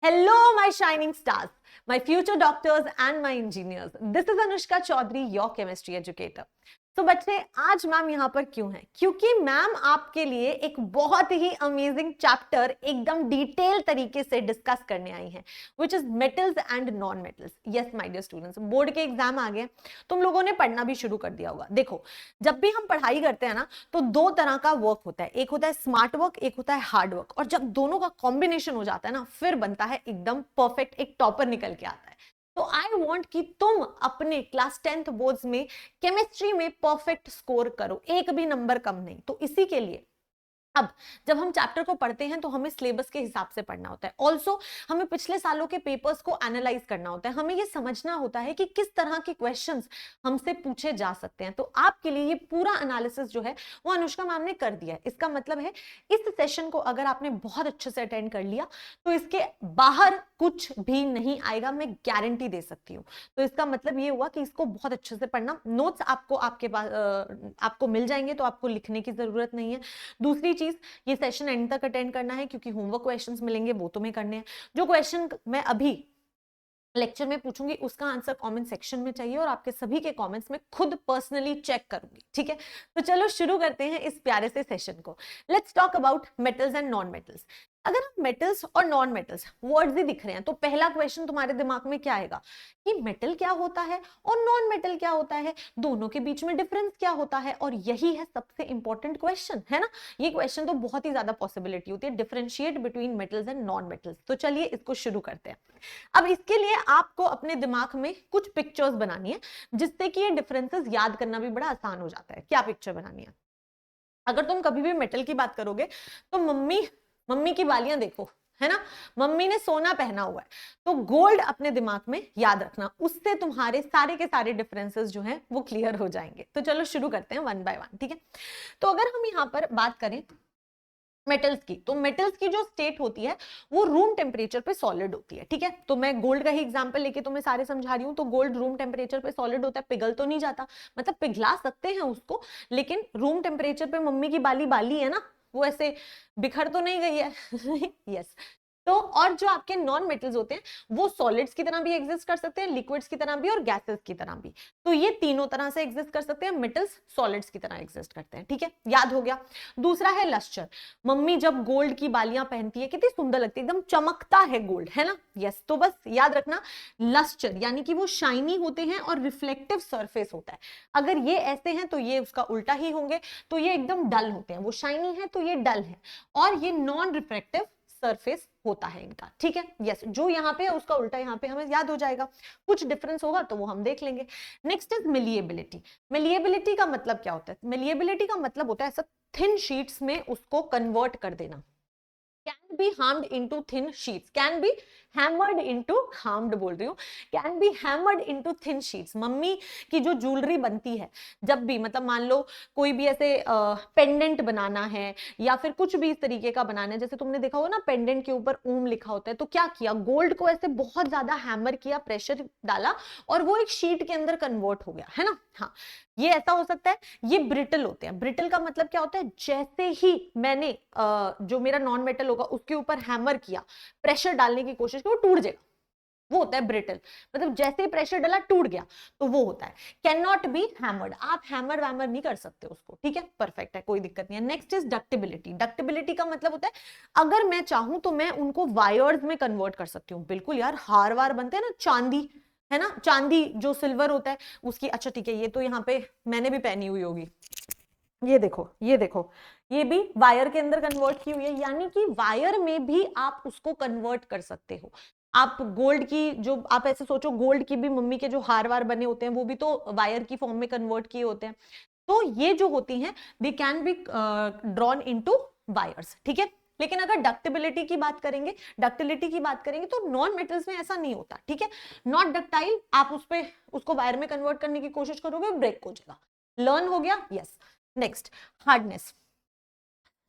Hello, my shining stars, my future doctors and my engineers. This is Anushka Chaudhary, your chemistry educator. तो बच्चे आज ma'am यहाँ पर क्यों है? क्योंकि मैम आपके लिए एक बहुत ही अमेजिंग चैप्टर एकदम डिटेल तरीके से डिस्कस करने आई है, which is metals and non metals. Yes my dear students, board के एग्जाम आ गए, तुम लोगों ने पढ़ना भी शुरू कर दिया होगा. देखो, जब भी हम पढ़ाई करते हैं ना, तो दो तरह का वर्क होता है. एक होता है स्मार्ट वर्क, एक होता है हार्ड वर्क. और जब दोनों का कॉम्बिनेशन हो जाता है ना, फिर बनता है एकदम परफेक्ट, एक टॉपर निकल के आता है. तो आई वॉन्ट कि तुम अपने क्लास 10th बोर्ड्स में केमिस्ट्री में परफेक्ट स्कोर करो, एक भी नंबर कम नहीं. तो इसी के लिए अब जब हम चैप्टर को पढ़ते हैं तो हमें सिलेबस के हिसाब से पढ़ना होता है. ऑल्सो हमें पिछले सालों के पेपर्स को एनालाइज करना होता है. हमें ये समझना होता है कि किस तरह के क्वेश्चंस हमसे पूछे जा सकते हैं. तो आपके लिए ये पूरा एनालिसिस जो है वो अनुष्का मैम ने कर दिया है. इसका मतलब है इस सेशन को अगर आपने बहुत अच्छे से अटेंड कर लिया तो इसके बाहर कुछ भी नहीं आएगा, मैं गारंटी दे सकती हूँ. तो इसका मतलब ये हुआ कि इसको बहुत अच्छे से पढ़ना. नोट्स आपको आपके पास आपको मिल जाएंगे, तो आपको लिखने की जरूरत नहीं है. दूसरी चीज, ये सेशन एंड तक अटेंड करना है, क्योंकि होमवर्क क्वेश्चंस मिलेंगे वो तुम्हें करने हैं. जो क्वेश्चन मैं अभी लेक्चर में पूछूंगी उसका आंसर कमेंट सेक्शन में चाहिए, और आपके सभी के कमेंट्स में खुद पर्सनली चेक करूंगी. ठीक है, तो चलो शुरू करते हैं इस प्यारे से सेशन को. Let's talk about metals and non metals. अगर हम मेटल्स और नॉन मेटल्स वर्ड्स ही दिख रहे हैं तो पहला क्वेश्चन तुम्हारे दिमाग में क्या आएगा कि मेटल क्या होता है और नॉन मेटल क्या होता है, दोनों के बीच में डिफरेंस क्या होता है. और यही है सबसे इंपॉर्टेंट क्वेश्चन, है ना. ये क्वेश्चन तो बहुत ही ज्यादा पॉसिबिलिटी होती है, differentiate between metals and non metals. तो चलिए इसको शुरू करते हैं. अब इसके लिए आपको अपने दिमाग में कुछ पिक्चर्स बनानी है, जिससे कि ये डिफरेंसेस याद करना भी बड़ा आसान हो जाता है. क्या पिक्चर बनानी है? अगर तुम कभी भी मेटल की बात करोगे तो मम्मी की बालियां देखो, है ना. मम्मी ने सोना पहना हुआ है, तो गोल्ड अपने दिमाग में याद रखना. उससे तुम्हारे सारे के सारे डिफरेंसेस जो हैं वो क्लियर हो जाएंगे. तो चलो शुरू करते हैं वन बाय वन. ठीक है, तो अगर हम यहाँ पर बात करें मेटल्स की, तो मेटल्स की जो स्टेट होती है वो रूम टेम्परेचर पे सॉलिड होती है. ठीक है, तो मैं गोल्ड का ही एग्जांपल लेके तुम्हें सारे समझा रही हूँ. तो गोल्ड रूम टेम्परेचर पे सॉलिड होता है, पिघल तो नहीं जाता, मतलब पिघला सकते हैं उसको, लेकिन रूम टेम्परेचर पे मम्मी की बाली बाली है ना, वो ऐसे बिखर तो नहीं गई है. यस. तो और जो आपके नॉन मेटल्स होते हैं वो सॉलिड्स की तरह भी एग्जिस्ट कर सकते हैं, लिक्विड्स की तरह भी और गैसेस की तरह भी. तो ये तीनों तरह से एग्जिस्ट कर सकते हैं. मेटल्स सॉलिड्स की तरह एग्जिस्ट करते हैं. ठीक है, याद हो गया. दूसरा है लस्टर. मम्मी जब गोल्ड की बालियां पहनती है कितनी सुंदर लगती है, एकदम चमकता है गोल्ड, है ना. यस, तो बस याद रखना लस्टर यानी कि वो शाइनी होते हैं और रिफ्लेक्टिव सरफेस होता है. अगर ये ऐसे हैं तो ये उसका उल्टा ही होंगे. तो ये एकदम डल होते हैं, वो शाइनी है तो ये डल है, और ये नॉन रिफ्लेक्टिव सरफेस होता है इनका. ठीक है, यस, जो यहाँ पे है उसका उल्टा यहाँ पे हमें याद हो जाएगा. कुछ डिफरेंस होगा तो वो हम देख लेंगे. Next is मिलिएबिलिटी. मिलिएबिलिटी का मतलब क्या होता है? मिलिएबिलिटी का मतलब होता है ऐसा थिन शीट्स में उसको कन्वर्ट कर देना. can be harmed into thin sheets, can be hammered into, harmed बोल रही हूँ, can be hammered into thin sheets. Mummy की जो ज्वेलरी बनती है, जब भी मतलब मान लो कोई भी ऐसे पेंडेंट बनाना है या फिर कुछ भी इस तरीके का बनाना है, जैसे तुमने देखा होगा ना पेंडेंट के ऊपर ओम लिखा होता है, तो क्या किया, गोल्ड को ऐसे बहुत ज्यादा हैमर किया, प्रेशर डाला और वो एक शीट के अंदर कन्वर्ट हो गया, है ना. हाँ, ये ऐसा हो सकता है. ये ब्रिटल होते हैं. ब्रिटल का मतलब क्या होता है, जैसे ही मैंने जो मेरा नॉन मेटल होगा उसके ऊपर हैमर किया, प्रेशर डालने की कोशिश की, वो टूट जाएगा, वो होता है ब्रिटल. मतलब जैसे ही प्रेशर डाला टूट गया, तो वो होता है. कैन नॉट बी हैमर्ड, आप हैमर वैमर नहीं कर सकते उसको. ठीक है, परफेक्ट है, कोई दिक्कत नहीं है. Next is डक्टिबिलिटी. डक्टिबिलिटी का मतलब होता है अगर मैं चाहूं तो मैं उनको वायर्स में कन्वर्ट कर सकती हूँ. बिल्कुल यार, हार वार बनते हैं ना, चांदी है ना, चांदी जो सिल्वर होता है उसकी. अच्छा ठीक है, ये तो यहाँ पे मैंने भी पहनी हुई होगी, ये देखो ये देखो, ये भी वायर के अंदर कन्वर्ट की हुई है. यानी कि वायर में भी आप उसको कन्वर्ट कर सकते हो. आप गोल्ड की जो, आप ऐसे सोचो गोल्ड की भी मम्मी के जो हार वार बने होते हैं वो भी तो वायर की फॉर्म में कन्वर्ट किए होते हैं. तो ये जो होती हैं they can be drawn into wires. ठीक है, लेकिन अगर डक्टिबिलिटी की बात करेंगे, डक्टिलिटी की बात करेंगे, तो नॉन मेटल्स में ऐसा नहीं होता. ठीक है, नॉट डक्टाइल, आप उस पे उसको वायर में कन्वर्ट करने की कोशिश करोगे ब्रेक हो जाएगा. लर्न हो गया. यस. Next, hardness.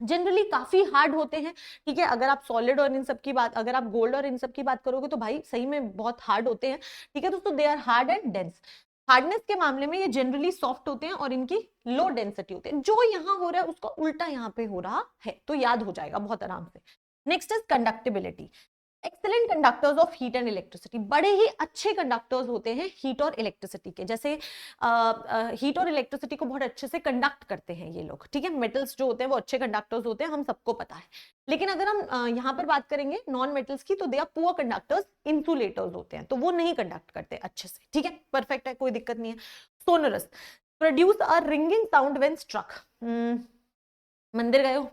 जनरली काफी हार्ड होते हैं. ठीक है, अगर आप सॉलिड और इन सब की बात, अगर आप गोल्ड और इन सब की बात करोगे तो भाई सही में बहुत हार्ड होते हैं. ठीक है दोस्तों, they are hard and dense. Hardness के मामले में ये जनरली सॉफ्ट होते हैं और इनकी लो डेंसिटी होती है. जो यहाँ हो रहा है उसका उल्टा यहाँ पे हो रहा है, तो याद हो जाएगा बहुत आराम से. Next is conductibility. Excellent conductors of heat and electricity, बड़े ही अच्छे कंडक्टर्स होते हैं हीट और इलेक्ट्रिसिटी के, जैसे हीट और इलेक्ट्रिसिटी को बहुत अच्छे से कंडक्ट करते हैं ये लोग, ठीक है। मेटल्स जो होते हैं वो अच्छे कंडक्टर्स होते हैं, हम सबको पता है। लेकिन अगर हम यहाँ पर बात करेंगे नॉन मेटल्स की, तो they are poor conductors, insulators होते हैं, तो वो नहीं कंडक्ट करते अच्छे से, ठीक है। परफेक्ट है, कोई दिक्कत नहीं है। Sonorous, produce a ringing sound when struck. मंदिर गए हो,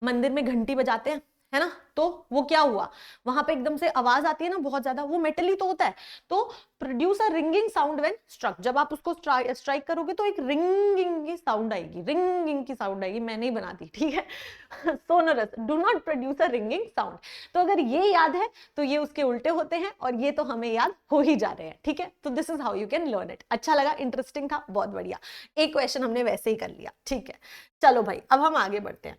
मंदिर में घंटी बजाते हैं, है ना, तो वो क्या हुआ, वहां पे एकदम से आवाज आती है ना बहुत ज्यादा, वो मेटल ही तो होता है। तो produce a ringing sound when struck, जब आप उसको स्ट्राइक करोगे तो एक रिंगिंग की साउंड आएगी, रिंगिंग की साउंड आएगी, मैंने ही बना दी, ठीक है। Sonorous, do not produce a ringing sound. तो अगर ये याद है तो ये उसके उल्टे होते हैं, और ये तो हमें याद हो ही जा रहे हैं, ठीक है। तो this is how you can learn it. अच्छा लगा, इंटरेस्टिंग था, बहुत बढ़िया। एक क्वेश्चन हमने वैसे ही कर लिया, ठीक है। चलो भाई, अब हम आगे बढ़ते हैं।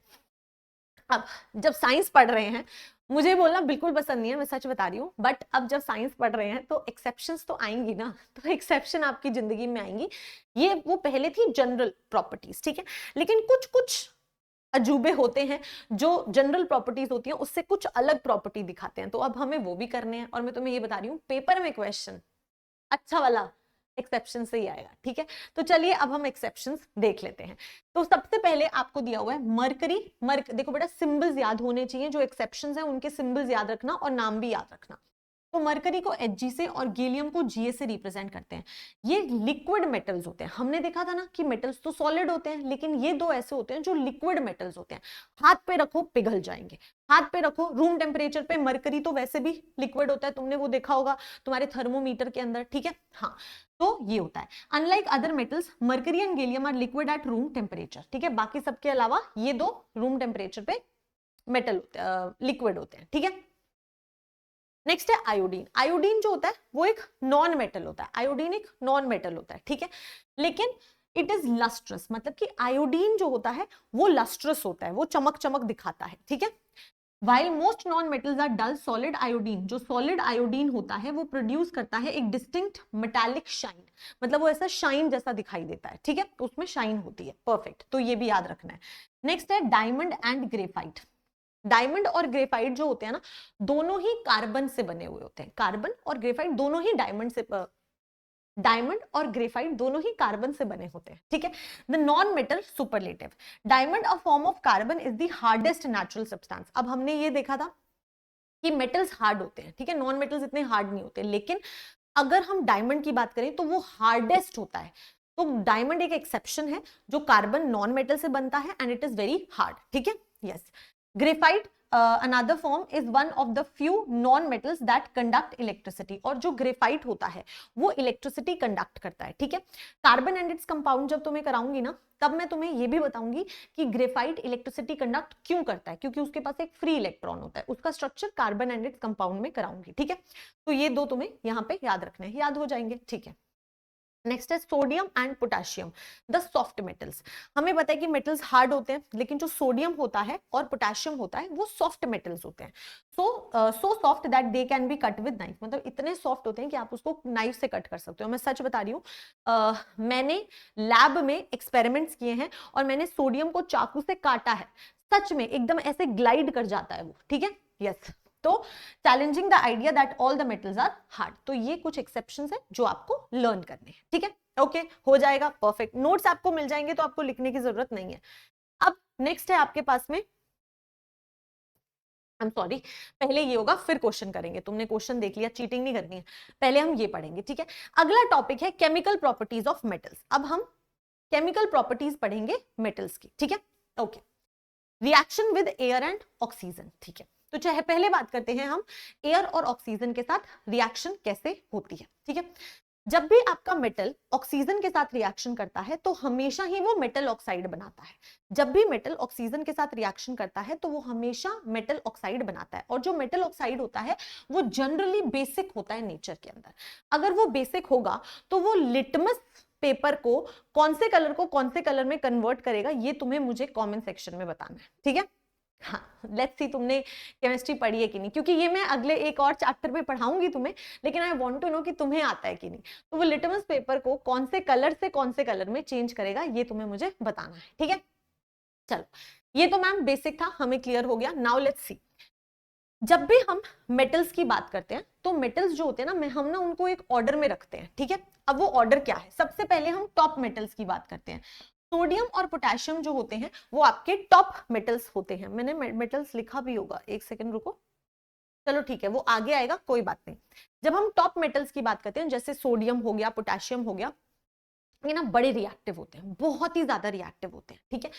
अब जब साइंस पढ़ रहे हैं, मुझे बोलना बिल्कुल पसंद नहीं है, मैं सच बता रही हूँ, बट अब जब साइंस पढ़ रहे हैं तो एक्सेप्शंस तो आएंगी ना, तो एक्सेप्शन आपकी जिंदगी में आएंगी। ये वो पहले थी जनरल प्रॉपर्टीज, ठीक है, लेकिन कुछ कुछ अजूबे होते हैं जो जनरल प्रॉपर्टीज होती हैं उससे कुछ अलग प्रॉपर्टी दिखाते हैं, तो अब हमें वो भी करने हैं। और मैं तुम्हें ये बता रही हूँ, पेपर में क्वेश्चन अच्छा वाला एक्सेप्शन से ही आएगा, ठीक है। तो चलिए अब हम एक्सेप्शंस देख लेते हैं। तो सबसे पहले आपको दिया हुआ है मरकरी। देखो बेटा, सिंबल्स याद होने चाहिए, जो एक्सेप्शंस हैं उनके सिंबल्स याद रखना और नाम भी याद रखना। तो मरकरी को Hg से और गैलियम को Ga से रिप्रेजेंट करते हैं। ये लिक्विड मेटल्स होते हैं। हमने देखा था ना कि मेटल्स तो सॉलिड होते हैं, लेकिन ये दो ऐसे होते हैं जो लिक्विड मेटल्स होते हैं। हाथ पे रखो पिघल जाएंगे, हाथ पे रखो रूम टेम्परेचर पे। मरकरी तो वैसे भी लिक्विड होता है, तुमने वो देखा होगा तुम्हारे थर्मोमीटर के अंदर, ठीक है। हाँ, तो ये होता है। Unlike other metals, mercury and gallium are liquid at room temperature, ठीक है। बाकी सबके अलावा ये दो रूम टेम्परेचर पे मेटल होते हैं, लिक्विड होते हैं, ठीक है। नेक्स्ट है आयोडीन। आयोडीन जो होता है वो एक नॉन मेटल होता है, आयोडीन एक नॉन मेटल होता है, ठीक है। लेकिन इट इज लस्ट्रस, मतलब कि आयोडीन जो होता है वो लस्ट्रस होता है, वो चमक चमक दिखाता है, ठीक है। While most non-metals are dull, solid iodine, जो solid iodine होता है वो प्रोड्यूस करता है एक डिस्टिंक्ट मेटालिक शाइन, मतलब वो ऐसा शाइन जैसा दिखाई देता है, ठीक है, तो उसमें शाइन होती है। परफेक्ट, तो ये भी याद रखना है। नेक्स्ट है डायमंड एंड ग्रेफाइट। डायमंड और ग्रेफाइट जो होते हैं ना, दोनों ही कार्बन से बने हुए होते हैं। कार्बन और ग्रेफाइट दोनों ही डायमंड और ग्रेफाइट दोनों ही कार्बन से बने होते हैं, ठीक है। The non metal superlative, diamond a form of carbon is the hardest natural substance. अब हमने ये देखा था कि मेटल्स हार्ड होते हैं, ठीक है, नॉन मेटल्स इतने हार्ड नहीं होते, लेकिन अगर हम डायमंड की बात करें तो वो हार्डेस्ट होता है। तो डायमंड एक एक्सेप्शन है, जो कार्बन नॉन मेटल से बनता है and it is very hard, ठीक है। Yes, graphite another form is one of the few non metals that conduct electricity, और जो ग्रेफाइट होता है वो इलेक्ट्रिसिटी कंडक्ट करता है, ठीक है। कार्बन एंड इट्स कंपाउंड जब तुम्हें कराऊंगी ना, तब मैं तुम्हें ये भी बताऊंगी कि ग्रेफाइट इलेक्ट्रिसिटी कंडक्ट क्यों करता है, क्योंकि उसके पास एक फ्री इलेक्ट्रॉन होता है। उसका structure carbon and its compound में कराऊंगी, ठीक है। तो ये दो तुम्हें यहाँ पे याद रखने हैं, याद हो जाएंगे, ठीक है। नेक्स्ट है sodium and potassium, the soft metals. हमें पता है कि मेटल्स हार्ड होते हैं, लेकिन जो सोडियम होता है और पोटेशियम होता है वो सॉफ्ट मेटल्स होते हैं। So soft that they can be cut with knife, मतलब इतने सॉफ्ट होते हैं कि आप उसको नाइफ से कट कर सकते हो। मैं सच बता रही हूँ, मैंने लैब में एक्सपेरिमेंट्स किए हैं और मैंने सोडियम को चाकू से काटा है, सच में एकदम ऐसे ग्लाइड कर जाता है वो, ठीक है। यस, तो challenging the idea that all the metals are hard. तो ये कुछ एक्सेप्शंस है जो आपको लर्न करने हैं, ठीक है। ओके, हो जाएगा, परफेक्ट। नोट्स आपको मिल जाएंगे तो आपको लिखने की जरूरत नहीं है। अब नेक्स्ट है आपके पास में, आई एम सॉरी, पहले ये होगा फिर क्वेश्चन करेंगे। तुमने क्वेश्चन देख लिया, चीटिंग नहीं करनी है, पहले हम ये पढ़ेंगे, ठीक है। अगला टॉपिक है केमिकल प्रॉपर्टीज ऑफ मेटल्स। अब हम केमिकल प्रॉपर्टीज पढ़ेंगे मेटल्स की, ठीक है। Okay, reaction with air and oxygen, ठीक है। तो चाहे पहले बात करते हैं हम एयर और ऑक्सीजन के साथ रिएक्शन कैसे होती है, ठीक है। जब भी आपका मेटल ऑक्सीजन के साथ रिएक्शन करता है तो हमेशा ही वो मेटल ऑक्साइड बनाता है। जब भी मेटल ऑक्सीजन के साथ रिएक्शन करता है तो वो हमेशा मेटल ऑक्साइड बनाता है, और जो मेटल ऑक्साइड होता है वो जनरली बेसिक होता है नेचर के अंदर। अगर वो बेसिक होगा तो वो लिटमस पेपर को कौन से कलर को कौन से कलर में कन्वर्ट करेगा, ये तुम्हें मुझे कमेंट सेक्शन में बताना है, ठीक है। हाँ, लेट्स सी तुमने केमिस्ट्री पढ़ी है कि नहीं, क्योंकि ये मैं अगले एक और चैप्टर में पढ़ाऊंगी तुम्हें, लेकिन आई वांट टू नो कि तुम्हें आता है कि नहीं। तो वो लिटमस पेपर को कौन से कलर से कौन से कलर में चेंज करेगा, ये तुम्हें मुझे बताना है, ठीक है। चलो, ये तो मैम बेसिक था, हमें क्लियर हो गया। नाउ लेट्स सी, जब भी हम मेटल्स की बात करते हैं तो मेटल्स जो होते हैं ना, हम ना उनको एक ऑर्डर में रखते हैं, ठीक है। अब वो ऑर्डर क्या है, सबसे पहले हम टॉप मेटल्स की बात करते हैं। सोडियम और पोटेशियम जो होते हैं वो आपके टॉप मेटल्स होते हैं। मैंने मेटल्स लिखा भी होगा, एक सेकंड रुको, चलो ठीक है वो आगे आएगा, कोई बात नहीं। जब हम टॉप मेटल्स की बात करते हैं, जैसे सोडियम हो गया, पोटेशियम हो गया, ये ना बड़े रिएक्टिव होते हैं, बहुत ही ज्यादा रिएक्टिव होते हैं, ठीक है।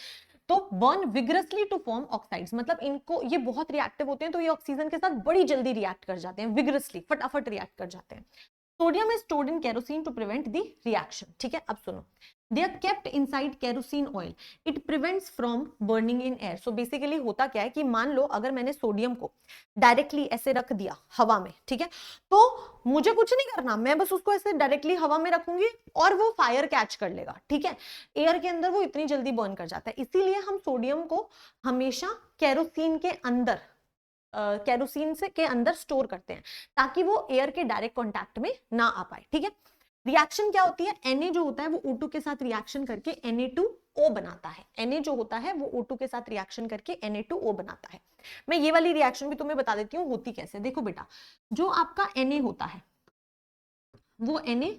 तो burn vigorously to form oxides, मतलब इनको, ये बहुत रिएक्टिव होते हैं तो ये ऑक्सीजन के साथ बड़ी जल्दी रिएक्ट कर जाते हैं, विग्रसली फटाफट रिएक्ट कर जाते हैं। Sodium is stored in kerosene to prevent the reaction, ठीक है। अब सुनो, they are kept inside kerosene oil, it prevents from burning in air. So basically होता क्या है कि मान लो अगर मैंने सोडियम को डायरेक्टली ऐसे रख दिया हवा में, ठीक है, तो मुझे कुछ नहीं करना, मैं बस उसको ऐसे डायरेक्टली हवा में रखूंगी और वो फायर कैच कर लेगा, ठीक है। एयर के अंदर वो इतनी जल्दी बर्न कर जाता है, इसीलिए हम सोडियम को हमेशा केरोसिन के अंदर केरोसिन से के अंदर स्टोर करते हैं, ताकि वो एयर के डायरेक्ट कांटेक्ट में ना आ पाए, ठीक है। रिएक्शन क्या होती है, Na जो होता है वो O2 के साथ रिएक्शन करके Na2O बनाता है। Na जो होता है वो O2 के साथ रिएक्शन करके Na2O बनाता है। मैं ये वाली रिएक्शन भी तुम्हें बता देती हूँ होती कैसे। देखो बेटा, जो आपका Na होता है वो Na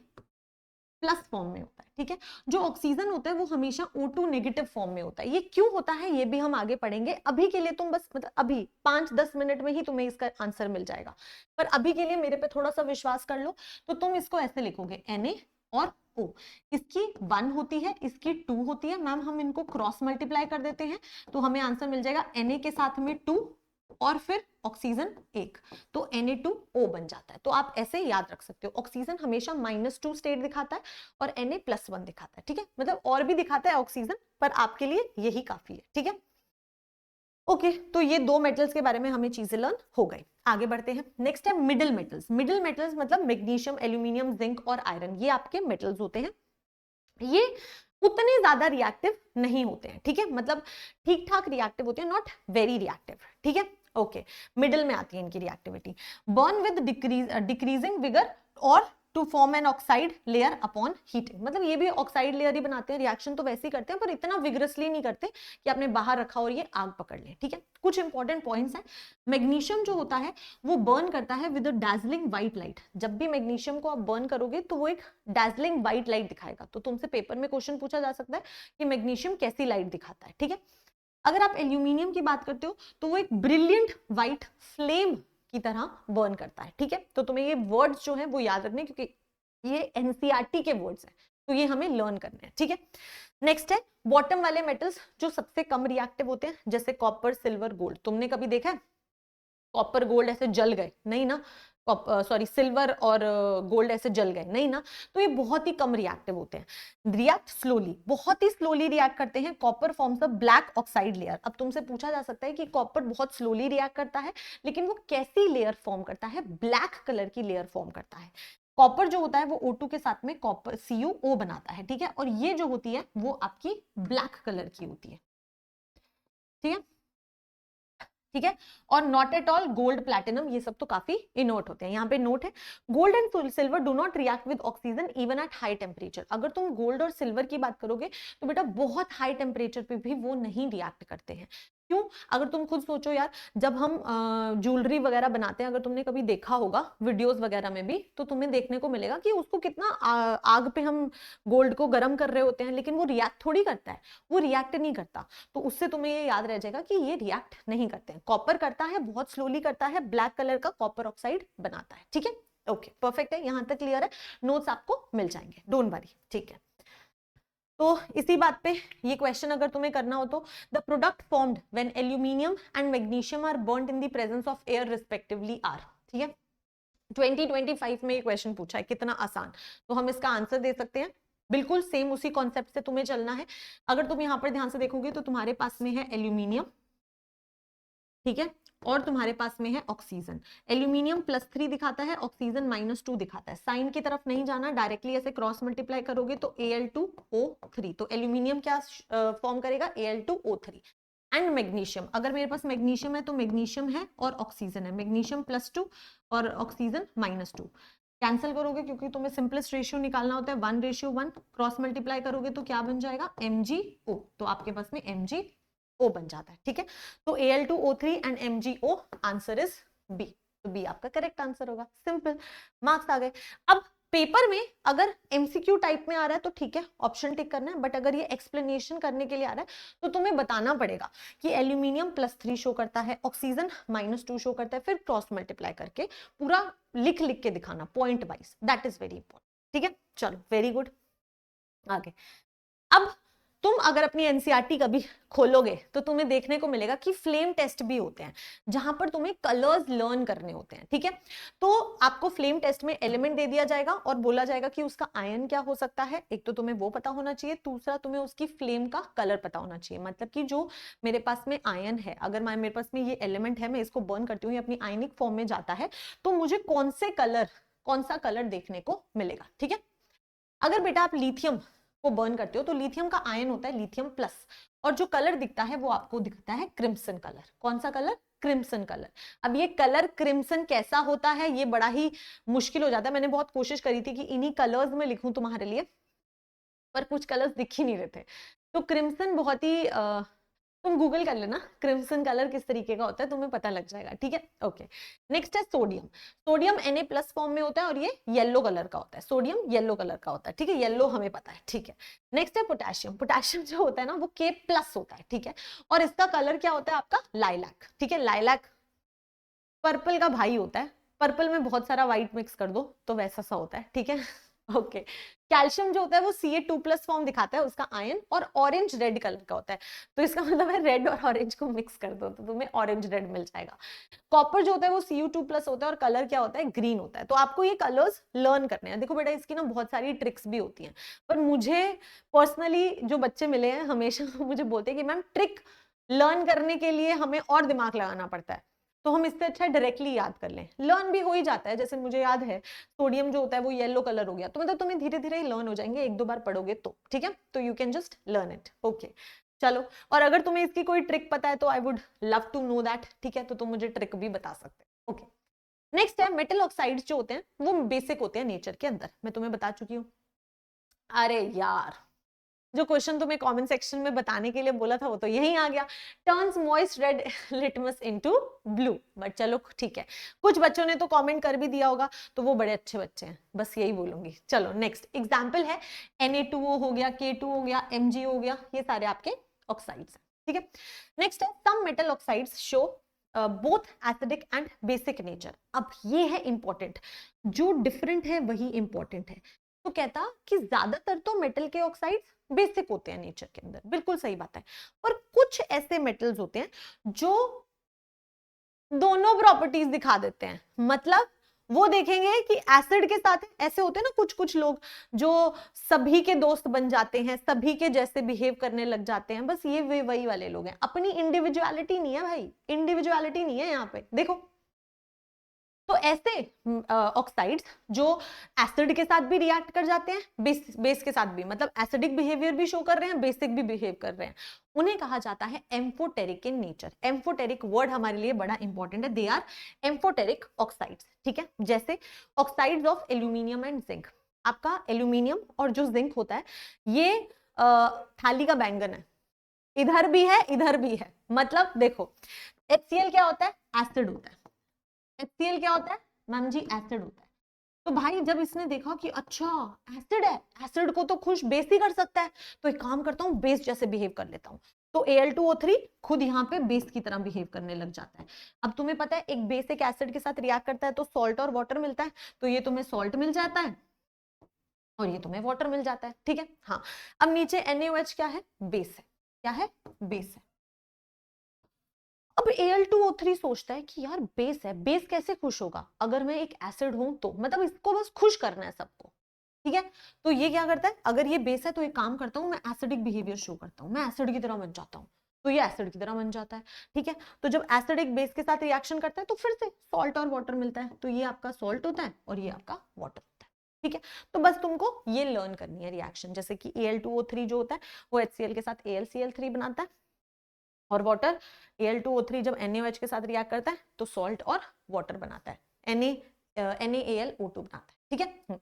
प्लस फॉर्म में होता है, ठीक है। जो ऑक्सीजन होता है वो हमेशा O2 नेगेटिव फॉर्म में होता है। ये क्यों होता है ये भी हम आगे पढ़ेंगे, अभी के लिए तुम बस मतलब अभी 5-10 मिनट में ही तुम्हें इसका आंसर मिल जाएगा, पर अभी के लिए मेरे पे थोड़ा सा विश्वास कर लो। तो तुम इसको ऐसे लिखोगे Na और O, इसकी 1 होती है, इसकी 2 होती है। मैम हम इनको क्रॉस मल्टीप्लाई कर देते हैं तो हमें आंसर मिल जाएगा Na के साथ में 2 और फिर ऑक्सीजन 1, तो Na2O बन जाता है। तो आप ऐसे याद रख सकते हो, ऑक्सीजन हमेशा -2 स्टेट दिखाता है और Na+1 दिखाता है, ठीक है। मतलब और भी दिखाता है ऑक्सीजन, पर आपके लिए यही काफी है, ठीक है। ओके, तो ये दो मेटल्स के बारे में हमें चीजें लर्न हो गई। आगे बढ़ते हैं, नेक्स्ट है मिडिल मेटल्स। मिडिल मेटल्स मतलब मैग्नीशियम, एल्यूमिनियम, जिंक और आयरन, ये आपके मेटल्स होते हैं। ये उतने ज्यादा रिएक्टिव नहीं होते हैं, ठीक है, मतलब ठीक ठाक रिएक्टिव होते हैं, नॉट वेरी रिएक्टिव, ठीक है। ओके, मिडिल में आती है इनकी reactivity. Burn with decreasing vigour और to form an oxide layer upon heating, मतलब ये भी ऑक्साइड लेयर ही बनाते हैं, रिएक्शन तो वैसे ही करते हैं पर इतना विग्रसली नहीं करते कि आपने बाहर रखा और ये आग पकड़ ले, ठीक है। कुछ इंपॉर्टेंट पॉइंट्स हैं। मैग्नीशियम जो होता है वो बर्न करता है विद डैजलिंग व्हाइट लाइट। जब भी मैग्नीशियम को आप बर्न करोगे तो वो एक डैजलिंग व्हाइट लाइट दिखाएगा। तो तुमसे पेपर में क्वेश्चन पूछा जा सकता है कि मैग्नीशियम कैसी लाइट दिखाता है, ठीक है। अगर आप एल्यूमिनियम की बात करते हो तो वो एक ब्रिलियंट व्हाइट फ्लेम की तरह बर्न करता है, ठीक है। तो तुम्हें ये वर्ड्स जो है वो याद रखने, क्योंकि ये एनसीईआरटी के वर्ड्स हैं तो ये हमें लर्न करने हैं, ठीक है। नेक्स्ट है बॉटम वाले मेटल्स जो सबसे कम रिएक्टिव होते हैं, जैसे कॉपर, सिल्वर, गोल्ड। तुमने कभी देखा है कॉपर गोल्ड ऐसे जल गए? नहीं ना। सॉरी, सिल्वर और गोल्ड ऐसे जल गए? नहीं ना। तो ये बहुत ही कम रिएक्टिव होते हैं, रिएक्ट स्लोली, बहुत ही स्लोली रिएक्ट करते हैं। Copper forms a black oxide layer. अब तुमसे पूछा जा सकता है कि कॉपर बहुत स्लोली रिएक्ट करता है, लेकिन वो कैसी लेयर फॉर्म करता है? ब्लैक कलर की लेयर फॉर्म करता है। कॉपर जो होता है वो O2 के साथ में कॉपर CuO बनाता है, ठीक है। और ये जो होती है वो आपकी ब्लैक कलर की होती है, ठीक है, ठीक है। और not at all gold, platinum, ये सब तो काफी इनर्ट होते हैं। यहाँ पे नोट है, gold and silver do not react with oxygen even at high temperature. अगर तुम गोल्ड और सिल्वर की बात करोगे तो बेटा बहुत हाई टेम्परेचर पे भी वो नहीं रिएक्ट करते हैं। क्यों? अगर तुम खुद सोचो यार, जब हम ज्वेलरी वगैरह बनाते हैं, अगर तुमने कभी देखा होगा वीडियोस वगैरह में भी, तो तुम्हें देखने को मिलेगा कि उसको कितना आग पे हम गोल्ड को गर्म कर रहे होते हैं, लेकिन वो रिएक्ट थोड़ी करता है, वो रिएक्ट नहीं करता। तो उससे तुम्हें ये याद रह जाएगा कि ये रिएक्ट नहीं करते हैं। कॉपर करता है, बहुत स्लोली करता है, ब्लैक कलर का कॉपर ऑक्साइड बनाता है, ठीक है। ओके, परफेक्ट है, यहां तक क्लियर है। नोट्स आपको मिल जाएंगे, डोंट वरी, ठीक है। तो इसी बात पे ये क्वेश्चन अगर तुम्हें करना हो तो, the product formed when aluminium and magnesium are burned in the presence of air respectively are, ठीक है। 2025 में ये क्वेश्चन पूछा है, कितना आसान। तो हम इसका आंसर दे सकते हैं, बिल्कुल सेम उसी कॉन्सेप्ट से तुम्हें चलना है। अगर तुम यहाँ पर ध्यान से देखोगे तो तुम्हारे पास में है एल्यूमिनियम, ठीक है, और तुम्हारे पास में है ऑक्सीजन। एल्यूमिनियम +3 दिखाता है, ऑक्सीजन -2 दिखाता है। साइन की तरफ नहीं जाना, डायरेक्टली ऐसे क्रॉस मल्टीप्लाई करोगे तो Al2O3। तो एल्यूमिनियम क्या फॉर्म करेगा? Al2O3। एंड मैग्नीशियम, अगर मेरे पास मैग्नीशियम है तो मैग्नीशियम है और ऑक्सीजन है, मैग्नीशियम +2 और ऑक्सीजन -2। कैंसिल करोगे क्योंकि तुम्हें सिंपलेस्ट रेशियो निकालना होता है, 1:1। क्रॉस मल्टीप्लाई करोगे तो क्या बन जाएगा? MgO। तो आपके पास में MgO बन जाता है, ठीक है। तो Al2O3 and MgO, answer is B, तो बी आपका करेक्ट आंसर होगा। सिंपल, मार्क्स आ गए। अब पेपर में अगर एमसीक्यू टाइप में आ रहा है तो ठीक है, ऑप्शन टिक करना है, बट अगर ये एक्सप्लेनेशन करने के लिए आ रहा है तो तुम्हें बताना पड़ेगा कि एल्यूमिनियम +3 शो करता है, ऑक्सीजन -2 शो करता है, फिर क्रॉस मल्टीप्लाई करके पूरा लिख लिख के दिखाना point wise, that is very important. ठीक है, चलो वेरी गुड। आगे, अब तुम अगर अपनी एनसीईआरटी कभी खोलोगे तो तुम्हें देखने को मिलेगा कि फ्लेम टेस्ट भी होते हैं जहां पर तुम्हें कलर्स लर्न करने होते हैं। ठीक है, तो आपको फ्लेम टेस्ट में एलिमेंट दे दिया जाएगा और बोला जाएगा कि उसका आयन क्या हो सकता है। एक तो तुम्हें वो पता होना चाहिए, दूसरा तुम्हें उसकी फ्लेम का कलर पता होना चाहिए। मतलब कि जो मेरे पास में आयन है, अगर मेरे पास में ये एलिमेंट है, मैं इसको बर्न करती हूँ, अपनी आयनिक फॉर्म में जाता है, तो मुझे कौन सा कलर देखने को मिलेगा। ठीक है, अगर बेटा आप लिथियम को बर्न करते हो तो लिथियम का आयन होता है लिथियम प्लस, और जो कलर दिखता है वो आपको दिखता है क्रिम्सन कलर। कौन सा कलर? Crimson colour. अब ये कलर क्रिम्सन कैसा होता है ये बड़ा ही मुश्किल हो जाता है। मैंने बहुत कोशिश करी थी कि इन्हीं कलर्स में लिखूं तुम्हारे लिए, पर कुछ कलर्स दिख ही नहीं रहे थे। तो क्रिम्सन बहुत ही तुम गूगल कर लेना क्रिम्सन कलर किस तरीके का होता है, तुम्हें पता लग जाएगा। ठीक है, ओके। नेक्स्ट है सोडियम। सोडियम Na+ फॉर्म में होता है और ये येलो कलर का होता है। सोडियम येलो कलर का होता है। ठीक है, येलो हमें पता है। ठीक है, नेक्स्ट है पोटेशियम। पोटेशियम जो होता है ना वो K+ होता है। ठीक है, और इसका कलर क्या होता है आपका? लाइलैक। ठीक है, लाइलैक पर्पल का भाई होता है। पर्पल में बहुत सारा व्हाइट मिक्स कर दो तो वैसा सा होता है। ठीक है, ओके। कैल्शियम जो होता है वो Ca2+ फॉर्म दिखाता है उसका आयन, और ऑरेंज रेड कलर का होता है। तो इसका मतलब है रेड और ऑरेंज को मिक्स कर दो तो तुम्हें ऑरेंज रेड मिल जाएगा। कॉपर जो होता है वो Cu2+ होता है और कलर क्या होता है? ग्रीन होता है। तो आपको ये कलर्स लर्न करने हैं। देखो बेटा, इसकी ना बहुत सारी ट्रिक्स भी होती हैं, पर मुझे पर्सनली जो बच्चे मिले हैं हमेशा मुझे बोलते हैं कि मैम ट्रिक लर्न करने के लिए हमें और दिमाग लगाना पड़ता है, तो हम इससे अच्छा डायरेक्टली याद कर लें। लर्न भी हो ही जाता है। जैसे मुझे याद है सोडियम जो होता है वो येलो कलर हो गया, तो मतलब तुम्हें धीरे धीरे लर्न हो जाएंगे, 1-2 बार पढ़ोगे तो। ठीक है, तो you can just learn it. Okay, चलो। और अगर तुम्हें इसकी कोई ट्रिक पता है तो I would love to know that. ठीक है, तो तुम मुझे ट्रिक भी बता सकते हो। ओके, नेक्स्ट है मेटल ऑक्साइड्स जो होते हैं वो बेसिक होते हैं नेचर के अंदर, मैं तुम्हें बता चुकी हूँ। अरे यार, जो क्वेश्चन तुम्हें कमेंट सेक्शन में बताने के लिए बोला था वो तो यही आ गया। Turns moist red litmus into blue. But चलो ठीक है, कुछ बच्चों ने तो कमेंट कर भी दिया होगा, तो वो बड़े अच्छे बच्चे हैं, बस यही बोलूंगी। चलो नेक्स्ट एग्जांपल है Na2O हो गया, K2 हो गया, Mg हो गया, ये सारे आपके ऑक्साइड्स। ठीक है, नेक्स्ट है some metal oxides show both acidic and basic nature. अब ये है इंपॉर्टेंट, जो डिफरेंट है वही इंपॉर्टेंट है। तो कहता कि ज्यादातर तो मेटल के ऑक्साइड्स बेसिक होते हैं नेचर के अंदर, बिल्कुल सही बात है, पर कुछ ऐसे मेटल्स होते हैं जो दोनों प्रॉपर्टीज दिखा देते हैं। मतलब वो देखेंगे कि एसिड के साथ ऐसे होते हैं ना कुछ कुछ लोग जो सभी के दोस्त बन जाते हैं, सभी के जैसे बिहेव करने लग जाते हैं, बस ये वही वाले लोग हैं। अपनी इंडिविजुअलिटी नहीं है भाई, इंडिविजुअलिटी नहीं है यहाँ पे। देखो, तो ऐसे ऑक्साइड्स जो एसिड के साथ भी रिएक्ट कर जाते हैं, बेस के साथ भी, मतलब एसिडिक बिहेवियर भी शो कर रहे हैं, बेसिक भी बिहेव कर रहे हैं, उन्हें कहा जाता है amphoteric in nature. Amphoteric word हमारे लिए बड़ा इंपॉर्टेंट है। They are amphoteric oxides. ठीक है, जैसे oxides of aluminium and zinc. आपका एल्यूमिनियम और जो जिंक होता है ये थाली का बैंगन है, इधर भी है इधर भी है। मतलब देखो, HCl क्या होता है? एसिड होता है। HCl क्या होता है मैम जी? एसिड होता है। तो भाई जब इसने देखा कि अच्छा एसिड है, एसिड को तो खुश बेस ही कर सकता है, तो एक काम करता हूँ बेस जैसे बिहेव कर लेता हूँ। तो Al2O3 खुद यहाँ पे बेस की तरह बिहेव करने लग जाता है। अब तुम्हें पता है एक बेस एक एसिड के साथ रिएक्ट करता है तो सॉल्ट और वाटर मिलता है, तो ये तुम्हें सॉल्ट मिल जाता है और ये तुम्हें वाटर मिल जाता है। ठीक है, हाँ। अब नीचे NaOH क्या है? बेस है। क्या है? बेस है। अब Al2O3 सोचता है कि यार बेस है, बेस कैसे खुश होगा अगर मैं एक एसिड हूं तो, मतलब इसको बस खुश करना है सबको। ठीक है, तो ये क्या करता है, अगर ये बेस है तो एक काम करता हूं मैं एसिडिक बिहेवियर शो करता हूं, मैं एसिड की तरह बन जाता हूं, तो ये एसिड की तरह बन जाता है। ठीक है, तो जब एसिड एक बेस के साथ रिएक्शन करता है तो फिर से सॉल्ट और वाटर मिलता है, तो ये आपका सॉल्ट होता है और ये आपका वाटर होता है। ठीक है, तो बस तुमको ये लर्न करनी है रिएक्शन, जैसे कि Al2O3 जो होता है वो HCl के साथ AlCl3 बनाता है, और वाटर Al2O3 जब NaOH के साथ रिएक्ट करता है तो सॉल्ट और वाटर बनाता है, NaAlO2 बनाता है। ठीक है,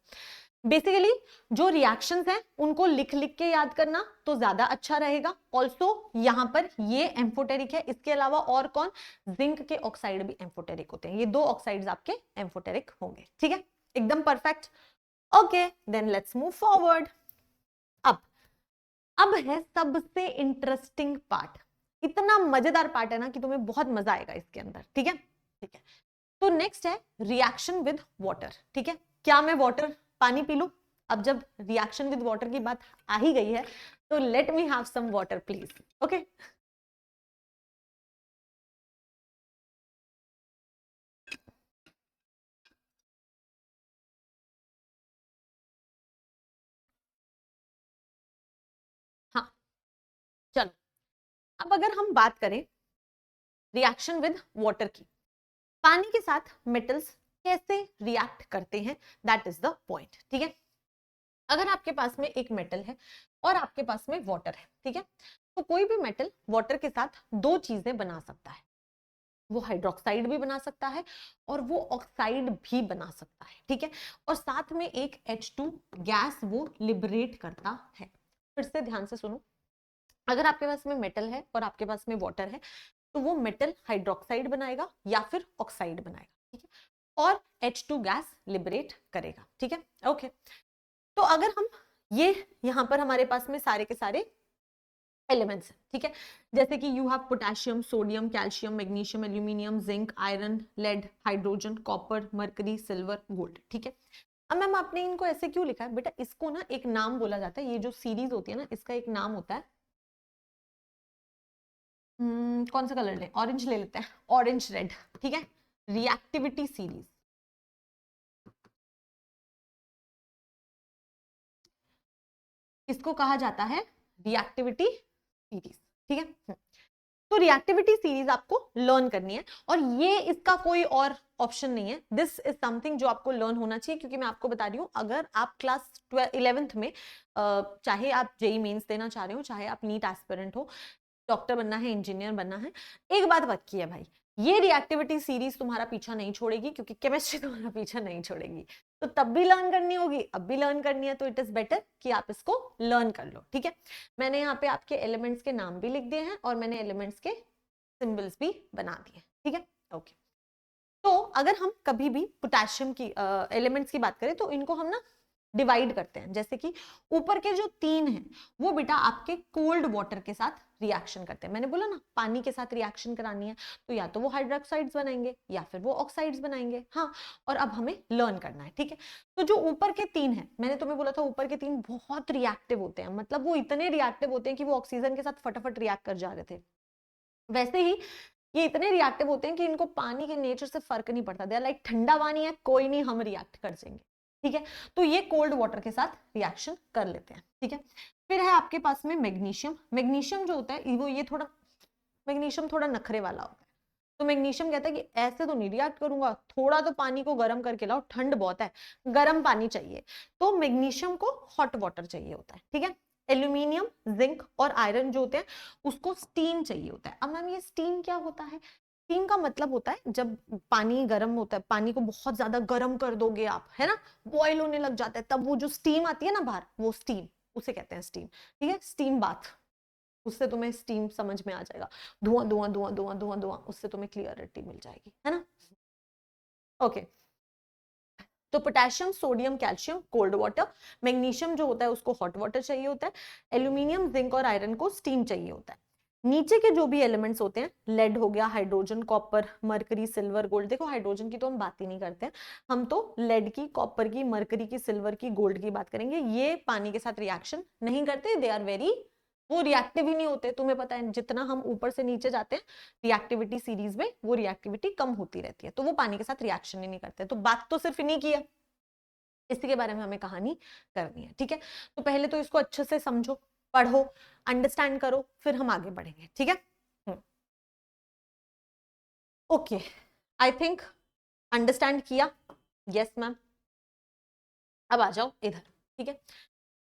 बेसिकली जो रिएक्शंस हैं उनको लिख लिख के याद करना तो ज्यादा अच्छा रहेगा। ऑल्सो यहां पर ये एम्फोटेरिक है, इसके अलावा और कौन, जिंक के ऑक्साइड भी एम्फोटेरिक होते हैं, ये दो ऑक्साइड्स आपके एम्फोटेरिक होंगे, ठीक है, एकदम perfect. Okay then let's move forward. अब अब है सबसे इंटरेस्टिंग पार्ट, इतना मजेदार पार्ट है ना कि तुम्हें बहुत मजा आएगा इसके अंदर, ठीक है, ठीक है। तो नेक्स्ट है रिएक्शन विद वाटर, ठीक है। क्या मैं वाटर पानी पी लूं? अब जब रिएक्शन विद वाटर की बात आ ही गई है तो let me have some water please. Okay, हाँ चलो, अब अगर हम बात करें रिएक्शन विद वाटर की, पानी के साथ मेटल्स कैसे रिएक्ट करते हैं, दैट इज द पॉइंट, ठीक है। अगर आपके पास में एक मेटल है और आपके पास में वाटर है, ठीक है, तो कोई भी मेटल वाटर के साथ दो चीजें बना सकता है, वो हाइड्रोक्साइड भी बना सकता है और वो ऑक्साइड भी बना सकता है, ठीक है, और साथ में एक H2 गैस वो लिबरेट करता है। फिर से ध्यान से सुनो, अगर आपके पास में मेटल है और आपके पास में वाटर है तो वो मेटल हाइड्रोक्साइड बनाएगा या फिर ऑक्साइड बनाएगा, ठीक है, और H2 गैस लिबरेट करेगा, ठीक है, ओके। तो अगर हम ये यहां पर हमारे पास में सारे के सारे एलिमेंट्स, ठीक है, जैसे कि you have potassium, sodium, calcium, magnesium, aluminium, zinc, iron, lead, hydrogen, copper, mercury, silver, gold, ठीक है। अब मैम आपने इनको ऐसे क्यों लिखा है? बेटा इसको ना एक नाम बोला जाता है, ये जो सीरीज होती है ना इसका एक नाम होता है, कौन सा कलर ले, ऑरेंज ले लेते हैं, ऑरेंज रेड, ठीक है, रिएक्टिविटी सीरीज। इसको कहा जाता है रिएक्टिविटी सीरीज, ठीक है। तो रिएक्टिविटी सीरीज आपको लर्न करनी है और ये इसका कोई और ऑप्शन नहीं है, दिस इज समथिंग जो आपको लर्न होना चाहिए, क्योंकि मैं आपको बता रही हूं अगर आप क्लास 11th में चाहे आप जेई मेंस देना चाह रहे हो, चाहे आप नीट एस्पिरेंट हो, डॉक्टर बनना है, इंजीनियर बनना है, एक बात पक्की है भाई, ये रिएक्टिविटी सीरीज तुम्हारा पीछा नहीं छोड़ेगी, क्योंकि केमिस्ट्री तुम्हारा पीछा नहीं छोड़ेगी। तो तब भी लर्न करनी होगी, अब भी लर्न करनी है, तो इट इज बेटर कि आप इसको लर्न कर लो, ठीक है। मैंने यहाँ पे आपके एलिमेंट्स के नाम भी लिख दिए हैं और मैंने एलिमेंट्स के सिंबल्स भी बना दिए, ठीक है, ओके। तो अगर हम कभी भी पोटेशियम की एलिमेंट्स की बात करें तो इनको हम ना डिवाइड करते हैं, जैसे कि ऊपर के जो 3 हैं वो बेटा आपके कोल्ड वाटर के साथ रिएक्शन करते हैं, मैंने बोला ना पानी के साथ रिएक्शन करानी है तो या तो वो हाइड्रोक्साइड्स बनाएंगे या फिर वो ऑक्साइड्स बनाएंगे, हाँ। और अब हमें लर्न करना है, ठीक है। तो जो ऊपर के 3 हैं, मैंने तुम्हें बोला था ऊपर के 3 बहुत रिएक्टिव होते हैं, मतलब वो इतने रिएक्टिव होते हैं कि वो ऑक्सीजन के साथ फटाफट रिएक्ट कर जा रहे थे, वैसे ही ये इतने रिएक्टिव होते हैं कि इनको पानी के नेचर से फर्क नहीं पड़ता, दे आर लाइक ठंडा पानी है कोई नहीं, हम रिएक्ट कर जाएंगे, ठीक है। तो ये कोल्ड वाटर के साथ रिएक्शन कर लेते हैं, ठीक है। फिर है आपके पास में मैग्नीशियम, मैग्नीशियम जो होता है वो ये थोड़ा, मैग्नीशियम थोड़ा नखरे वाला होता है, तो मैग्नीशियम कहता है कि ऐसे तो नहीं रिएक्ट करूंगा, थोड़ा तो पानी को गर्म करके लाओ, ठंड बहुत है, गर्म पानी चाहिए, तो मैग्नीशियम को हॉट वाटर चाहिए होता है, ठीक है। एल्यूमिनियम, जिंक और आयरन जो होते हैं उसको स्टीम चाहिए होता है। अब मैम ये स्टीम क्या होता है? स्टीम का मतलब होता है जब पानी गर्म होता है, पानी को बहुत ज्यादा गर्म कर दोगे आप, है ना, बॉयल होने लग जाता है, तब वो जो स्टीम आती है ना बाहर, वो स्टीम, उसे कहते हैं स्टीम, ठीक है, स्टीम बाथ, उससे तुम्हें स्टीम समझ में आ जाएगा, धुआं धुआं धुआं धुआं धुआं धुआं, उससे तुम्हें क्लियरिटी मिल जाएगी, है ना, ओके। तो potassium, sodium, calcium cold water, magnesium जो होता है उसको हॉट वाटर चाहिए होता है, एल्यूमिनियम, जिंक और आयरन को स्टीम चाहिए होता है। नीचे के जो भी एलिमेंट्स होते हैं, लेड हो गया, hydrogen, copper, mercury, silver, gold, देखो हाइड्रोजन की तो हम बात ही नहीं करते हैं, हम तो लेड की, कॉपर की, मरकरी की, सिल्वर की, गोल्ड की बात करेंगे, ये पानी के साथ रिएक्शन नहीं करते, दे आर वेरी, वो रिएक्टिव ही नहीं होते, तुम्हें पता है जितना हम ऊपर से नीचे जाते हैं रिएक्टिविटी सीरीज में वो रिएक्टिविटी कम होती रहती है, तो वो पानी के साथ रिएक्शन ही नहीं करते। तो बात तो सिर्फ इन्हीं की है, इसी के बारे में हमें कहानी करनी है, ठीक है। तो पहले तो इसको अच्छे से समझो, पढ़ो, अंडरस्टैंड करो, फिर हम आगे बढ़ेंगे, ठीक है। ओके, आई थिंक अंडरस्टैंड किया, यस मैम। अब आ जाओ इधर, ठीक है।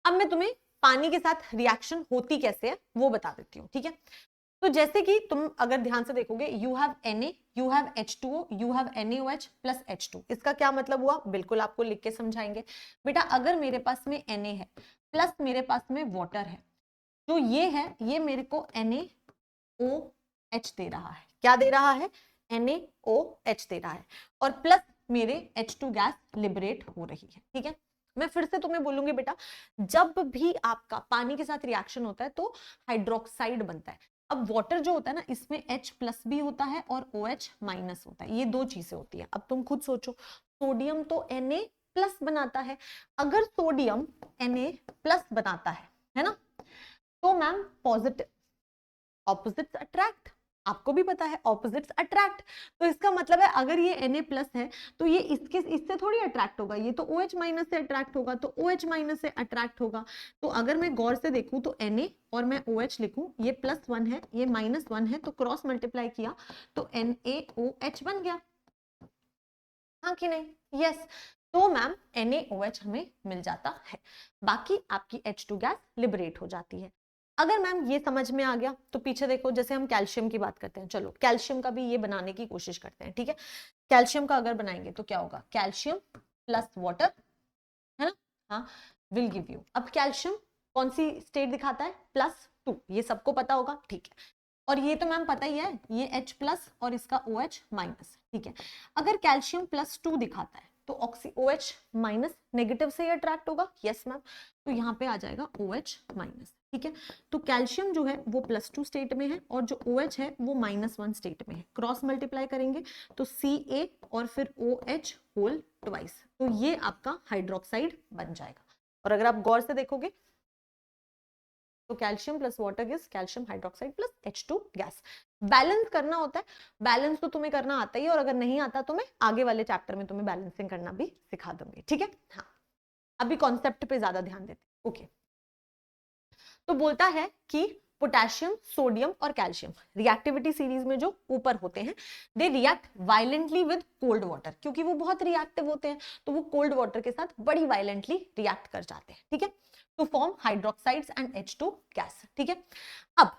अब मैं तुम्हें पानी के साथ रिएक्शन होती कैसे है वो बता देती हूँ, ठीक है। तो जैसे कि तुम अगर ध्यान से देखोगे, you have Na, you have H2O, you have NaOH plus H2, इसका क्या मतलब हुआ, बिल्कुल आपको लिख के समझाएंगे। बेटा अगर मेरे पास में Na है प्लस मेरे पास में वाटर है, तो ये है, ये मेरे को NaOH दे रहा है। क्या दे रहा है, NaOH दे रहा है, और प्लस मेरे H2 गैस लिबरेट हो रही है। ठीक है, मैं फिर से तुम्हें बोलूंगी बेटा, जब भी आपका पानी के साथ रिएक्शन होता है तो हाइड्रोक्साइड बनता है। अब वाटर जो होता है ना, इसमें H प्लस भी होता है और OH माइनस होता है, ये दो चीजें होती है। अब तुम खुद सोचो, सोडियम तो Na प्लस बनाता है, अगर सोडियम Na प्लस बनाता है ना, तो मैम पॉजिटिव, ऑपोजिट्स अट्रैक्ट, आपको भी पता है ऑपोजिट्स अट्रैक्ट, तो इसका मतलब है अगर ये Na प्लस है तो ये इससे थोड़ी अट्रैक्ट होगा, ये तो OH माइनस से अट्रैक्ट होगा, तो OH माइनस से अट्रैक्ट होगा। तो अगर मैं गौर से देखूं तो Na और मैं OH लिखूं, ये +1 है ये -1 है, तो क्रॉस मल्टीप्लाई किया तो NaOH बन गया, हाँ कि नहीं, यस। तो मैम NaOH हमें मिल जाता है, बाकी आपकी H2 गैस लिबरेट हो जाती है। अगर मैम ये समझ में आ गया तो पीछे देखो, जैसे हम कैल्शियम की बात करते हैं, चलो कैल्शियम का भी ये बनाने की कोशिश करते हैं। ठीक है, कैल्शियम का अगर बनाएंगे तो क्या होगा, कैल्शियम प्लस वाटर, है ना, हाँ, विल गिव यू। अब कैल्शियम कौन सी स्टेट दिखाता है, +2, ये सबको पता होगा। ठीक है, और ये तो मैम पता ही है, ये H प्लस और इसका OH माइनस। ठीक है, अगर कैल्शियम +2 दिखाता है तो OH माइनस नेगेटिव से ही अट्रैक्ट होगा, यस मैम, तो यहाँ पे आ जाएगा OH माइनस। ठीक है, तो कैल्शियम जो है वो +2 स्टेट में है और जो OH है वो -1 स्टेट में है, क्रॉस मल्टीप्लाई करेंगे तो Ca और फिर OH होल ट्वाइस, तो ये आपका हाइड्रोक्साइड बन जाएगा। और अगर आप गौर से देखोगे तो calcium plus water gives calcium hydroxide plus H2 gas. Balance करना होता है, बैलेंस तो तुम्हें करना आता ही है, और अगर नहीं आता तो मैं आगे वाले चैप्टर में तुम्हें बैलेंसिंग करना भी सिखा दूंगी। ठीक है, हाँ, अभी कॉन्सेप्ट पे ज्यादा ध्यान देते हैं। ओके, तो बोलता है कि पोटेशियम, सोडियम और कैल्शियम रिएक्टिविटी सीरीज में जो ऊपर होते हैं, they react violently with cold water, क्योंकि वो बहुत रिएक्टिव होते हैं तो वो कोल्ड वाटर के साथ बड़ी वायलेंटली रिएक्ट कर जाते हैं। ठीक है, to form hydroxides and H2 gas. ठीक है, अब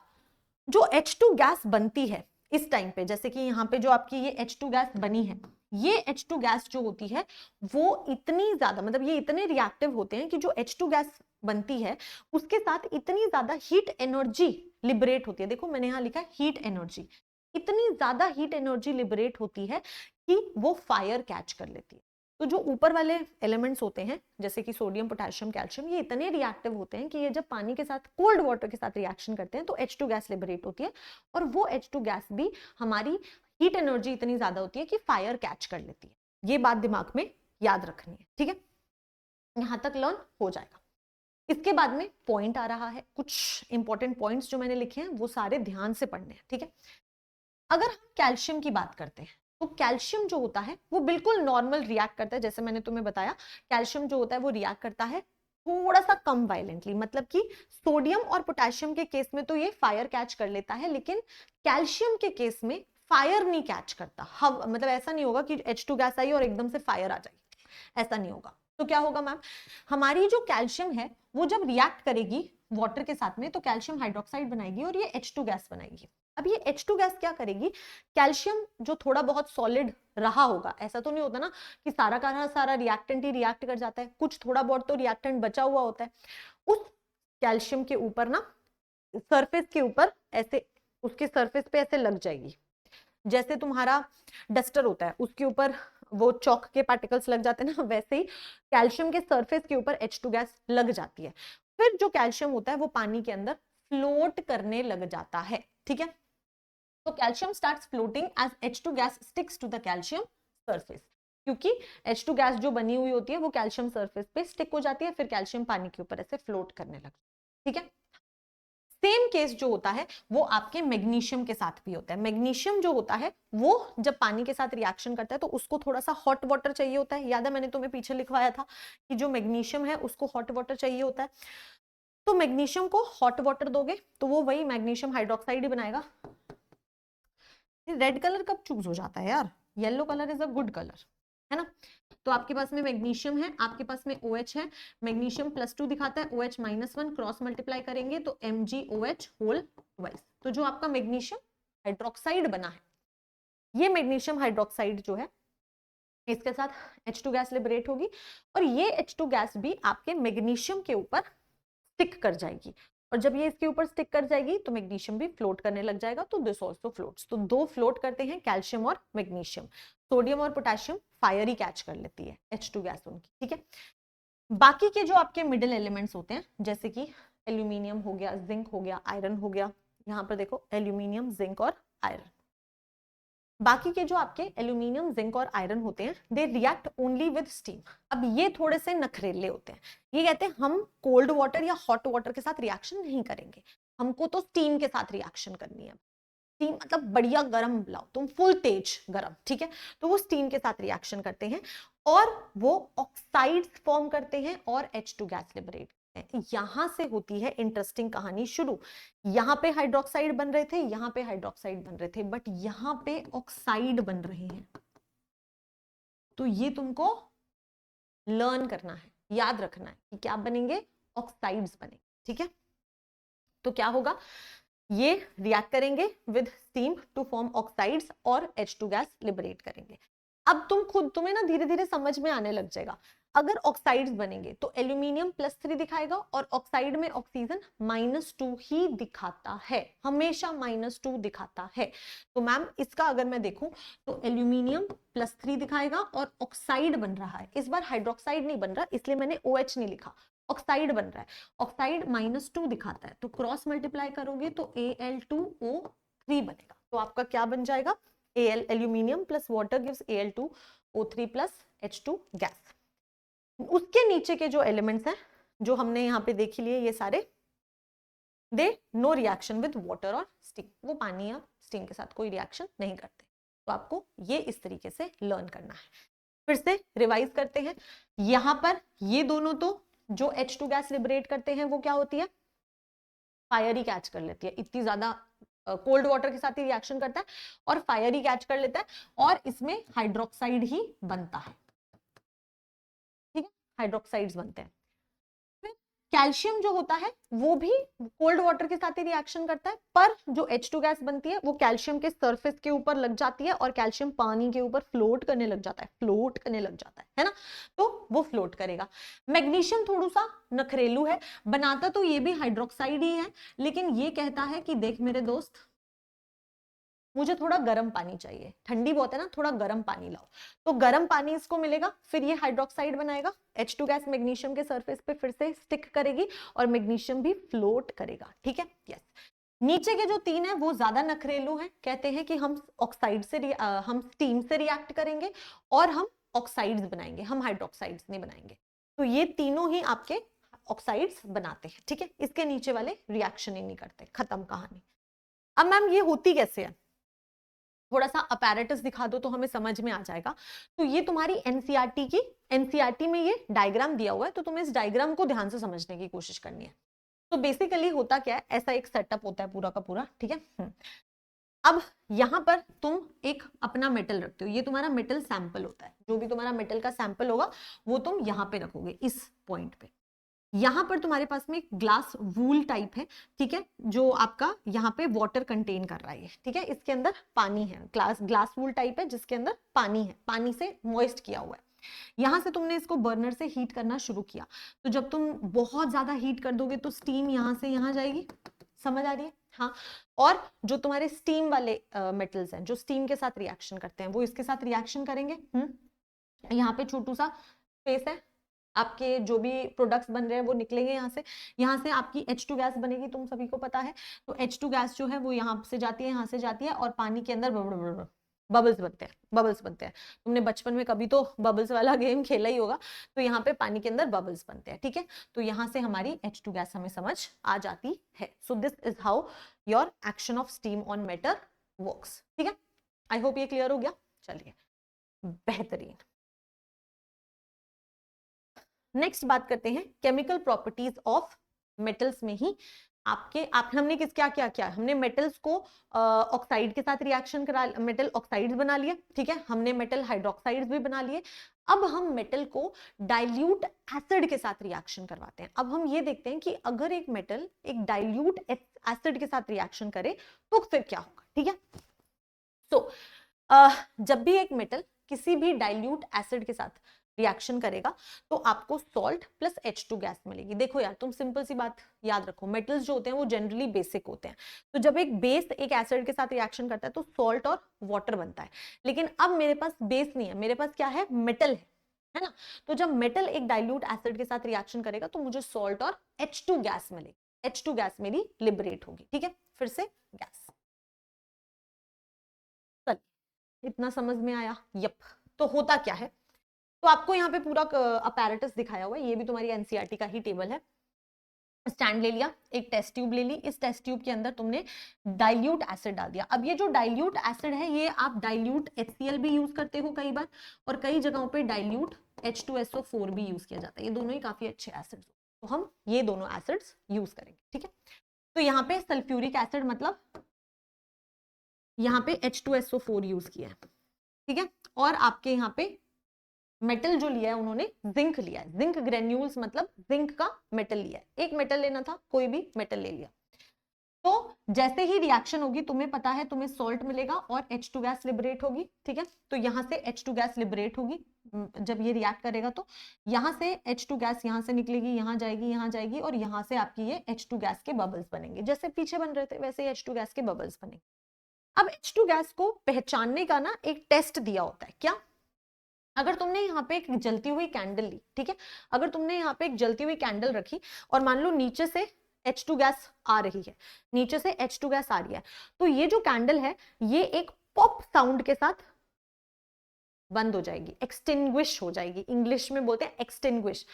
जो H2 गैस बनती है इस टाइम पे, जैसे कि यहाँ पे जो आपकी ये H2 गैस बनी है, ये H2 गैस जो होती है वो इतनी ज्यादा, मतलब ये इतने रिएक्टिव होते हैं कि जो H2 गैस बनती है उसके साथ इतनी ज्यादा हीट एनर्जी लिबरेट होती है। देखो मैंने यहाँ लिखा है हीट एनर्जी, इतनी ज्यादा हीट एनर्जी लिबरेट होती है कि वो फायर कैच कर लेती है। तो जो ऊपर वाले एलिमेंट्स होते हैं जैसे कि सोडियम, पोटेशियम, कैल्शियम, ये इतने रिएक्टिव होते हैं कि ये जब पानी के साथ, कोल्ड वाटर के साथ रिएक्शन करते हैं तो H2 गैस लिबरेट होती है, और वो H2 गैस भी हमारी हीट एनर्जी इतनी ज्यादा होती है कि फायर कैच कर लेती है। ये बात दिमाग में याद रखनी है। ठीक है, यहां तक लर्न हो जाएगा। इसके बाद में पॉइंट आ रहा है, कुछ इंपॉर्टेंट पॉइंट्स जो मैंने लिखे हैं वो सारे ध्यान से पढ़ने हैं। ठीक है, अगर हम कैल्शियम की बात करते हैं तो कैल्शियम जो होता है वो बिल्कुल नॉर्मल रिएक्ट करता है, जैसे मैंने तुम्हें बताया कैल्शियम जो होता है वो रिएक्ट करता है थोड़ा सा कम वायलेंटली, मतलब कि सोडियम और पोटेशियम के केस में तो ये फायर कैच कर लेता है, लेकिन कैल्शियम के केस में फायर नहीं कैच करता। मतलब ऐसा नहीं होगा कि H2 गैस आई और एकदम से फायर आ जाएगी, ऐसा नहीं होगा। तो क्या होगा मैम, हमारी जो कैल्शियम है वो जब रिएक्ट करेगी वाटर के साथ में तो कैल्शियम हाइड्रोक्साइड बनाएगी और ये H2 गैस बनाएगी। अब ये H2 गैस क्या करेगी, कैल्शियम जो थोड़ा बहुत सॉलिड रहा होगा, ऐसा तो नहीं होता ना कि सारा का सारा रिएक्टेंट ही रिएक्ट कर जाता है, कुछ थोड़ा बहुत तो रिएक्टेंट बचा हुआ होता है, उस कैल्शियम के ऊपर ना सरफेस के ऊपर ऐसे, उसके सरफेस पे ऐसे लग जाएगी, जैसे तुम्हारा डस्टर होता है उसके ऊपर वो चौक के पार्टिकल्स लग जाते हैं ना, वैसे ही कैल्शियम के सरफेस के ऊपर H2 गैस लग जाती है। फिर जो कैल्शियम होता है वो पानी के अंदर फ्लोट करने लग जाता है। ठीक है, तो calcium starts floating as H2 gas sticks to the calcium surface, क्योंकि H2 गैस जो बनी हुई होती है वो कैल्शियम सरफेस पे स्टिक हो जाती है, फिर कैल्शियम पानी के ऊपर ऐसे फ्लोट करने लगता है। ठीक है, सेम केस जो होता है वो आपके मैग्नीशियम के साथ भी होता है। मैग्नीशियम जो होता है वो जब पानी के साथ रिएक्शन करता है तो उसको थोड़ा सा हॉट वाटर चाहिए होता है, याद है मैंने तुम्हें पीछे लिखवाया था कि जो मैग्नीशियम है उसको हॉट वाटर चाहिए होता है, तो मैग्नीशियम को हॉट वाटर दोगे तो वो वही मैग्नीशियम हाइड्रोक्साइड ही बनाएगा। रेड कलर कब चूज हो जाता है यार, yellow colour is a good colour, है ना। तो आपके पास में मैग्नीशियम है, आपके पास में OH है, मैग्नीशियम +2 दिखाता है, OH -1 क्रॉस मल्टीप्लाई करेंगे तो MgOH होल ट्वाइस। तो जो आपका मैग्नीशियम हाइड्रोक्साइड बना है, ये मैग्नीशियम हाइड्रोक्साइड जो है इसके साथ H2 गैस लिबरेट होगी और ये H2 गैस भी आपके मैग्नीशियम के ऊपर स्टिक कर जाएगी, और जब ये इसके ऊपर स्टिक कर जाएगी तो मैग्नीशियम भी फ्लोट करने लग जाएगा, तो दिस आल्सो फ्लोट्स। तो दो फ्लोट करते हैं, कैल्शियम और मैग्नीशियम। सोडियम और पोटेशियम फायर ही कैच कर लेती है H2 गैस उनकी, ठीक है। बाकी के जो आपके मिडिल एलिमेंट्स होते हैं, जैसे कि एल्यूमिनियम हो गया, जिंक हो गया, आयरन हो गया, यहाँ पर देखो एल्यूमिनियम, जिंक और आयरन। बाकी के जो आपके एल्यूमिनियम, जिंक और आयरन होते हैं, they react only with steam. अब ये थोड़े से नखरेले होते हैं, ये कहते हैं हम कोल्ड वाटर या हॉट वाटर के साथ रिएक्शन नहीं करेंगे, हमको तो स्टीम के साथ रिएक्शन करनी है। स्टीम मतलब बढ़िया गरम लाओ तुम, फुल तेज गरम, ठीक है। तो वो स्टीम के साथ रिएक्शन करते हैं और वो ऑक्साइड्स फॉर्म करते हैं और H2 गैस लिबरेट करते हैं। यहां से होती है इंटरेस्टिंग कहानी शुरू। यहां पे हाइड्रोक्साइड बन रहे थे, यहां पे हाइड्रोक्साइड बन रहे थे, बट यहां पे ऑक्साइड बन रहे हैं। तो ये तुमको लर्न करना है, याद रखना है कि क्या बनेंगे, ऑक्साइड्स बनेंगे, ठीक है। तो क्या होगा, ये रिएक्ट करेंगे with steam to form oxides और H2 गैस लिबरेट करेंगे। अब तुम्हें ना धीरे धीरे समझ में आने लग जाएगा। अगर ऑक्साइड्स बनेंगे तो एल्यूमिनियम +3 दिखाएगा और ऑक्साइड में ऑक्सीजन -2 ही दिखाता है, हमेशा -2 दिखाता है। तो मैम इसका अगर मैं देखूं तो एल्यूमिनियम +3 दिखाएगा और ऑक्साइड बन रहा है, इस बार हाइड्रोक्साइड नहीं बन रहा, इसलिए मैंने OH नहीं लिखा, ऑक्साइड बन रहा है। ऑक्साइड -2 दिखाता है, तो क्रॉस मल्टीप्लाई करोगे तो Al2O3 बनेगा। तो आपका क्या बन जाएगा, aluminium plus water gives Al2O3 plus H2 gas. उसके नीचे के जो एलिमेंट्स हैं जो हमने यहाँ पे देख लिए, ये सारे they know reaction with water और स्टीम, वो पानी या स्टीम के साथ कोई रिएक्शन नहीं करते। तो आपको ये इस तरीके से लर्न करना है। फिर से रिवाइज करते हैं, यहां पर ये दोनों तो जो H2 गैस लिबरेट करते हैं वो क्या होती है, फायर ही कैच कर लेती है, इतनी ज्यादा कोल्ड वाटर के साथ ही रिएक्शन करता है और फायर ही कैच कर लेता है, और इसमें हाइड्रोक्साइड ही बनता है, ठीक है, हाइड्रोक्साइड्स बनते हैं। कैल्शियम जो होता है वो भी कोल्ड वाटर के साथ ही रिएक्शन करता है, पर जो H2 गैस बनती है वो कैल्शियम के सरफेस के ऊपर लग जाती है और कैल्शियम पानी के ऊपर फ्लोट करने लग जाता है, फ्लोट करने लग जाता है ना, तो वो फ्लोट करेगा। मैग्नीशियम थोड़ा सा नखरेलू है, बनाता तो ये भी हाइड्रोक्साइड ही है, लेकिन ये कहता है कि देख मेरे दोस्त, मुझे थोड़ा गर्म पानी चाहिए, ठंडी बहुत है ना, थोड़ा गर्म पानी लाओ। तो गर्म पानी इसको मिलेगा, फिर ये हाइड्रोक्साइड बनाएगा, H2 गैस मैग्नीशियम के सरफेस पे फिर से स्टिक करेगी और मैग्नीशियम भी फ्लोट करेगा, ठीक है। यस, नीचे के जो 3 है वो ज्यादा नखरेलू हैं, कहते हैं कि हम ऑक्साइड से हम स्टीम से रिएक्ट करेंगे और हम ऑक्साइड्स बनाएंगे, हम हाइड्रोक्साइड्स नहीं बनाएंगे। तो ये तीनों ही आपके ऑक्साइड्स बनाते हैं, ठीक है। इसके नीचे वाले रिएक्शन ही नहीं करते, खत्म कहानी। अब मैम ये होती कैसे है, थोड़ा सा अपैरेटस दिखा दो तो हमें समझ में आ जाएगा। तो ये तुम्हारी एनसीईआरटी की, एनसीईआरटी में ये डायग्राम दिया हुआ है, तो तुम्हें इस डायग्राम को ध्यान से समझने की कोशिश करनी है। तो बेसिकली होता क्या है, ऐसा एक सेटअप होता है पूरा का पूरा, ठीक है। अब यहां पर तुम एक अपना मेटल रखते हो, ये तुम्हारा मेटल सैंपल होता है, जो भी तुम्हारा मेटल का सैंपल होगा वो तुम यहां पे रखोगे, इस पॉइंट पे। यहां पर तुम्हारे पास में एक ग्लास वूल टाइप है, ठीक है, जो आपका यहाँ पे वाटर कंटेन कर रहा है, ठीक है, इसके अंदर पानी है, ग्लास वूल टाइप है जिसके अंदर पानी है, पानी से मॉइस्ट किया हुआ है। यहां से तुमने इसको बर्नर से हीट करना शुरू किया, तो जब तुम बहुत ज्यादा हीट कर दोगे तो स्टीम यहां से यहां जाएगी, समझ आ रही है, हाँ। और जो तुम्हारे स्टीम वाले मेटल्स हैं जो स्टीम के साथ रिएक्शन करते हैं वो इसके साथ रिएक्शन करेंगे। यहाँ पे छोटू सा स्पेस है, आपके जो भी प्रोडक्ट्स बन रहे हैं वो निकलेंगे यहाँ से आपकी H2 गैस बनेगी, तुम सभी को पता है। तो H2 गैस जो है वो यहाँ से जाती है, यहाँ से जाती है और पानी के अंदर बबल्स बनते हैं, बबल्स बनते हैं। तुमने बचपन में कभी तो बबल्स वाला गेम खेला ही होगा, तो यहाँ पे पानी के अंदर बबल्स बनते हैं, ठीक है। तो यहाँ से हमारी H2 गैस हमें समझ आ जाती है। So this is how your action of steam on matter works, ठीक है। आई होप ये क्लियर हो गया, चलिए बेहतरीन। नेक्स्ट बात करते हैं केमिकल प्रॉपर्टीज ऑफ मेटल्स में ही हमने क्या क्या किया, हमने मेटल्स को ऑक्साइड के साथ रिएक्शन करा, मेटल ऑक्साइड्स बना लिए, ठीक है, हमने मेटल हाइड्रोक्साइड्स भी बना लिए। अब हम मेटल को डाइल्यूट एसिड के साथ रिएक्शन करवाते हैं। अब हम ये देखते हैं कि अगर एक मेटल एक डाइल्यूट एसिड के साथ रिएक्शन करे तो फिर क्या होगा, ठीक है। सो जब भी एक मेटल किसी भी डाइल्यूट एसिड के साथ रिएक्शन करेगा तो आपको सॉल्ट प्लस H2 गैस मिलेगी। देखो यार, तुम सिंपल सी बात याद रखो, मेटल्स जो होते हैं वो जनरली बेसिक होते हैं, तो जब एक बेस एक एसिड के साथ रिएक्शन करता है तो सॉल्ट और वाटर बनता है। लेकिन अब मेरे पास बेस नहीं है, मेरे पास क्या है, मेटल है ना। तो जब मेटल एक डाइल्यूट एसिड के साथ रिएक्शन करेगा तो मुझे सॉल्ट और H2 गैस मिलेगी। H2 गैस मेरी लिबरेट होगी, ठीक है। फिर से गैस, इतना समझ में आया? यप। तो होता क्या है, तो आपको यहाँ पे पूरा अपैरेटस दिखाया हुआ है, ये भी तुम्हारी एनसीईआरटी का ही टेबल है। स्टैंड ले लिया, एक टेस्ट ट्यूब ले ली, इस टेस्ट ट्यूब के अंदर तुमने डाइल्यूट एसिड डाल दिया। अब ये जो डाइल्यूट एसिड है ये आप डाइल्यूट HCl भी यूज करते हो कई बार, और कई जगहों पे डाइल्यूट H2SO4 भी यूज किया जाता है। ये दोनों ही काफी अच्छे एसिड्स, तो हम ये दोनों एसिड्स यूज करेंगे, ठीक है। तो यहाँ पे सल्फ्यूरिक एसिड मतलब यहाँ पे H2SO4 यूज किया है, ठीक है। और आपके यहाँ पे मेटल जो लिया है उन्होंने जिंक लिया है, जिंक ग्रेन्यूल्स मतलब जिंक का मेटल लिया है। एक मेटल लेना था, कोई भी मेटल ले लिया। तो जैसे ही रिएक्शन होगी तुम्हें पता है तुम्हें सॉल्ट मिलेगा और H2 गैस लिबरेट होगी, ठीक है। तो यहां से H2 गैस लिबरेट होगी जब ये रिएक्ट करेगा, तो यहां से H2 गैस यहां से निकलेगी, यहां जाएगी और यहां से आपकी ये H2 गैस के बबल्स बनेंगे। जैसे पीछे बन रहे थे वैसे ही H2 गैस के बबल्स बनेंगे। अब H2 गैस को पहचानने का ना एक टेस्ट दिया होता है। क्या? अगर तुमने यहाँ पे एक जलती हुई कैंडल ली, ठीक है, अगर तुमने यहाँ पे एक जलती हुई कैंडल रखी और मान लो नीचे से H2 गैस आ रही है, नीचे से H2 गैस आ रही है, तो ये जो कैंडल है ये एक पॉप साउंड के साथ बंद हो जाएगी, एक्सटिंग्विश हो जाएगी। इंग्लिश में बोलते हैं एक्सटिंग्विश,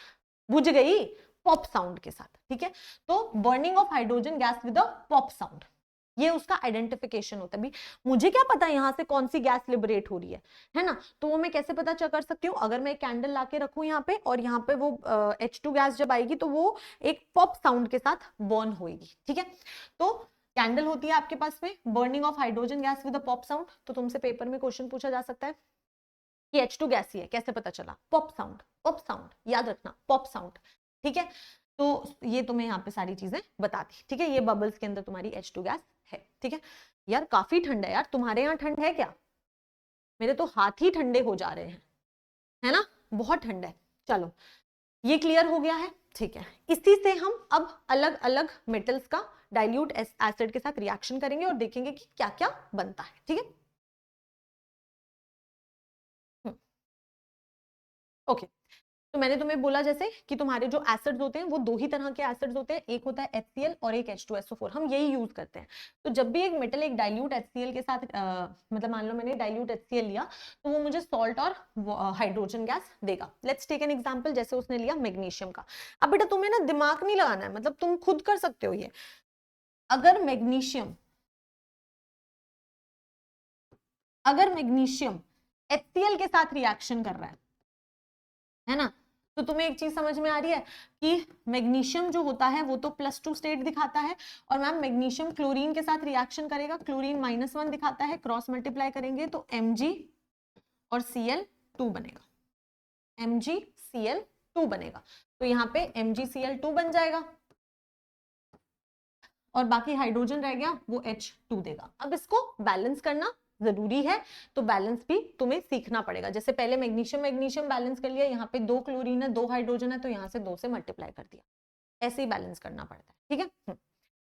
बुझ गई पॉप साउंड के साथ, ठीक है। तो burning of hydrogen gas with a pop sound, ये उसका आइडेंटिफिकेशन होता है। भी मुझे क्या पता यहां से कौन सी गैस लिबरेट हो रही है ना, तो वो मैं कैसे पता कर सकती हूँ? अगर मैं एक कैंडल लाके रखूं यहाँ पे और यहाँ पे वो H2 गैस जब आएगी तो वो एक पॉप साउंड के साथ बर्न होगी, ठीक है। तो कैंडल होती है आपके पास में, burning of hydrogen gas with a pop sound. तो तुमसे पेपर में क्वेश्चन पूछा जा सकता है कि H2 गैस ही है, कैसे पता चला? पॉप साउंड, पॉप साउंड याद रखना, पॉप साउंड, ठीक है। तो ये तुम्हें यहाँ पे सारी चीजें बता दी, ठीक है। ये बबल्स के अंदर तुम्हारी H2 गैस है, ठीक है। यार काफी ठंड है यार, तुम्हारे यहाँ ठंड है क्या? मेरे तो हाथ ही ठंडे हो जा रहे हैं, है ना, बहुत ठंड है। चलो ये क्लियर हो गया है, ठीक है। इसी से हम अब अलग अलग मेटल्स का डाइल्यूट एसिड के साथ रिएक्शन करेंगे और देखेंगे कि क्या क्या बनता है, ठीक है। ओके, तो मैंने तुम्हें बोला जैसे कि तुम्हारे जो एसिड्स होते हैं वो दो ही तरह के एसिड्स होते हैं, एक होता है HCl और एक H2SO4, हम यही यूज करते हैं। तो जब भी एक मेटल एक डाइल्यूट HCl के साथ मतलब मान लो मैंने डाइल्यूट HCl लिया तो वो मुझे सॉल्ट और हाइड्रोजन गैस देगा। लेट्स टेक एन एग्जांपल, जैसे उसने लिया मैग्नीशियम का। अब बेटा तुम्हें ना दिमाग नहीं लगाना है, मतलब तुम खुद कर सकते हो ये। अगर मैग्नीशियम HCl के साथ रिएक्शन कर रहा है ना, तो तुम्हें एक चीज समझ में आ रही है कि मैग्नीशियम जो होता है वो तो +2 स्टेट दिखाता है, और मैम मैग्नीशियम क्लोरीन के साथ रिएक्शन करेगा, क्लोरीन -1 दिखाता है, क्रॉस मल्टीप्लाई करेंगे तो Mg और Cl2 बनेगा, MgCl2 बनेगा। तो यहाँ पे MgCl2 बन जाएगा और बाकी हाइड्रोजन रह गया वो H2 देगा। अब इसको बैलेंस करना जरूरी है, तो बैलेंस भी तुम्हें सीखना पड़ेगा। जैसे पहले मैग्नीशियम मैग्नीशियम बैलेंस कर लिया, यहाँ पे 2 क्लोरीन है 2 हाइड्रोजन है, तो यहाँ से 2 से मल्टीप्लाई कर दिया, ऐसे ही बैलेंस करना पड़ता है, ठीक है।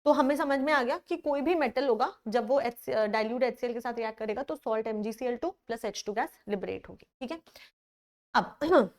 तो हमें समझ में आ गया कि कोई भी मेटल होगा जब वो डाइल्यूट HCl के साथ रिएक्ट करेगा तो salt MgCl2 plus H2 gas liberate होगी, ठीक है। अब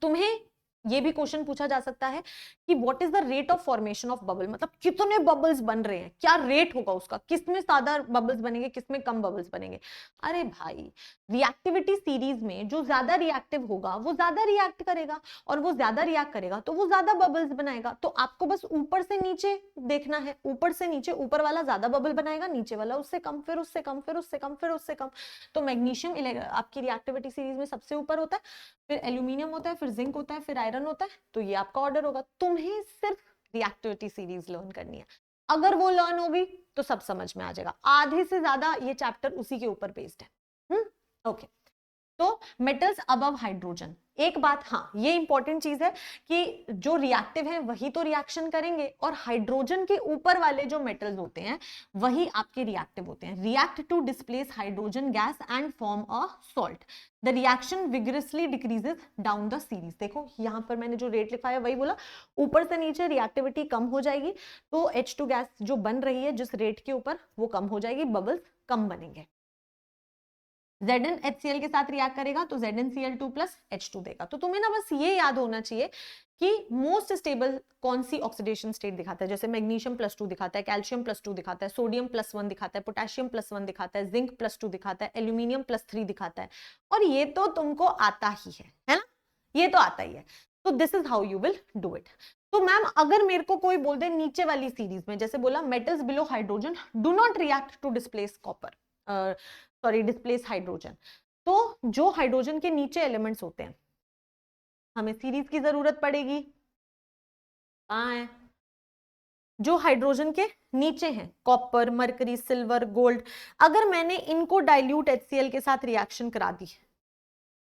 तुम्हें ये भी क्वेश्चन पूछा जा सकता है कि what is the rate of formation of bubble, मतलब कितने बबल्स बन रहे हैं, क्या रेट होगा उसका, किसमें ज्यादा बबल्स बनेंगे किसमें कम बबल्स बनेंगे। अरे भाई, रिएक्टिविटी सीरीज में जो ज्यादा रिएक्टिव होगा वो ज्यादा रिएक्ट करेगा, और वो ज्यादा रिएक्ट करेगा तो वो ज्यादा बबल्स बनाएगा। तो आपको बस ऊपर से नीचे देखना है, ऊपर से नीचे, ऊपर वाला ज्यादा बबल बनाएगा, नीचे वाला उससे कम, फिर उससे कम, फिर उससे कम, फिर उससे कम। तो मैग्नीशियम आपकी रिएक्टिविटी सीरीज में सबसे ऊपर होता है, फिर एल्यूमिनियम होता है, फिर जिंक होता है, फिर आयरन होता है। तो ये आपका ऑर्डर होगा। तुम्हें सिर्फ रिएक्टिविटी सीरीज लर्न करनी है। अगर वो लर्न होगी तो सब समझ में आ जाएगा। आधे से ज्यादा ये चैप्टर उसी के ऊपर बेस्ड है। ओके, तो मेटल्स अबव हाइड्रोजन, एक बात हाँ ये इंपॉर्टेंट चीज है कि जो रिएक्टिव है वही तो रिएक्शन करेंगे, और हाइड्रोजन के ऊपर वाले जो मेटल्स होते हैं वही आपके रिएक्टिव होते हैं। React to displace hydrogen gas and form a salt, the reaction vigorously decreases down the series. देखो यहां पर मैंने जो रेट लिखा है वही बोला, ऊपर से नीचे रिएक्टिविटी कम हो जाएगी तो H2 गैस जो बन रही है जिस रेट के ऊपर वो कम हो जाएगी, बबल्स कम बनेंगे। ZnHCl के साथ रिएक्ट करेगा तो ZnCl2 प्लस H2 देगा। तो तुम्हें ना बस ये याद होना चाहिए कि मोस्ट स्टेबल कौन सी ऑक्सीडेशन स्टेट दिखाता है। जैसे मैग्नीशियम +2 दिखाता है, कैल्शियम +2 दिखाता है, सोडियम +1 दिखाता है, पोटेशियम +1 दिखाता है, जिंक +2 दिखाता है, एल्यूमिनियम +3 दिखाता है। और ये तो तुमको आता ही है ना, ये तो आता ही है। तो this is how you will do it. तो मैम अगर मेरे को कोई बोल दे नीचे वाली सीरीज में, जैसे बोला metals below hydrogen do not react to displace copper, sorry displace hydrogen, तो जो हाइड्रोजन के नीचे एलिमेंट्स होते हैं हमें सीरीज की जरूरत पड़ेगी। कहां है? जो हाइड्रोजन के नीचे हैं, कॉपर, मरकरी, सिल्वर, गोल्ड, अगर मैंने इनको डाइल्यूट HCl के साथ रिएक्शन करा दी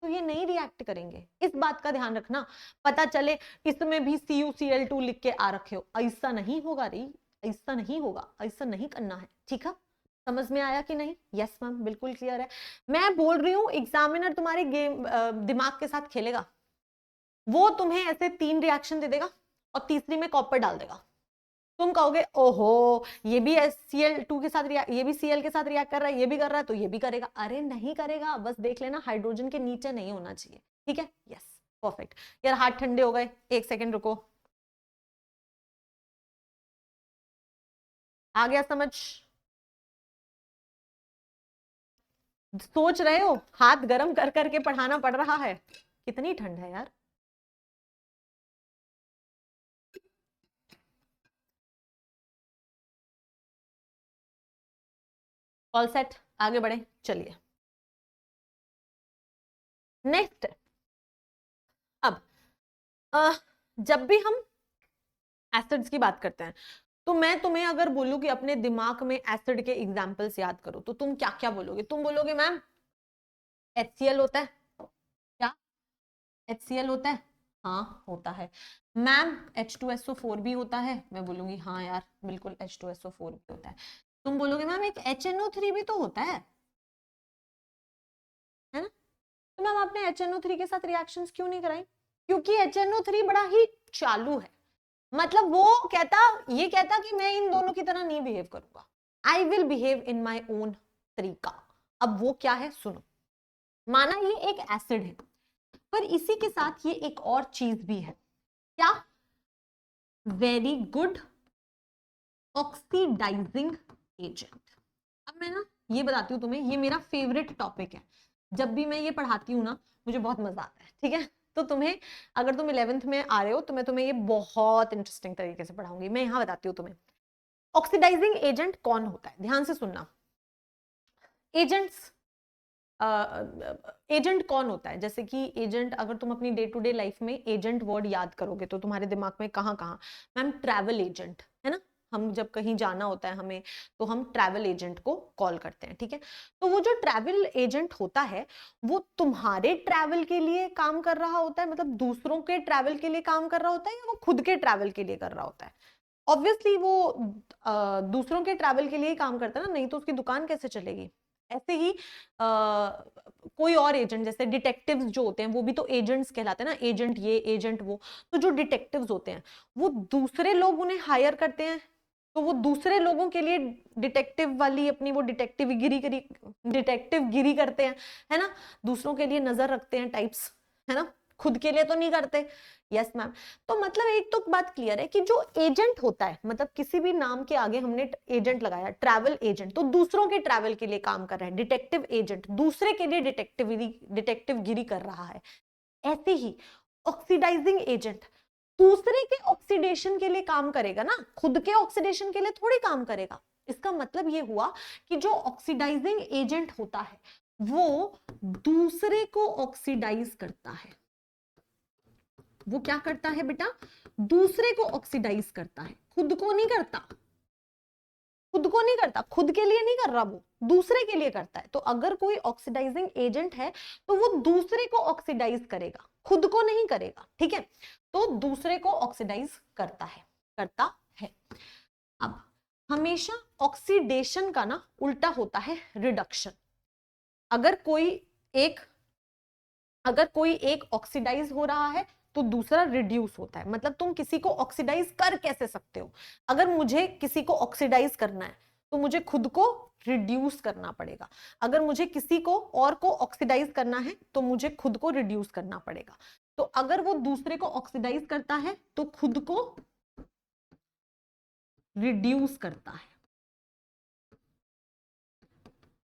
तो ये नहीं रिएक्ट करेंगे। इस बात का ध्यान रखना। पता चले इसमें भी CuCl2 लिख के आ रखे हो, ऐसा नहीं होगा रे, ऐसा नहीं होगा, ऐसा नहीं करना है। ठीक है, समझ में आया कि नहीं? यस मैम, बिल्कुल क्लियर है। मैं बोल रही हूँ एग्जामिनर तुम्हारे गेम दिमाग के साथ खेलेगा, वो तुम्हें ऐसे 3 रिएक्शन दे देगा और तीसरी में कॉपर डाल देगा। तुम कहोगे ओहो ये भी Cl2 के साथ ये भी Cl के साथ रिएक्ट कर रहा है, ये भी कर रहा है तो ये भी करेगा। अरे नहीं करेगा, बस देख लेना हाइड्रोजन के नीचे नहीं होना चाहिए। ठीक है, यस परफेक्ट। यार हाथ ठंडे हो गए, एक सेकेंड रुको। आ गया समझ? सोच रहे हो हाथ गर्म कर करके पढ़ाना पड़ रहा है, कितनी ठंड है यार। ऑल सेट, आगे बढ़े, चलिए नेक्स्ट। अब जब भी हम एसिड्स की बात करते हैं तो मैं तुम्हें अगर बोलूं कि अपने दिमाग में एसिड के एग्जाम्पल्स याद करो तो तुम क्या क्या बोलोगे? तुम बोलोगे मैम HCl होता है। क्या HCl होता है? हाँ होता है। मैम H2SO4 भी होता है। मैं बोलूंगी हाँ यार बिल्कुल H2SO4 भी होता है। तुम बोलोगे मैम एक HNO3 भी तो होता है ना? तो मैम आपने HNO3 के साथ रिएक्शंस क्यों नहीं कराई? क्योंकि HNO3 बड़ा ही चालू है। मतलब वो ये कहता कि मैं इन दोनों की तरह नहीं बिहेव करूंगा, I will behave in my own तरीका। अब वो क्या है सुनो। माना ये एक एसिड है पर इसी के साथ ये एक और चीज भी है, क्या? Very good oxidising agent. अब मैं ना ये बताती हूँ तुम्हें, ये मेरा फेवरेट टॉपिक है। जब भी मैं ये पढ़ाती हूँ ना मुझे बहुत मजा आता है। ठीक है, तो तुम्हें अगर तुम 11th में आ रहे हो तो मैं तुम्हें ये बहुत इंटरेस्टिंग तरीके से पढ़ाऊंगी। मैं यहां बताती हूँ तुम्हें ऑक्सीडाइजिंग एजेंट कौन होता है। ध्यान से सुनना। एजेंट्स एजेंट कौन होता है? जैसे कि एजेंट अगर तुम अपनी डे टू डे लाइफ में एजेंट वर्ड याद करोगे तो तुम्हारे दिमाग में कहाँ कहाँ? मैम ट्रैवल एजेंट है ना, हम जब कहीं जाना होता है हमें तो हम ट्रैवल एजेंट को कॉल करते हैं। ठीक है, तो वो जो ट्रैवल एजेंट होता है वो तुम्हारे ट्रैवल के लिए काम कर रहा होता है, मतलब दूसरों के ट्रैवल के लिए काम कर रहा होता है, या वो खुद के ट्रैवल के लिए कर रहा होता है? ऑब्वियसली वो दूसरों के ट्रैवल के लिए ही काम करता है ना, नहीं तो उसकी दुकान कैसे चलेगी। ऐसे ही कोई और एजेंट, जैसे डिटेक्टिव्स जो होते हैं वो भी तो एजेंट्स कहलाते हैं ना, एजेंट ये एजेंट वो। तो जो डिटेक्टिव्स होते हैं वो दूसरे लोग उन्हें हायर करते हैं, तो वो दूसरे लोगों के लिए डिटेक्टिव वाली अपनी वो डिटेक्टिव गिरी करते हैं, है ना, दूसरों के लिए नजर रखते हैं टाइप्स, है ना, खुद के लिए तो नहीं करते। Yes ma'am. तो मतलब एक तो बात क्लियर है कि जो एजेंट होता है, मतलब किसी भी नाम के आगे हमने एजेंट लगाया, ट्रैवल एजेंट, तो दूसरों के ट्रैवल के लिए काम कर रहा है। डिटेक्टिव एजेंट दूसरे के लिए डिटेक्टिव गिरी कर रहा है। ऐसे ही ऑक्सीडाइजिंग एजेंट दूसरे के ऑक्सीडेशन के लिए काम करेगा ना, खुद के ऑक्सीडेशन के लिए थोड़ी काम करेगा। इसका मतलब ये हुआ कि जो ऑक्सीडाइजिंग एजेंट होता है वो दूसरे को ऑक्सीडाइज करता है, वो क्या करता है बेटा, दूसरे को ऑक्सीडाइज करता है, खुद को नहीं करता, खुद को नहीं करता, खुद के लिए नहीं कर रहा, वो दूसरे के लिए करता है। तो अगर कोई ऑक्सीडाइजिंग एजेंट है तो वो दूसरे को ऑक्सीडाइज करेगा, खुद को नहीं करेगा, ठीक है। तो दूसरे को ऑक्सीडाइज करता है। अब हमेशा ऑक्सीडेशन का ना उल्टा होता है रिडक्शन। अगर कोई एक ऑक्सीडाइज हो रहा है तो दूसरा रिड्यूस होता है। मतलब तुम किसी को ऑक्सीडाइज कर कैसे सकते हो, अगर मुझे किसी को ऑक्सीडाइज करना है तो मुझे खुद को रिड्यूस करना पड़ेगा, अगर मुझे किसी को और को ऑक्सीडाइज करना है तो मुझे खुद को रिड्यूस करना पड़ेगा। तो अगर वो दूसरे को ऑक्सीडाइज करता है तो खुद को रिड्यूस करता है।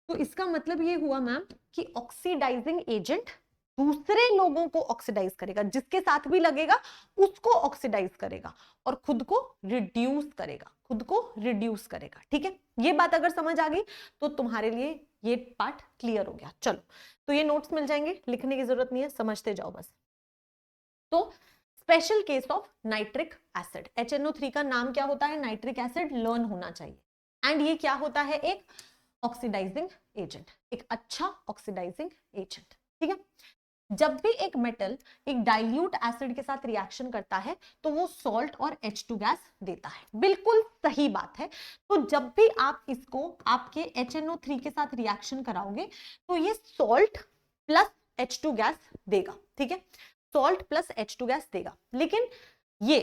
तो इसका मतलब ये हुआ मैम कि ऑक्सीडाइजिंग एजेंट दूसरे लोगों को ऑक्सीडाइज करेगा, जिसके साथ भी लगेगा उसको ऑक्सीडाइज करेगा और खुद को रिड्यूस करेगा, ठीक है। ये बात अगर समझ आ गई तो तुम्हारे लिए ये पार्ट क्लियर हो गया। चलो, तो ये नोट्स मिल जाएंगे, लिखने की जरूरत नहीं है, समझते जाओ बस। तो special case of nitric acid, HNO3 का नाम क्या होता है, नाइट्रिक एसिड, लर्न होना चाहिए। एंड ये क्या होता है, एक ऑक्सीडाइजिंग एजेंट, एक अच्छा ऑक्सीडाइजिंग एजेंट, ठीक है। जब भी एक मेटल एक डाइल्यूट एसिड के साथ रिएक्शन करता है तो वो सॉल्ट और H2 गैस देता है, बिल्कुल सही बात है। तो जब भी आप इसको आपके HNO3 के साथ रिएक्शन कराओगे तो ये सॉल्ट प्लस H2 गैस देगा, ठीक है, सॉल्ट प्लस H2 गैस देगा। लेकिन ये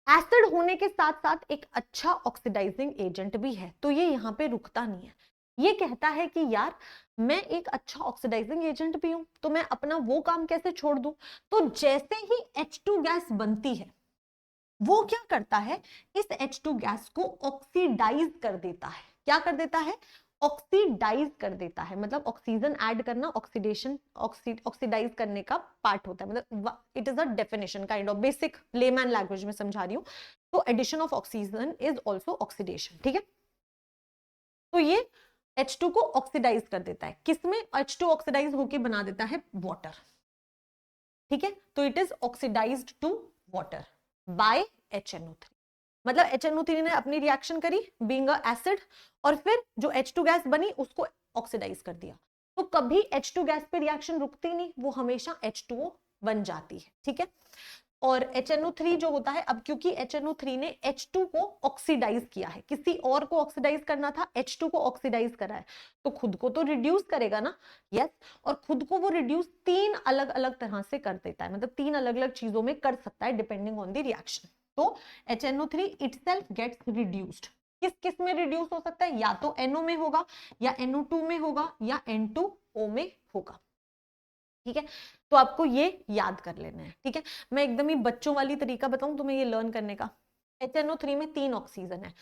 एसिड होने के साथ साथ एक अच्छा ऑक्सीडाइजिंग एजेंट भी है, तो ये यहाँ पे रुकता नहीं है। ये कहता है कि यार मैं एक अच्छा ऑक्सीडाइजिंग एजेंट भी हूं, तो मैं अपना वो काम कैसे छोड़ दूं। तो जैसे ही H2 गैस बनती है वो क्या करता है, इस H2 गैस को ऑक्सीडाइज कर देता है। क्या कर देता है, ऑक्सीडाइज कर देता है। मतलब ऑक्सीजन ऐड करना ऑक्सीडेशन, ऑक्सीडाइज करने का पार्ट होता है। मतलब it is a definition, kind of basic layman language में समझा रही हूं। तो addition of oxygen is also oxidation, ठीक है। तो ये H2 को ऑक्सीडाइज कर देता है, किसमें, H2 ऑक्सीडाइज होके बना देता है वाटर, ठीक है। तो it is oxidised to water by HNO3। मतलब HNO3 ने अपनी रिएक्शन करी बीइंग अ एसिड और फिर जो H2 गैस बनी उसको ऑक्सीडाइज कर दिया। तो कभी H2 गैस पे रिएक्शन रुकती नहीं, वो हमेशा H2O बन जाती है, ठीक है। और HNO3 जो होता है, अब क्योंकि HNO3 ने H2 को ऑक्सीडाइज किया है, किसी और को ऑक्सीडाइज करना था, H2 को ऑक्सीडाइज करा है, तो खुद को तो रिड्यूस करेगा ना, यस। और खुद को वो रिड्यूस तीन अलग अलग तरह से कर देता है, मतलब तीन अलग अलग चीजों में कर सकता है डिपेंडिंग ऑन द रिएक्शन। तो HNO3 itself gets reduced, किस किस में रिड्यूस हो सकता है, या तो NO में होगा, या NO2 में होगा, या N2O में होगा, ठीक है। तो आपको ये याद कर लेना है, ठीक है। मैं एकदम ही बच्चों वाली तरीका बताऊं तुम्हें ये लर्न करने का। HNO3 में 3 ऑक्सीजन है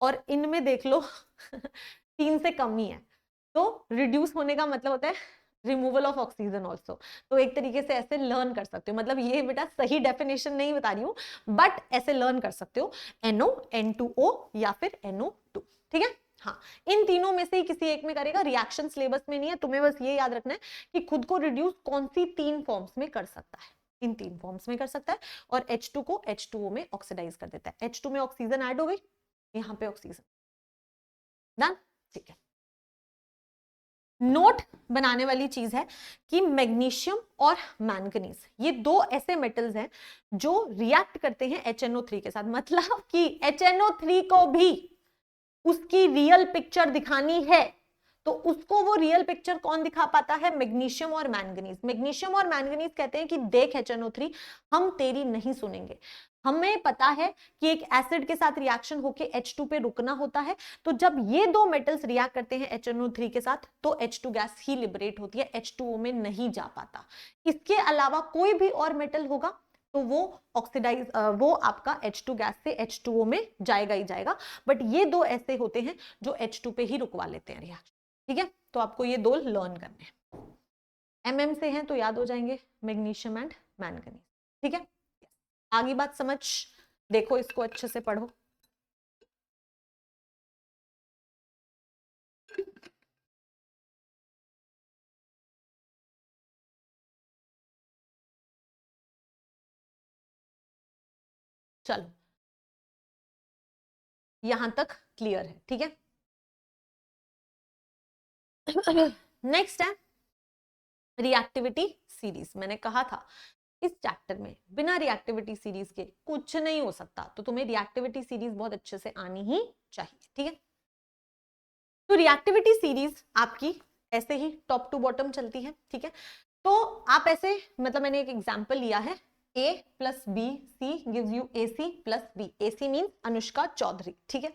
और इनमें देख लो 3 से कम ही है, तो रिड्यूस होने का मतलब होता है रिमूवल ऑफ ऑक्सीजन ऑल्सो। तो एक तरीके से ऐसे लर्न कर सकते हो, मतलब ये बेटा सही डेफिनेशन नहीं बता रही हूँ, बट ऐसे लर्न कर सकते हो, NO, N2O या फिर NO2, ठीक है। हाँ, इन तीनों में से ही किसी एक में करेगा, रिएक्शन सिलेबस में नहीं है, तुम्हें बस ये याद रखना है कि खुद को रिड्यूस कौन सी 3 फॉर्म्स में कर सकता है, इन 3 फॉर्म्स में कर सकता है। और H2 को H2O में ऑक्सीडाइज कर देता है, H2 में ऑक्सीजन ऐड हो गई, यहाँ पे ऑक्सीजन डन, ठीक है। नोट बनाने वाली चीज है कि मैग्नीशियम और मैंगनीज ये दो ऐसे मेटल्स हैं जो रिएक्ट करते हैं HNO3 के साथ। मतलब कि HNO3 को भी उसकी रियल पिक्चर दिखानी है तो उसको वो रियल पिक्चर कौन दिखा पाता है, मैग्नीशियम और मैंगनीज। मैग्नीशियम और मैंगनीज कहते हैं कि देख HNO3, हम तेरी नहीं सुनेंगे, हमें पता है कि एक एसिड के साथ रिएक्शन होके H2 पे रुकना होता है। तो जब ये दो मेटल्स रिएक्ट करते हैं HNO3 के साथ तो H2 गैस ही लिबरेट होती है, H2O में नहीं जा पाता। इसके अलावा कोई भी और मेटल होगा तो वो ऑक्सीडाइज वो आपका H2 गैस से H2O में जाएगा ही जाएगा। बट ये दो ऐसे होते हैं जो H2 पे ही रुकवा लेते हैं रिएक्शन, ठीक है। तो आपको ये दो लर्न करने हैं, MM से हैं तो याद हो जाएंगे मैग्नीशियम एंड मैंगनीज, ठीक है। आगे बात समझ, देखो इसको अच्छे से पढ़ो। चलो यहां तक क्लियर है, ठीक है। नेक्स्ट है रिएक्टिविटी सीरीज। मैंने कहा था इस चैप्टर में बिना रिएक्टिविटी सीरीज के कुछ नहीं हो सकता, तो तुम्हें रिएक्टिविटी सीरीज बहुत अच्छे से आनी ही चाहिए, ठीक है। तो रिएक्टिविटी सीरीज आपकी ऐसे ही टॉप टू बॉटम चलती है, ठीक है। तो आप ऐसे, मतलब मैंने एक एग्जांपल लिया है, A plus B C gives you AC plus B. AC means Anushka Chaudhary, ठीक है।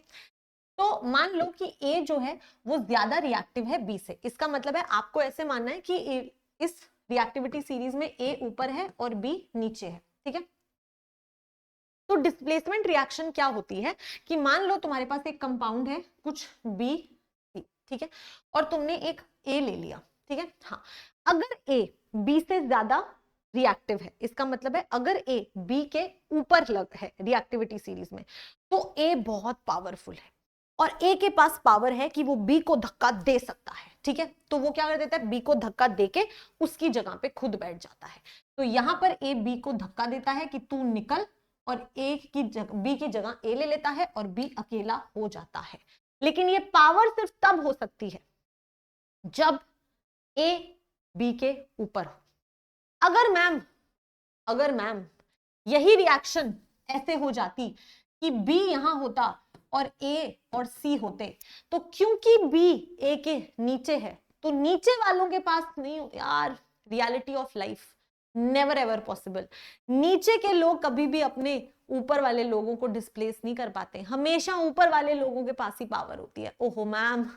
तो मान लो कि A जो है वो ज्यादा रिएक्टिव है B से। इसका मतलब है आपको ऐसे मानना है कि इस रिएक्टिविटी सीरीज में A ऊपर है और B नीचे है, ठीक है। तो डिस्प्लेसमेंट रिएक्शन क्या होती है कि मान लो तुम्हारे पास एक कंपाउंड है कुछ B C, ठीक है, और तुमने एक A ले लिया, ठीक है। हाँ, अगर A B से ज्यादा रिएक्टिव है, इसका मतलब है अगर A B के ऊपर लग है रिएक्टिविटी सीरीज में, तो A बहुत पावरफुल है और A के पास पावर है कि वो B को धक्का दे सकता है, ठीक है। तो वो क्या कर देता है, B को धक्का देके उसकी जगह पे खुद बैठ जाता है। तो यहां पर A B को धक्का देता है कि तू निकल, और A की जगह B की जगह A ले लेता है और B अकेला हो जाता है। लेकिन ये पावर सिर्फ तब हो सकती है जब A B के ऊपर हो। अगर मैम यही रिएक्शन ऐसे हो जाती कि B यहां होता और A और C होते, तो क्योंकि B A के नीचे है तो नीचे वालों के पास नहीं हो यार, reality of life never ever possible. नीचे के लोग कभी भी अपने ऊपर वाले लोगों को डिस्प्लेस नहीं कर पाते, हमेशा ऊपर वाले लोगों के पास ही पावर होती है। ओहो मैम,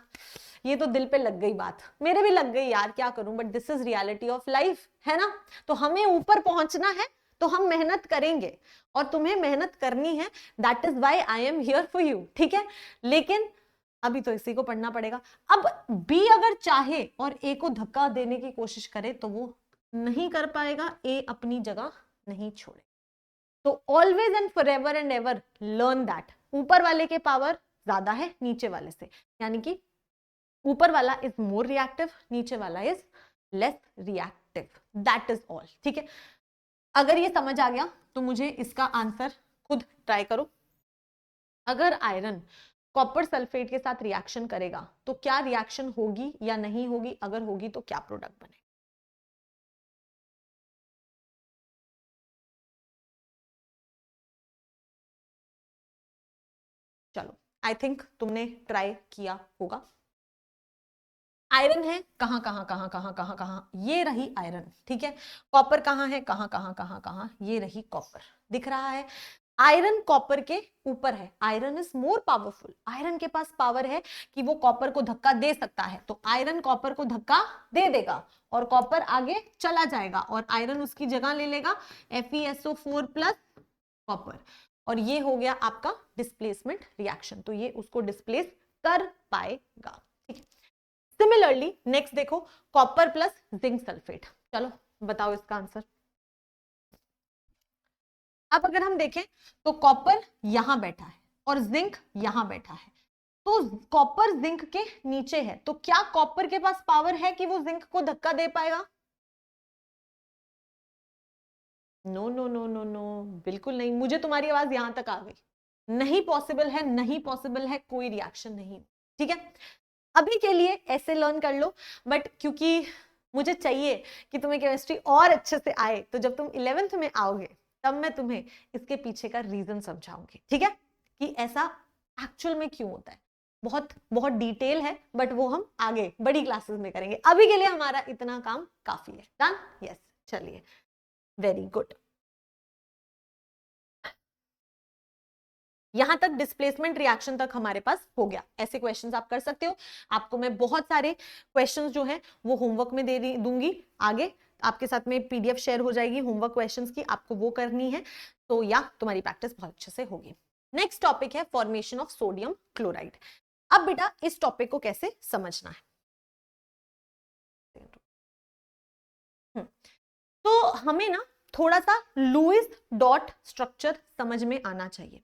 ये तो दिल पे लग गई बात, मेरे भी लग गई यार, क्या करूं, but this is reality of life, है ना। तो हमें ऊपर पहुंचना है तो हम मेहनत करेंगे और तुम्हें मेहनत करनी है, that is why I am here for you, ठीक है। लेकिन अभी तो इसी को पढ़ना पड़ेगा। अब बी अगर चाहे और ए को धक्का देने की कोशिश करे तो वो नहीं कर पाएगा, ए अपनी जगह नहीं छोड़े। तो always and forever and ever learn that ऊपर वाले के पावर ज्यादा है नीचे वाले से, यानी कि ऊपर वाला इज मोर रिएक्टिव, नीचे वाला is less reactive, that is all, ठीक है। अगर ये समझ आ गया तो मुझे इसका आंसर खुद ट्राई करो। अगर आयरन कॉपर सल्फेट के साथ रिएक्शन करेगा तो क्या रिएक्शन होगी या नहीं होगी, अगर होगी तो क्या प्रोडक्ट बने। चलो, आई थिंक तुमने ट्राई किया होगा। आयरन है कहां कहां कहां कहां कहां कहां, ये रही आयरन, ठीक है। कॉपर कहां है, कहां कहां कहां कहां, ये रही कॉपर, दिख रहा है। आयरन कॉपर के ऊपर है, iron is more powerful, iron के पास पावर है कि वो कॉपर को धक्का दे सकता है, तो आयरन कॉपर को धक्का दे देगा और कॉपर आगे चला जाएगा और आयरन उसकी जगह ले लेगा FeSO4 प्लस कॉपर, और ये हो गया आपका डिस्प्लेसमेंट रिएक्शन, तो ये उसको डिस्प्लेस कर पाएगा, ठीक है। सिमिलरली नेक्स्ट देखो, कॉपर प्लस जिंक सल्फेट, चलो बताओ इसका आंसर। अब अगर हम देखें तो कॉपर यहां बैठा है और जिंक यहां बैठा है, तो कॉपर जिंक के नीचे है, तो क्या कॉपर के पास पावर है कि वो जिंक को धक्का दे पाएगा? No no no no no, बिल्कुल नहीं। मुझे तुम्हारी आवाज यहां तक आ गई, नहीं पॉसिबल है, नहीं पॉसिबल है, कोई रिएक्शन नहीं, ठीक है। अभी के लिए ऐसे लर्न कर लो, बट क्योंकि मुझे चाहिए कि तुम्हें केमिस्ट्री और अच्छे से आए, तो जब तुम 11th में आओगे तब मैं तुम्हें इसके पीछे का रीजन समझाऊंगी, ठीक है, कि ऐसा एक्चुअल में क्यों होता है। बहुत बहुत डिटेल है, बट वो हम आगे बड़ी क्लासेस में करेंगे। अभी के लिए हमारा इतना काम काफी है। डन? यस, चलिए, वेरी गुड। यहां तक डिस्प्लेसमेंट रिएक्शन तक हमारे पास हो गया। ऐसे क्वेश्चंस आप कर सकते हो। आपको मैं बहुत सारे क्वेश्चंस जो है वो होमवर्क में दे दूंगी, आगे आपके साथ में PDF शेयर हो जाएगी होमवर्क क्वेश्चंस की, आपको वो करनी है, तो या तुम्हारी प्रैक्टिस बहुत अच्छे से होगी। नेक्स्ट टॉपिक है फॉर्मेशन ऑफ सोडियम क्लोराइड। अब बेटा इस टॉपिक को कैसे समझना है, तो हमें ना थोड़ा सा लुईस डॉट स्ट्रक्चर समझ में आना चाहिए।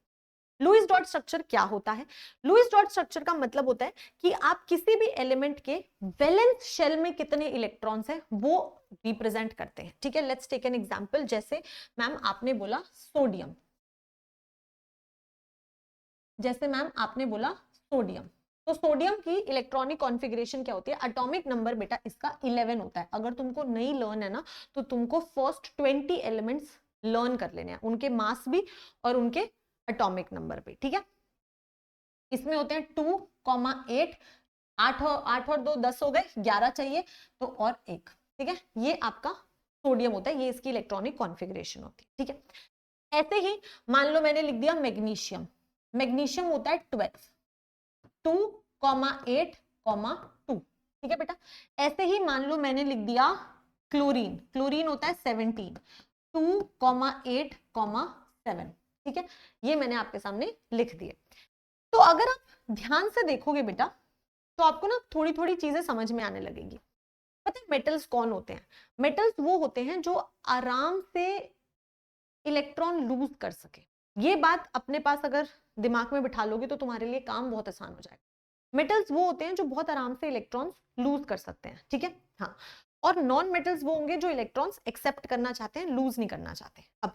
लुईस डॉट स्ट्रक्चर क्या होता है? लुईस डॉट स्ट्रक्चर का मतलब होता है कि आप किसी भी एलिमेंट के वैलेंस शेल में कितने इलेक्ट्रॉन्स हैं वो रिप्रेजेंट करते हैं, ठीक है। लेट्स टेक एन एग्जांपल, जैसे मैम आपने बोला सोडियम, जैसे मैम आपने बोला सोडियम, तो सोडियम की इलेक्ट्रॉनिक कॉन्फ़िगरेशन क्या होती है, एटॉमिक नंबर बेटा इसका 11 होता है। अगर तुमको नहीं लर्न है ना तो तुमको फर्स्ट 20 एलिमेंट्स लर्न कर लेने हैं, उनके मास भी और उनके एटॉमिक नंबर भी, ठीक है। इसमें होते हैं 2,8, 8 और 2 10 हो गए, 11 चाहिए तो और एक, ठीक है। ये आपका सोडियम होता है, ये इसकी इलेक्ट्रॉनिक कॉन्फ़िगरेशन होती है, ठीक है। ऐसे ही मान लो मैंने लिख दिया मैग्नीशियम, मैग्नीशियम होता है 12, 2,8, 2, ठीक है बेटा। ऐसे ही मान लो मैंने लिख दिया क्लोरीन, क्लोरीन होता है 17, 2,8, 7, ठीक है। ये मैंने आपके सामने लिख दिए। तो अगर आप ध्यान से देखोगे बेटा तो आपको ना थोड़ी थोड़ी चीजें समझ में आने लगेंगी। पता है मेटल्स कौन होते हैं? मेटल्स वो होते हैं जो आराम से इलेक्ट्रॉन लूज कर सके। ये बात अपने पास अगर दिमाग में बिठा लोगे तो तुम्हारे लिए काम बहुत आसान हो जाएगा। मेटल्स वो होते हैं जो बहुत आराम से इलेक्ट्रॉन्स लूज कर सकते हैं, ठीक है। हाँ, और नॉन मेटल्स वो होंगे जो इलेक्ट्रॉन्स एक्सेप्ट करना चाहते हैं, लूज नहीं करना चाहते। अब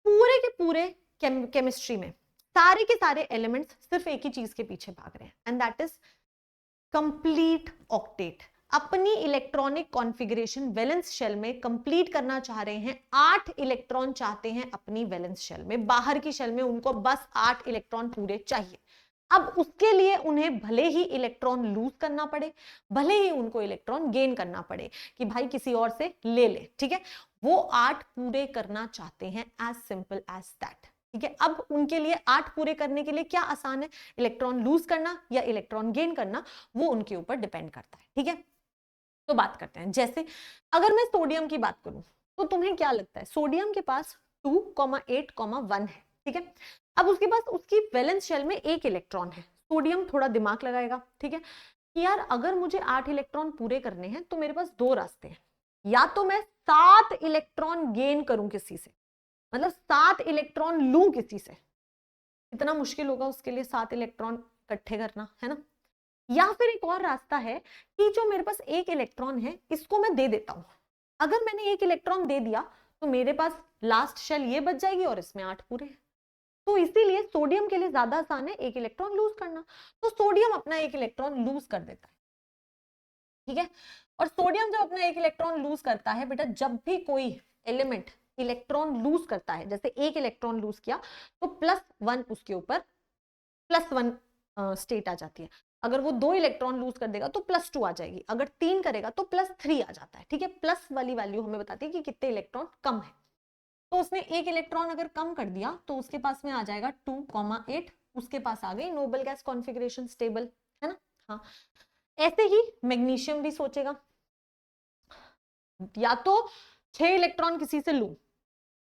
पूरे के पूरे केमिस्ट्री में सारे के सारे एलिमेंट्स सिर्फ एक ही चीज के पीछे भाग रहे हैं, and that is complete octet. अपनी इलेक्ट्रॉनिक कॉन्फ़िगरेशन वैलेंस शेल में कंप्लीट करना चाह रहे हैं। 8 इलेक्ट्रॉन चाहते हैं अपनी वैलेंस शेल में, बाहर की शेल में उनको बस 8 इलेक्ट्रॉन पूरे चाहिए। अब उसके लिए उन्हें भले ही इलेक्ट्रॉन लूज करना पड़े, भले ही उनको इलेक्ट्रॉन गेन करना पड़े कि भाई किसी और से ले ले, ठीक है। वो 8 पूरे करना चाहते हैं, एज सिंपल एज दैट, ठीक है। अब उनके लिए 8 पूरे करने के लिए क्या आसान है, इलेक्ट्रॉन लूज करना या इलेक्ट्रॉन गेन करना, वो उनके ऊपर डिपेंड करता है, ठीक है। तो बात करते हैं, जैसे अगर मैं सोडियम की बात करूं तो तुम्हें क्या लगता है, सोडियम के पास 2,8, 1 है, ठीक है। अब उसके पास उसकी वैलेंस शेल में 1 इलेक्ट्रॉन है। सोडियम थोड़ा दिमाग लगाएगा, ठीक है, कि यार अगर मुझे 8 इलेक्ट्रॉन पूरे करने हैं तो मेरे पास 2 रास्ते हैं। या तो मैं 7 इलेक्ट्रॉन गेन करूं किसी से, मतलब 7 इलेक्ट्रॉन लूं किसी से, इतना मुश्किल होगा उसके लिए 7 इलेक्ट्रॉन इकट्ठे करना, है ना। या फिर एक और रास्ता है कि जो मेरे पास 1 इलेक्ट्रॉन है इसको मैं दे देता हूं। अगर मैंने 1 इलेक्ट्रॉन दे दिया तो मेरे पास लास्ट शेल ये बच जाएगी और इसमें 8 पूरे हैं। तो इसीलिए सोडियम के लिए ज्यादा आसान है 1 इलेक्ट्रॉन लूज करना, तो सोडियम अपना 1 इलेक्ट्रॉन लूज कर देता है, ठीक है। और सोडियम जब अपना 1 इलेक्ट्रॉन लूज करता है बेटा, जब भी कोई एलिमेंट इलेक्ट्रॉन लूज करता है, जैसे 1 इलेक्ट्रॉन लूज किया तो +1 उसके ऊपर +1 स्टेट आ जाती है। अगर वो 2 इलेक्ट्रॉन लूज कर देगा तो +2 आ जाएगी, अगर 3 करेगा तो +3 आ जाता है, ठीक है। प्लस वाली वैल्यू हमें बताती है कि कितने इलेक्ट्रॉन कम है। तो उसने 1 इलेक्ट्रॉन अगर कम कर दिया तो उसके पास में आ जाएगा 2,8, उसके पास आ गई नोबल गैस कॉन्फ़िगरेशन स्टेबल, है ना। हाँ, ऐसे ही मैग्नीशियम भी सोचेगा, या तो 6 इलेक्ट्रॉन किसी से लूं,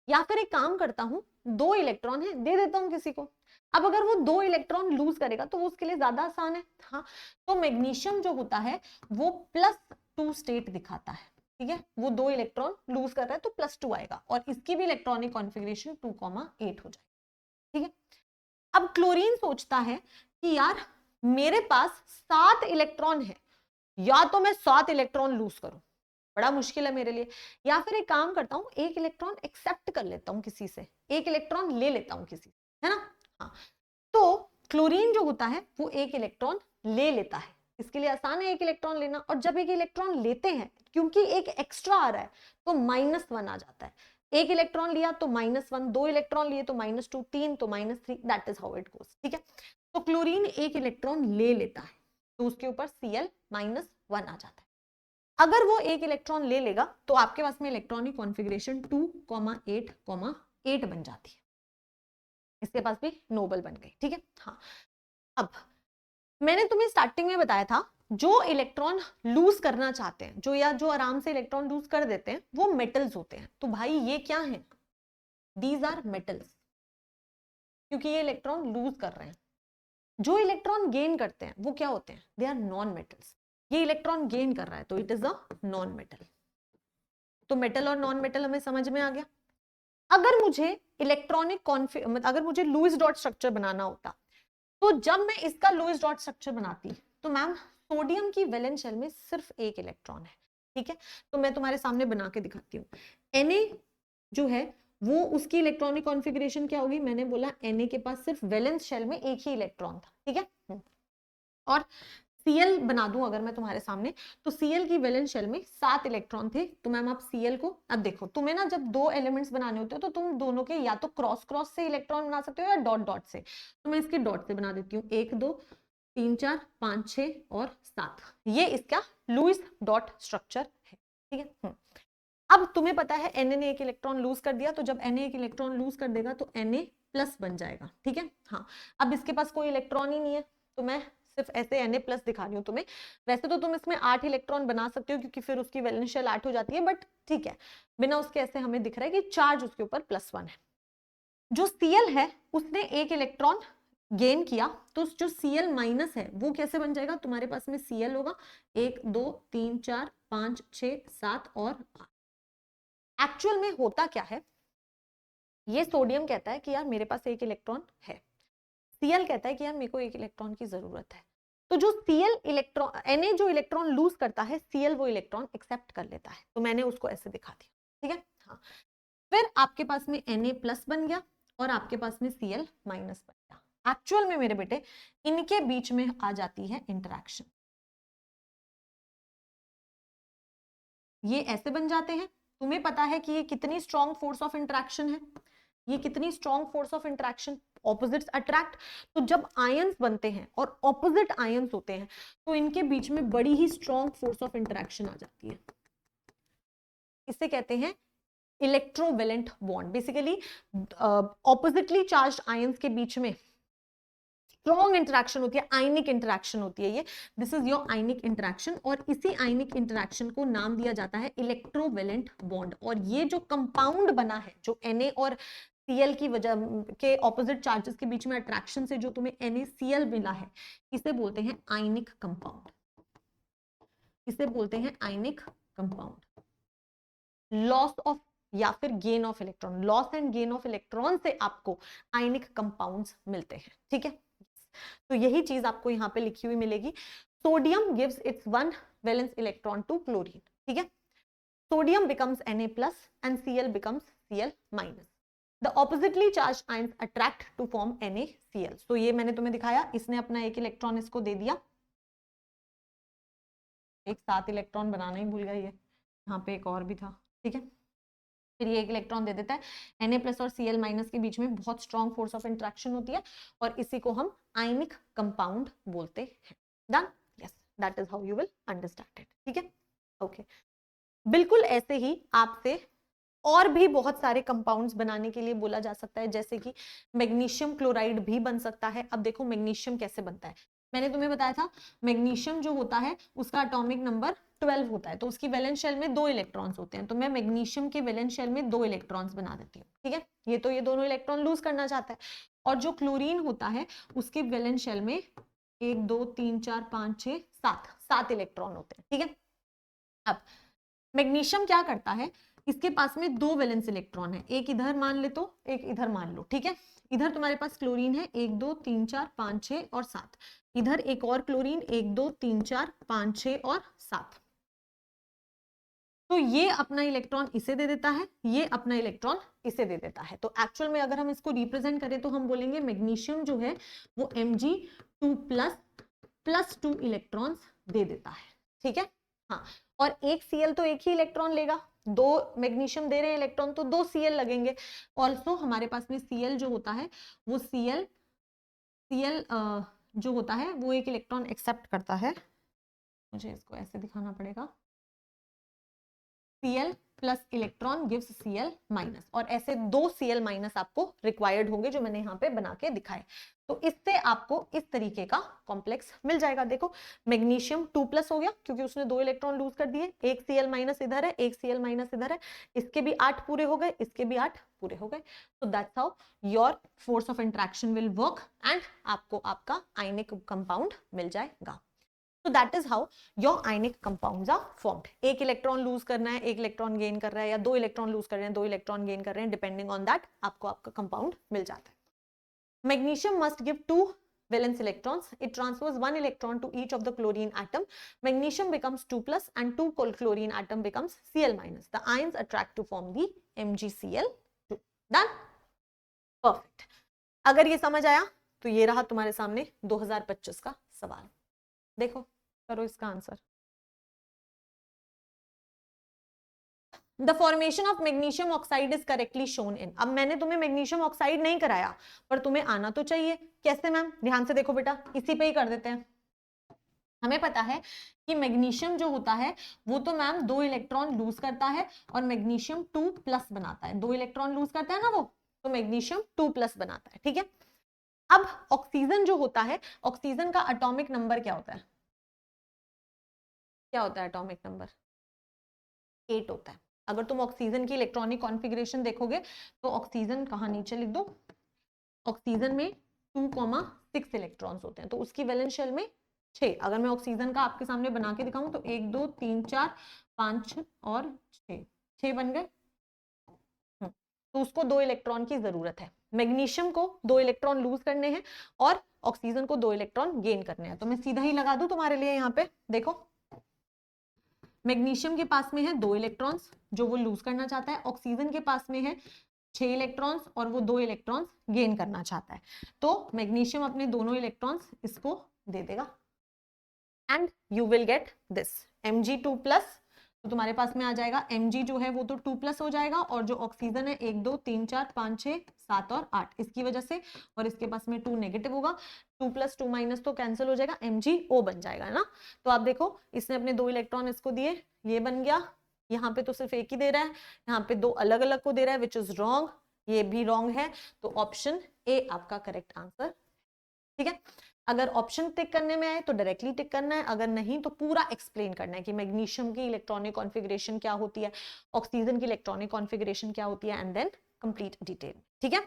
या फिर एक काम करता हूं 2 इलेक्ट्रॉन है दे देता हूं किसी को। अब अगर वो 2 इलेक्ट्रॉन लूज करेगा तो वो उसके लिए ज्यादा आसान है। हाँ, तो मैग्नीशियम जो होता है वो +2 स्टेट दिखाता है, ठीक है। वो 2 इलेक्ट्रॉन लूज कर रहा है तो +2 आएगा और इसकी भी इलेक्ट्रॉनिक कॉन्फ़िगरेशन 2,8 हो जाएगी, ठीक है। अब क्लोरीन सोचता है कि यार मेरे पास 7 इलेक्ट्रॉन है, या तो मैं 7 इलेक्ट्रॉन लूज करूं, बड़ा मुश्किल है मेरे लिए, या फिर एक काम करता हूं 1 इलेक्ट्रॉन एक्सेप्ट कर लेता हूं किसी से, 1 इलेक्ट्रॉन ले लेता हूं किसी से, है ना। हाँ, तो क्लोरीन जो होता है वो 1 इलेक्ट्रॉन ले लेता है, इसके लिए आसान है 1 इलेक्ट्रॉन लेना। और जब 1 इलेक्ट्रॉन लेते हैं, क्योंकि एक एक्स्ट्रा आ रहा है तो -1 आ जाता है। 1 इलेक्ट्रॉन लिया तो -1, 2 इलेक्ट्रॉन लिए तो -2, 3 तो -3, that is how it goes, ठीक है। तो क्लोरीन 1 इलेक्ट्रॉन ले लेता है तो उसके ऊपर Cl -1 आ जाता है। अगर वो 1 इलेक्ट्रॉन ले लेगा तो आपके पास में इलेक्ट्रॉनिक कॉन्फ़िगरेशन 2,8,8 बन जाती है, इसके पास भी नोबल बन गई, ठीक है। हाँ, अब मैंने तुम्हें स्टार्टिंग में बताया था जो इलेक्ट्रॉन लूज करना चाहते हैं, जो आराम से इलेक्ट्रॉन लूज कर देते हैं, वो मेटल्स होते हैं। तो भाई ये क्या है, दीज आर मेटल्स, क्योंकि ये इलेक्ट्रॉन लूज कर रहे हैं। जो इलेक्ट्रॉन गेन करते हैं वो क्या होते हैं, दे आर नॉन मेटल्स। ये इलेक्ट्रॉन गेन कर रहा है तो it is a non metal. तो मेटल और नॉन मेटल हमें समझ में आ गया। अगर मुझे अगर मुझे लुईस डॉट स्ट्रक्चर बनाना होता तो जब मैं इसका लुईस डॉट स्ट्रक्चर बनाती तो मैम सोडियम की वैलेंस शेल में सिर्फ 1 इलेक्ट्रॉन है, ठीक है। तो मैं तुम्हारे सामने बना के दिखाती हूँ। Na जो है वो उसकी इलेक्ट्रॉनिक कॉन्फ़िगरेशन क्या होगी, मैंने बोला Na के पास सिर्फ वैलेंस शेल में एक ही इलेक्ट्रॉन था, ठीक है। और Cl बना दूं अगर मैं तुम्हारे सामने, तो Cl की वैलेंस शेल में 7 इलेक्ट्रॉन थे। तो मैम आप Cl को, अब देखो तुम्हें ना जब दो एलिमेंट्स बनाने होते हो तो तुम दोनों के या तो क्रॉस क्रॉस से इलेक्ट्रॉन बना सकते हो या डॉट डॉट से। तो मैं इसके डॉट से बना देती हूँ, 1 2 3 4 5 6 और 7। ये इसका लुईस डॉट स्ट्रक्चर है, ठीक है। अब तुम्हें पता है Na ने एक इलेक्ट्रॉन लूज कर दिया, तो जब Na एक इलेक्ट्रॉन लूज कर देगा तो Na प्लस बन जाएगा, ठीक है। हाँ, अब इसके पास कोई इलेक्ट्रॉन ही नहीं है, तो मैं सिर्फ ऐसे Na प्लस दिखा रही हूँ तुम्हें। वैसे तो तुम इसमें 8 इलेक्ट्रॉन बना सकते हो क्योंकि फिर उसकी वैलेंस शेल 8 हो जाती है, बट ठीक है, बिना उसके ऐसे हमें दिख रहा है कि चार्ज उसके ऊपर +1 है। जो Cl है उसने एक इलेक्ट्रॉन गेन किया, तो जो Cl माइनस है वो कैसे बन जाएगा, तुम्हारे पास में Cl होगा 1 2 3 4 5 6 7 और 8। एक्चुअल में होता क्या है, ये सोडियम कहता है कि यार मेरे पास एक इलेक्ट्रॉन है, Cl कहता है कि यार मेरे को एक इलेक्ट्रॉन की जरूरत है। तो जो Cl इलेक्ट्रॉन, Na जो इलेक्ट्रॉन लूज करता है, Cl वो इलेक्ट्रॉन एक्सेप्ट कर लेता है। तो मैंने उसको ऐसे दिखा दिया, ठीक है। हाँ, फिर आपके पास में Na प्लस बन गया और आपके पास में Cl माइनस बन गया। एक्चुअल में मेरे बेटे इनके बीच में आ जाती है इंटरेक्शन, ये ऐसे बन जाते हैं। तुम्हें पता है कि ये कितनी स्ट्रॉन्ग फोर्स ऑफ इंटरेक्शन है, ये कितनी strong force of interaction, opposites attract. तो जब आयंस बनते हैं और ऑपोजिट आयंस होते हैं तो इनके बीच में बड़ी ही स्ट्रॉन्ग फोर्स ऑफ इंटरेक्शन आ जाती है, इसे कहते हैं electrovalent bond. Basically oppositely charged ions के बीच में स्ट्रॉन्ग इंटरेक्शन होती है, आयनिक इंटरेक्शन होती है ये, this is your ionic interaction. और इसी आयनिक इंटरेक्शन को नाम दिया जाता है इलेक्ट्रोवेलेंट बॉन्ड। और ये जो कंपाउंड बना है, जो Na और Cl की वजह के ऑपोजिट चार्जेस के बीच में अट्रैक्शन से जो तुम्हें NaCl मिला है, इसे बोलते हैं आयनिक कंपाउंड, इसे बोलते हैं आयनिक कंपाउंड। लॉस ऑफ या फिर gain of electron, loss and gain of electron से आपको आयनिक कंपाउंड्स मिलते हैं, ठीक है। तो यही चीज आपको यहाँ पे लिखी हुई मिलेगी। Sodium gives its 1 valence electron to chlorine, ठीक है। Sodium becomes Na plus and Cl becomes Cl minus. The oppositely charged ions attract to form NaCl. So ये मैंने तुम्हें दिखाया, इसने अपना एक इलेक्ट्रॉन इसको दे दिया, एक 7 इलेक्ट्रॉन बनाना ही भूल गया ये, यहाँ पे एक और भी था, ठीक है। फिर ये एक इलेक्ट्रॉन दे देता है। Na प्लस और Cl माइनस के बीच में बहुत स्ट्रॉन्ग फोर्स ऑफ इंट्रैक्शन होती है और इसी को हम आयनिक कंपाउंड बोलते हैं। Done, yes, that is how you will understand it, ठीक है। ओके, बिल्कुल ऐसे ही आपसे और भी बहुत सारे कंपाउंड्स बनाने के लिए बोला जा सकता है, जैसे कि मैग्नीशियम क्लोराइड भी बन सकता है। अब देखो मैग्नीशियम कैसे बनता है, मैंने तुम्हें बताया था मैग्नीशियम जो होता है उसका एटॉमिक नंबर 12 होता है, तो उसकी वैलेंस शेल में 2 इलेक्ट्रॉन्स होते हैं। तो मैं मैग्नीशियम के वैलेंस शेल में 2 इलेक्ट्रॉन्स बना देती हूँ, ठीक है। ये तो ये दोनों इलेक्ट्रॉन लूज करना चाहता है। और जो क्लोरीन होता है उसके वैलेंस शेल में 1 2 3 4 5 6 7 इलेक्ट्रॉन होते हैं, ठीक है। अब मैग्नीशियम क्या करता है, इसके पास में 2 वैलेंस इलेक्ट्रॉन है, एक इधर मान ले तो एक इधर मान लो, ठीक है। इधर तुम्हारे पास क्लोरीन है 1 2 3 4 5 6 और 7, इधर एक और क्लोरीन 1 2 3 4 5 6 और 7। तो ये अपना इलेक्ट्रॉन इसे दे देता है, ये अपना इलेक्ट्रॉन इसे दे देता है। तो एक्चुअल में अगर हम इसको रिप्रेजेंट करें तो हम बोलेंगे मैग्नीशियम जो है वो Mg2 प्लस 2 इलेक्ट्रॉन्स दे देता है, ठीक है। हाँ, और एक Cl तो एक ही इलेक्ट्रॉन लेगा, 2 मैग्नीशियम दे रहे हैं इलेक्ट्रॉन तो 2 Cl लगेंगे। ऑल्सो हमारे पास में Cl जो होता है वो Cl जो होता है वो एक इलेक्ट्रॉन एक्सेप्ट करता है, मुझे इसको ऐसे दिखाना पड़ेगा, Cl plus electron gives Cl minus, और ऐसे 2 Cl माइनस आपको रिक्वायर्ड होंगे जो मैंने यहाँ पे बना के दिखाए। तो इससे आपको इस तरीके का कॉम्प्लेक्स मिल जाएगा। देखो मैग्नीशियम 2 प्लस हो गया क्योंकि उसने 2 इलेक्ट्रॉन लूज कर दिए, एक Cl माइनस इधर है, एक Cl माइनस इधर है, इसके भी 8 पूरे हो गए, इसके भी 8 पूरे हो गए। तो that's how your force of interaction will work and आपको आपका आयनिक कंपाउंड मिल जाएगा। So that is how your ionic compounds are formed. एक इलेक्ट्रॉन लूज करना है, एक इलेक्ट्रॉन गेन कर रहा है, या 2 इलेक्ट्रॉन लूज कर रहे हैं, 2 इलेक्ट्रॉन गेन कर रहे हैं, डिपेंडिंग ऑन दैट आपको आपका कंपाउंड मिल जाता है। Magnesium must give 2 valence electrons. It transfers 1 electron to each of the chlorine atom. Magnesium becomes 2 plus and 2 chlorine atom becomes Cl minus. The ions attract to form the MgCl2. Done, perfect. अगर ये समझ आया तो ये रहा तुम्हारे सामने 2025 का सवाल। देखो, करो इसका answer. The formation of magnesium oxide is correctly shown in. अब मैंने तुम्हें मैग्नीशियम ऑक्साइड नहीं कराया, पर तुम्हें आना तो चाहिए। कैसे मैम? ध्यान से देखो बेटा, इसी पे ही कर देते हैं। हमें पता है कि मैग्नीशियम जो होता है वो तो मैम 2 इलेक्ट्रॉन लूज करता है और मैग्नीशियम 2+ बनाता है। 2 इलेक्ट्रॉन लूज करता है ना वो, तो मैग्नीशियम 2+ बनाता है, ठीक है। अब ऑक्सीजन जो होता है, ऑक्सीजन का एटॉमिक नंबर क्या होता है? क्या होता है एटॉमिक नंबर? 8 होता है। अगर तुम ऑक्सीजन की इलेक्ट्रॉनिक कॉन्फ़िगरेशन देखोगे तो ऑक्सीजन कहाँ, नीचे लिख दो, ऑक्सीजन में 2,6 इलेक्ट्रॉन्स होते हैं, तो उसकी वैलेंस शेल में 6। अगर मैं ऑक्सीजन का आपके सामने बना के दिखाऊं तो 1 2 3 4 5 और 6 बन गए। तो उसको 2 इलेक्ट्रॉन की जरूरत है। मैग्नीशियम को 2 इलेक्ट्रॉन लूज करने हैं और ऑक्सीजन को 2 इलेक्ट्रॉन गेन करने हैं। तो मैं सीधा ही लगा दूं तुम्हारे लिए, यहाँ पे देखो, मैग्नीशियम के पास में है 2 इलेक्ट्रॉन्स जो वो लूज करना चाहता है, ऑक्सीजन के पास में है 6 इलेक्ट्रॉन्स और वो 2 इलेक्ट्रॉन्स गेन करना चाहता है। तो मैग्नीशियम अपने दोनों इलेक्ट्रॉन्स इसको दे देगा and you will get this Mg2+। तो तुम्हारे पास में आ जाएगा Mg जो है वो तो 2+ हो जाएगा, और जो ऑक्सीजन है 1 2 3 4 5 6 7 और 8 इसकी वजह से, और इसके पास में 2 नेगेटिव होगा, 2+2- तो कैंसिल हो जाएगा, MgO बन जाएगा ना। तो आप देखो, इसने अपने 2 इलेक्ट्रॉन इसको दिए, ये बन गया। यहाँ पे तो सिर्फ एक ही दे रहा है, यहाँ पे 2 अलग अलग को दे रहा है, विच इज रॉन्ग, ये भी रॉन्ग है। तो ऑप्शन ए आपका करेक्ट आंसर, ठीक है। अगर ऑप्शन टिक करने में आए तो डायरेक्टली टिक करना है, अगर नहीं तो पूरा एक्सप्लेन करना है कि मैग्नीशियम की इलेक्ट्रॉनिक कॉन्फ़िगरेशन क्या होती है, ऑक्सीजन की इलेक्ट्रॉनिक कॉन्फ़िगरेशन क्या होती है, एंड देन कंप्लीट डिटेल, ठीक है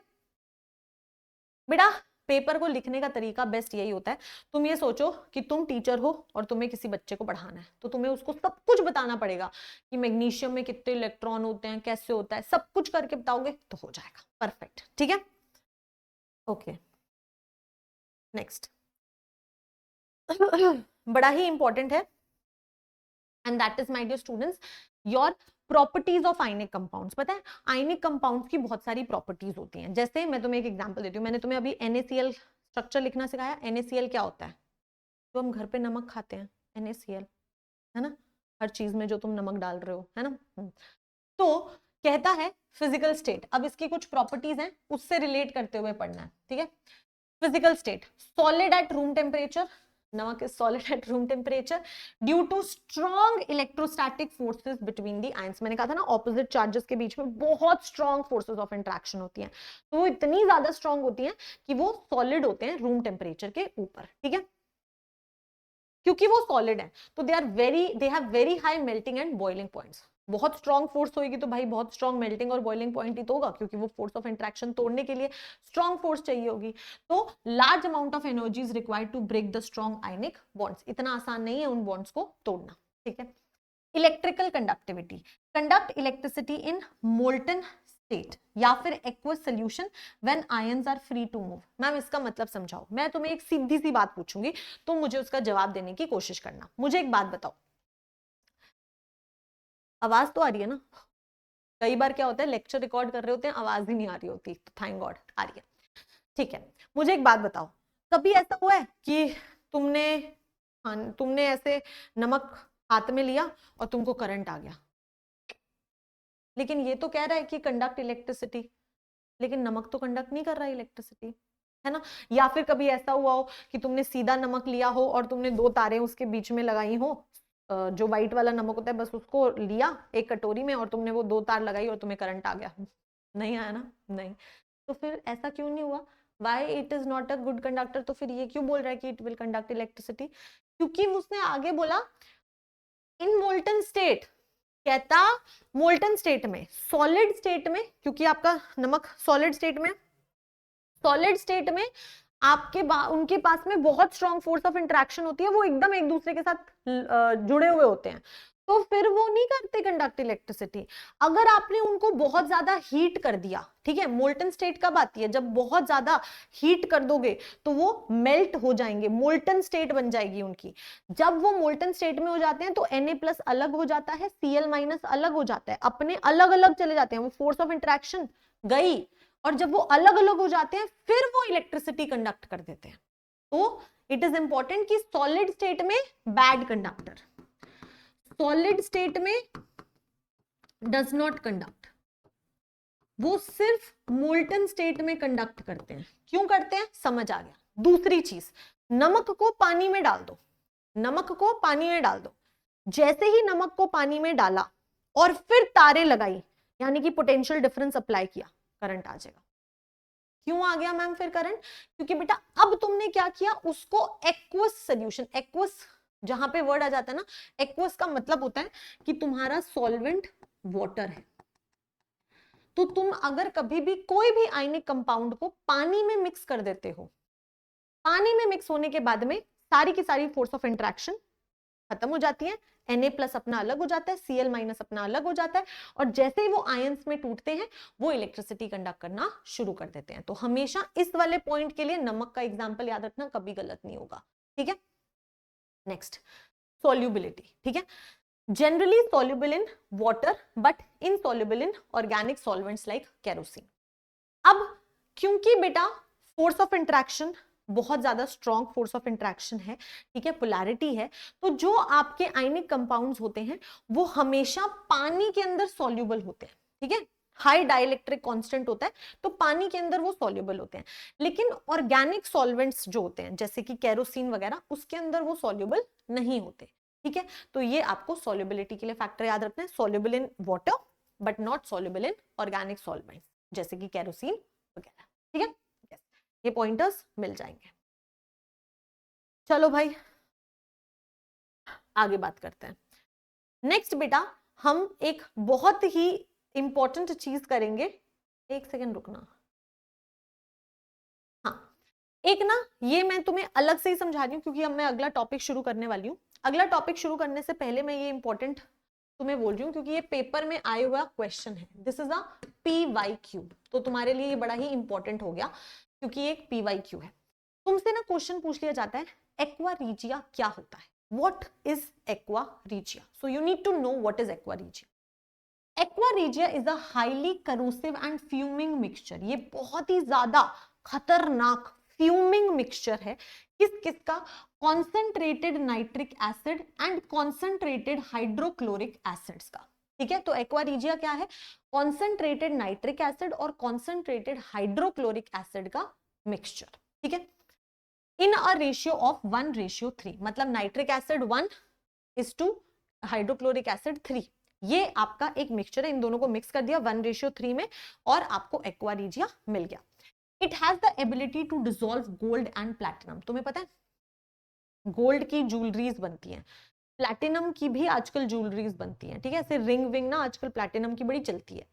बेटा। पेपर को लिखने का तरीका बेस्ट यही होता है, तुम ये सोचो कि तुम टीचर हो और तुम्हें किसी बच्चे को पढ़ाना है, तो तुम्हें उसको सब कुछ बताना पड़ेगा कि मैग्नीशियम में कितने इलेक्ट्रॉन होते हैं, कैसे होता है, सब कुछ करके बताओगे तो हो जाएगा परफेक्ट, ठीक है। ओके, नेक्स्ट बड़ा ही इंपॉर्टेंट है, and that is my dear students your properties of ionic compounds. पता है आयनिक कंपाउंड्स की बहुत सारी प्रॉपर्टीज होती हैं। जैसे मैं तुम्हें एक एग्जांपल देती हूँ, मैंने तुम्हें अभी NaCl स्ट्रक्चर लिखना सिखाया। NaCl क्या होता है? जो हम घर पे नमक खाते हैं, NaCl, है ना, हर चीज में जो तुम नमक डाल रहे हो, है ना। तो कहता है फिजिकल स्टेट, अब इसकी कुछ प्रॉपर्टीज हैं, उससे रिलेट करते हुए पढ़ना है, ठीक है। Physical state, solid at room temperature, namak is solid at room temperature due to strong electrostatic forces between the ions. मैंने कहा था ना, ऑपोजिट चार्जेस के बीच में बहुत स्ट्रॉन्ग फोर्सेस ऑफ इंटरेक्शन होती हैं, तो वो इतनी ज्यादा स्ट्रॉन्ग होती हैं कि वो सॉलिड होते हैं रूम टेम्परेचर के ऊपर, ठीक है। क्योंकि वो सॉलिड है तो they have very high melting and boiling points. बहुत स्ट्रॉन्ग फोर्स होगी तो भाई बहुत स्ट्रॉन्ग मेल्टिंग और बॉइलिंग पॉइंट ही तो होगा, क्योंकि वो फोर्स ऑफ इंटरेक्शन तोड़ने के लिए स्ट्रॉन्ग फोर्स चाहिए होगी। तो large amount of energy is required to break the strong ionic bonds. इतना आसान नहीं है उन बॉन्ड्स को तोड़ना, ठीक है। Electrical conductivity, conduct electricity in molten state या फिर aqueous solution when ions are free to move. Ma'am इसका मतलब समझाओ। मैं तुम्हें एक सीधी सी बात पूछूंगी, तुम मुझे उसका जवाब देने की कोशिश करना। मुझे एक बात बताओ, आवाज तो आ रही है ना? कई बार क्या होता है, लेक्चर रिकॉर्ड कर रहे होते हैं, आवाज ही नहीं आ रही होती, तो थैंक गॉड आ रही है, ठीक है। मुझे एक बात बताओ, कभी ऐसा हुआ है कि तुमने तुमने ऐसे नमक हाथ में लिया और तुमको करंट आ गया, लेकिन ये तो कह रहा है कि कंडक्ट इलेक्ट्रिसिटी, लेकिन नमक तो कंडक्ट नहीं कर रहा है इलेक्ट्रिसिटी, है ना। या फिर कभी ऐसा हुआ हो कि तुमने सीधा नमक लिया हो और तुमने 2 तारें उसके बीच में लगाई हो, जो व्हाइट वाला नमक होता है बस उसको लिया एक कटोरी में और तुमने वो 2 तार लगाई और तुम्हें करंट आ गया, नहीं आया ना, नहीं। तो फिर ऐसा क्यों नहीं हुआ? Why it is not a good conductor. तो फिर ये क्यों बोल रहा है कि इट विल कंडक्ट इलेक्ट्रिसिटी? क्योंकि उसने आगे बोला इन मोल्टन स्टेट, कहता मोल्टन स्टेट में, सॉलिड स्टेट में, क्योंकि आपका नमक सॉलिड स्टेट में, सॉलिड स्टेट में आपके उनके पास में बहुत स्ट्रॉन्ग फोर्स ऑफ इंटरेक्शन होती है, वो एकदम एक दूसरे के साथ जुड़े हुए होते हैं, तो फिर वो नहीं करते कंडक्ट इलेक्ट्रिसिटी। अगर आपने उनको बहुत ज्यादा हीट कर दिया, ठीक है, मोल्टन स्टेट कब आती है? जब बहुत ज्यादा हीट कर दोगे तो वो मेल्ट हो जाएंगे, मोल्टन स्टेट बन जाएगी उनकी। जब वो मोल्टन स्टेट में हो जाते हैं तो Na+ अलग हो जाता है, Cl- अलग हो जाता है, अपने अलग अलग चले जाते हैं, वो फोर्स ऑफ इंटरेक्शन गई, और जब वो अलग अलग हो जाते हैं फिर वो इलेक्ट्रिसिटी कंडक्ट कर देते हैं। तो इट इज इंपॉर्टेंट कि सॉलिड स्टेट में बैड कंडक्टर, सॉलिड स्टेट में डज नॉट कंडक्ट, वो सिर्फ मोल्टन स्टेट में कंडक्ट करते हैं। क्यों करते हैं, समझ आ गया। दूसरी चीज, नमक को पानी में डाल दो, नमक को पानी में डाल दो, जैसे ही नमक को पानी में डाला और फिर तारे लगाई, यानी कि पोटेंशियल डिफरेंस अप्लाई किया, करंट आ जाएगा। क्यों आ गया मैम फिर करंट, क्योंकि बेटा अब तुमने क्या किया, उसको एक्वस सोल्यूशन, एक्वस जहां पे वर्ड आ जाता है ना, एक्वस का मतलब होता है कि तुम्हारा सॉल्वेंट वाटर है। तो तुम अगर कभी भी कोई भी आयनिक कंपाउंड को पानी में मिक्स कर देते हो, पानी में मिक्स होने के बाद में सारी की सारी फोर्स ऑफ इंटरेक्शन खत्म हो जाती है, Na+ अपना अलग हो जाता है, Cl- अपना अलग हो जाता है, और जैसे ही वो आयंस में टूटते हैं वो इलेक्ट्रिसिटी कंडक्ट करना शुरू कर देते हैं। तो हमेशा इस वाले पॉइंट के लिए नमक का एग्जांपल याद रखना, कभी गलत नहीं होगा, ठीक है। नेक्स्ट, सॉल्युबिलिटी, ठीक है। Generally soluble in water but insoluble in organic solvents like kerosene. अब क्योंकि बेटा फोर्स ऑफ इंटरेक्शन बहुत ज्यादा स्ट्रॉन्ग फोर्स ऑफ इंटरेक्शन है, ठीक है, पोलैरिटी है, तो जो आपके आयनिक कंपाउंड्स होते हैं वो हमेशा पानी के अंदर सॉल्युबल होते हैं, ठीक है। हाई डाइलेक्ट्रिक कांस्टेंट होता है तो पानी के अंदर वो सॉल्युबल होते हैं, लेकिन ऑर्गेनिक सॉल्वेंट्स जो होते हैं जैसे कि केरोसिन वगैरह, उसके अंदर वो सॉल्युबल नहीं होते, ठीक है। तो ये आपको सॉल्युबिलिटी के लिए फैक्टर याद रखना है, soluble in water but not soluble in organic solvents जैसे कि केरोसिन वगैरह, ठीक है। ये पॉइंटर्स मिल जाएंगे। चलो भाई आगे बात करते हैं। नेक्स्ट बेटा हम एक बहुत ही इंपॉर्टेंट चीज करेंगे, एक सेकेंड रुकना। हाँ, एक ना ये मैं तुम्हें अलग से ही समझा रही हूँ क्योंकि अब मैं अगला टॉपिक शुरू करने वाली हूँ। अगला टॉपिक शुरू करने से पहले मैं ये इंपॉर्टेंट तुम्हें बोल रही हूँ क्योंकि ये पेपर में आया हुआ क्वेश्चन है। दिस इज अ PYQ, तो तुम्हारे लिए ये बड़ा ही इंपॉर्टेंट हो गया क्योंकि ये एक PYQ है। तुमसे ना क्वेश्चन पूछ लिया जाता है एक्वा रीजिया क्या होता है, what is aqua regia, so you need to know what is aqua regia. Aqua regia is a highly corrosive and fuming mixture, ये बहुत ही ज्यादा खतरनाक फ्यूमिंग मिक्सचर है। किसका, concentrated nitric acid and concentrated hydrochloric acids का, ठीक है। तो एक्वा रीजिया क्या है, कॉन्सेंट्रेटेड नाइट्रिक एसिड और कॉन्सेंट्रेटेड हाइड्रोक्लोरिक एसिड का मिक्सचर, ठीक है, इन अ रेशियो ऑफ 1:3, मतलब नाइट्रिक एसिड 1:, हाइड्रोक्लोरिक एसिड 3। ये आपका एक मिक्सचर है, इन दोनों को मिक्स कर दिया 1:3 में और आपको एक्वा रीजिया मिल गया। It has the ability to dissolve gold and platinum. तुम्हें पता है गोल्ड की ज्वेलरीज बनती हैं, प्लैटिनम की भी आजकल ज्वेलरीज बनती हैं, ठीक है, ऐसे रिंग विंग ना आजकल प्लैटिनम की बड़ी चलती है।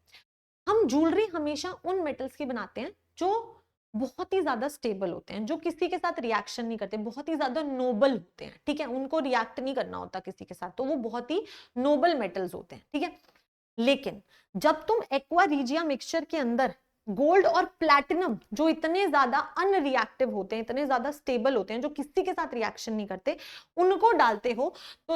हम ज्वेलरी हमेशा उन मेटल्स की बनाते हैं जो बहुत ही ज्यादा स्टेबल होते हैं, जो किसी के साथ रिएक्शन नहीं करते, बहुत ही ज्यादा नोबल होते हैं, ठीक है, उनको रिएक्ट नहीं करना होता किसी के साथ, तो वो बहुत ही नोबल मेटल्स होते हैं, ठीक है। लेकिन जब तुम एक्वा रीजिया मिक्सचर के अंदर गोल्ड और प्लैटिनम जो इतने ज्यादा अनरिएक्टिव होते हैं, इतने ज्यादा स्टेबल होते हैं, जो किसी के साथ रिएक्शन नहीं करते, उनको डालते हो तो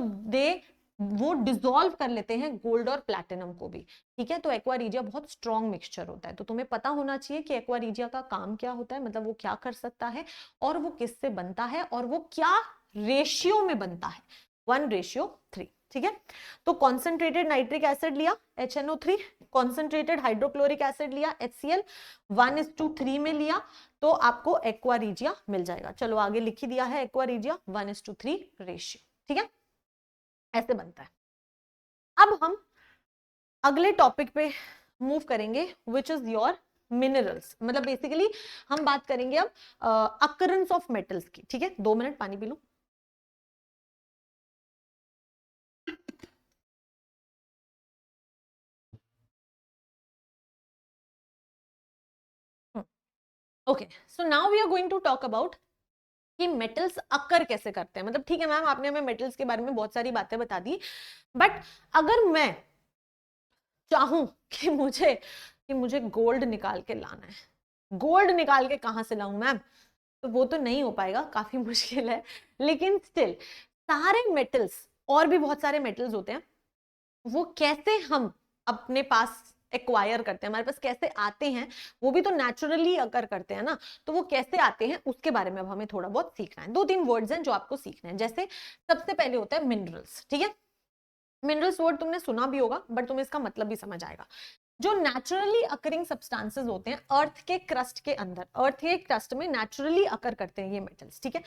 वो डिसॉल्व कर लेते हैं गोल्ड और प्लैटिनम को भी, ठीक है। तो एक्वा रीजिया बहुत स्ट्रॉन्ग मिक्सचर होता है, तो तुम्हें पता होना चाहिए कि एक्वा रीजिया का काम क्या होता है, मतलब वो क्या कर सकता है और वो किससे बनता है और वो क्या रेशियो में बनता है, 1:3, ठीक है। तो कॉन्सेंट्रेटेड नाइट्रिक एसिड लिया HNO3, कॉन्सेंट्रेटेड हाइड्रोक्लोरिक एसिड लिया HCl, 1:3 में लिया तो आपको एक्वा रीजिया मिल जाएगा। चलो आगे लिख ही दिया है एक्वा रीजिया 1:3 रेशियो, ठीक है, ऐसे बनता है। अब हम अगले टॉपिक पे मूव करेंगे विच इज योर मिनरल्स, मतलब बेसिकली हम बात करेंगे अब अकरेंस ऑफ मेटल्स की, ठीक है। 2 मिनट पानी पी लूं। Okay, so now we are going to talk about कि मेटल्स अकर कैसे करते हैं। मतलब ठीक है मैम, आपने हमें मेटल्स के बारे में बहुत सारी बातें बता दी, बट अगर मैं चाहूं कि मुझे गोल्ड निकाल के लाना है, गोल्ड निकाल के कहां से लाऊं मैम, तो वो तो नहीं हो पाएगा, काफी मुश्किल है। लेकिन स्टिल सारे मेटल्स और भी बहुत सारे मेटल्स होते हैं, वो कैसे हम अपने पास एक्वायर करते हैं, हमारे पास कैसे आते हैं, वो भी तो नेचुरली अगर करते हैं ना, तो वो कैसे आते हैं उसके बारे में अब हमें थोड़ा बहुत सीखना है। 2-3 वर्ड्स हैं जो आपको सीखने हैं। जैसे सबसे पहले होता है मिनरल्स, ठीक है। मिनरल्स वर्ड तुमने सुना भी होगा बट तुम्हें इसका मतलब भी समझ आएगा। जो नेचुरली अकरिंग सब्सटेंसेस होते हैं अर्थ के क्रस्ट के अंदर, अर्थ के क्रस्ट में नेचुरली अकर करते हैं ये मेटल्स, ठीक है,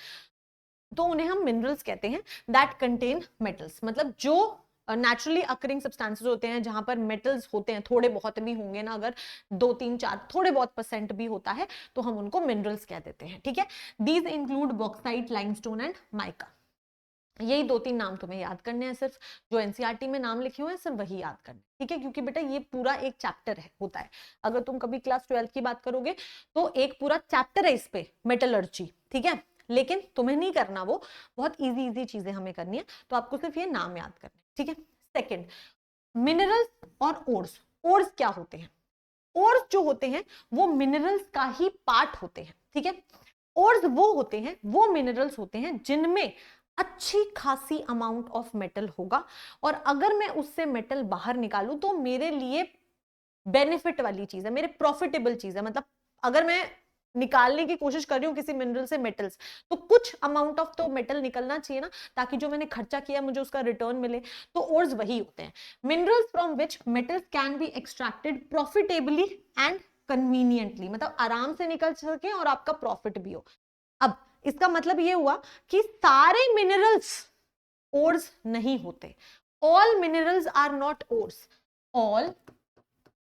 तो उन्हें हम मिनरल्स कहते हैं दैट कंटेन मेटल्स। मतलब जो नेचुरली अकरिंग सब्सटेंसेस होते हैं जहां पर मेटल्स होते हैं, थोड़े बहुत भी होंगे ना, अगर 2-3-4 थोड़े बहुत % भी होता है तो हम उनको मिनरल्स कह देते हैं, ठीक है। These include bauxite, limestone and mica. यही 2-3 नाम तुम्हें याद करने हैं, सिर्फ जो एनसीईआरटी में नाम लिखे हुए हैं सिर्फ वही याद करने, ठीक है, क्योंकि बेटा ये पूरा एक चैप्टर है होता है। अगर तुम कभी क्लास 12 की बात करोगे तो एक पूरा चैप्टर है इस पे, मेटलर्जी, ठीक है, लेकिन तुम्हें नहीं करना, वो बहुत इजी चीजें हमें करनी है, तो आपको सिर्फ ये नाम याद करने, ठीक है। सेकेंड, मिनरल्स और ओर्स। ओर्स क्या होते हैं? ओर्स जो होते हैं वो मिनरल्स का ही पार्ट होते हैं, ठीक है। ओर्स वो होते हैं, वो मिनरल्स होते हैं जिनमें अच्छी खासी अमाउंट ऑफ मेटल होगा, और अगर मैं उससे मेटल बाहर निकालूं तो मेरे लिए बेनिफिट वाली चीज है, मेरे प्रॉफिटेबल चीज है। मतलब अगर मैं निकालने की कोशिश कर रही हूँ किसी मिनरल से मेटल्स, तो कुछ अमाउंट ऑफ तो मेटल निकलना चाहिए ना, ताकि जो मैंने खर्चा किया मुझे उसका रिटर्न मिले। तो ओर्स वही होते हैं, minerals from which metals can be extracted profitably and conveniently, मतलब आराम से निकल सके और आपका प्रॉफिट भी हो। अब इसका मतलब ये हुआ कि सारे मिनरल्स ओर्स नहीं होते, all minerals are not ores. All,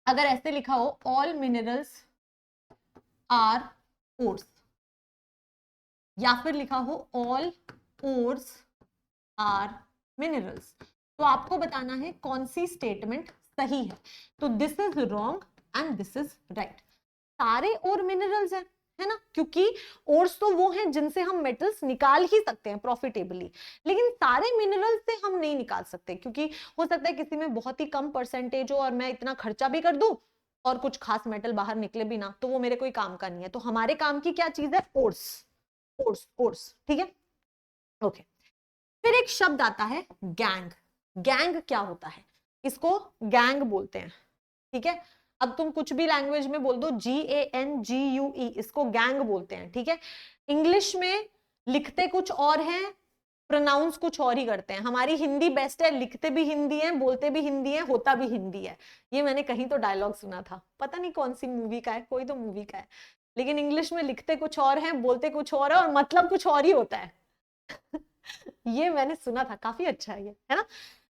अगर ऐसे लिखा हो ऑल मिनरल्स आर ओर्स, या फिर लिखा हो ऑल ओर्स आर मिनरल्स, तो आपको बताना है कौन सी स्टेटमेंट सही है। तो this is wrong and this is right. सारे और मिनरल्स है ना, क्योंकि ओर्स तो वो हैं जिनसे हम मेटल्स निकाल ही सकते हैं प्रॉफिटेबली, लेकिन सारे मिनरल्स से हम नहीं निकाल सकते, क्योंकि हो सकता है किसी में बहुत ही कम % हो और मैं इतना खर्चा भी कर दूं और कुछ खास मेटल बाहर निकले भी ना, तो वो मेरे कोई काम का नहीं है। तो हमारे काम की क्या चीज है? ओर्स, ओर्स, ओर्स, ठीक है, ओके। फिर एक शब्द आता है गैंग। गैंग क्या होता है? इसको गैंग बोलते हैं, ठीक है। अब तुम कुछ भी लैंग्वेज में बोल दो, GANGUE, इसको गैंग बोलते हैं, ठीक है। इंग्लिश में लिखते कुछ और हैं, प्रोनाउंस कुछ और ही करते हैं। हमारी हिंदी बेस्ट है, लिखते भी हिंदी है, बोलते भी हिंदी है, होता भी हिंदी है। ये मैंने कहीं तो डायलॉग सुना था, पता नहीं कौन सी मूवी का है, कोई तो मूवी का है, लेकिन इंग्लिश में लिखते कुछ और है, बोलते कुछ और है, और मतलब कुछ और ही होता है। ये मैंने सुना था, काफी अच्छा है ये, है ना।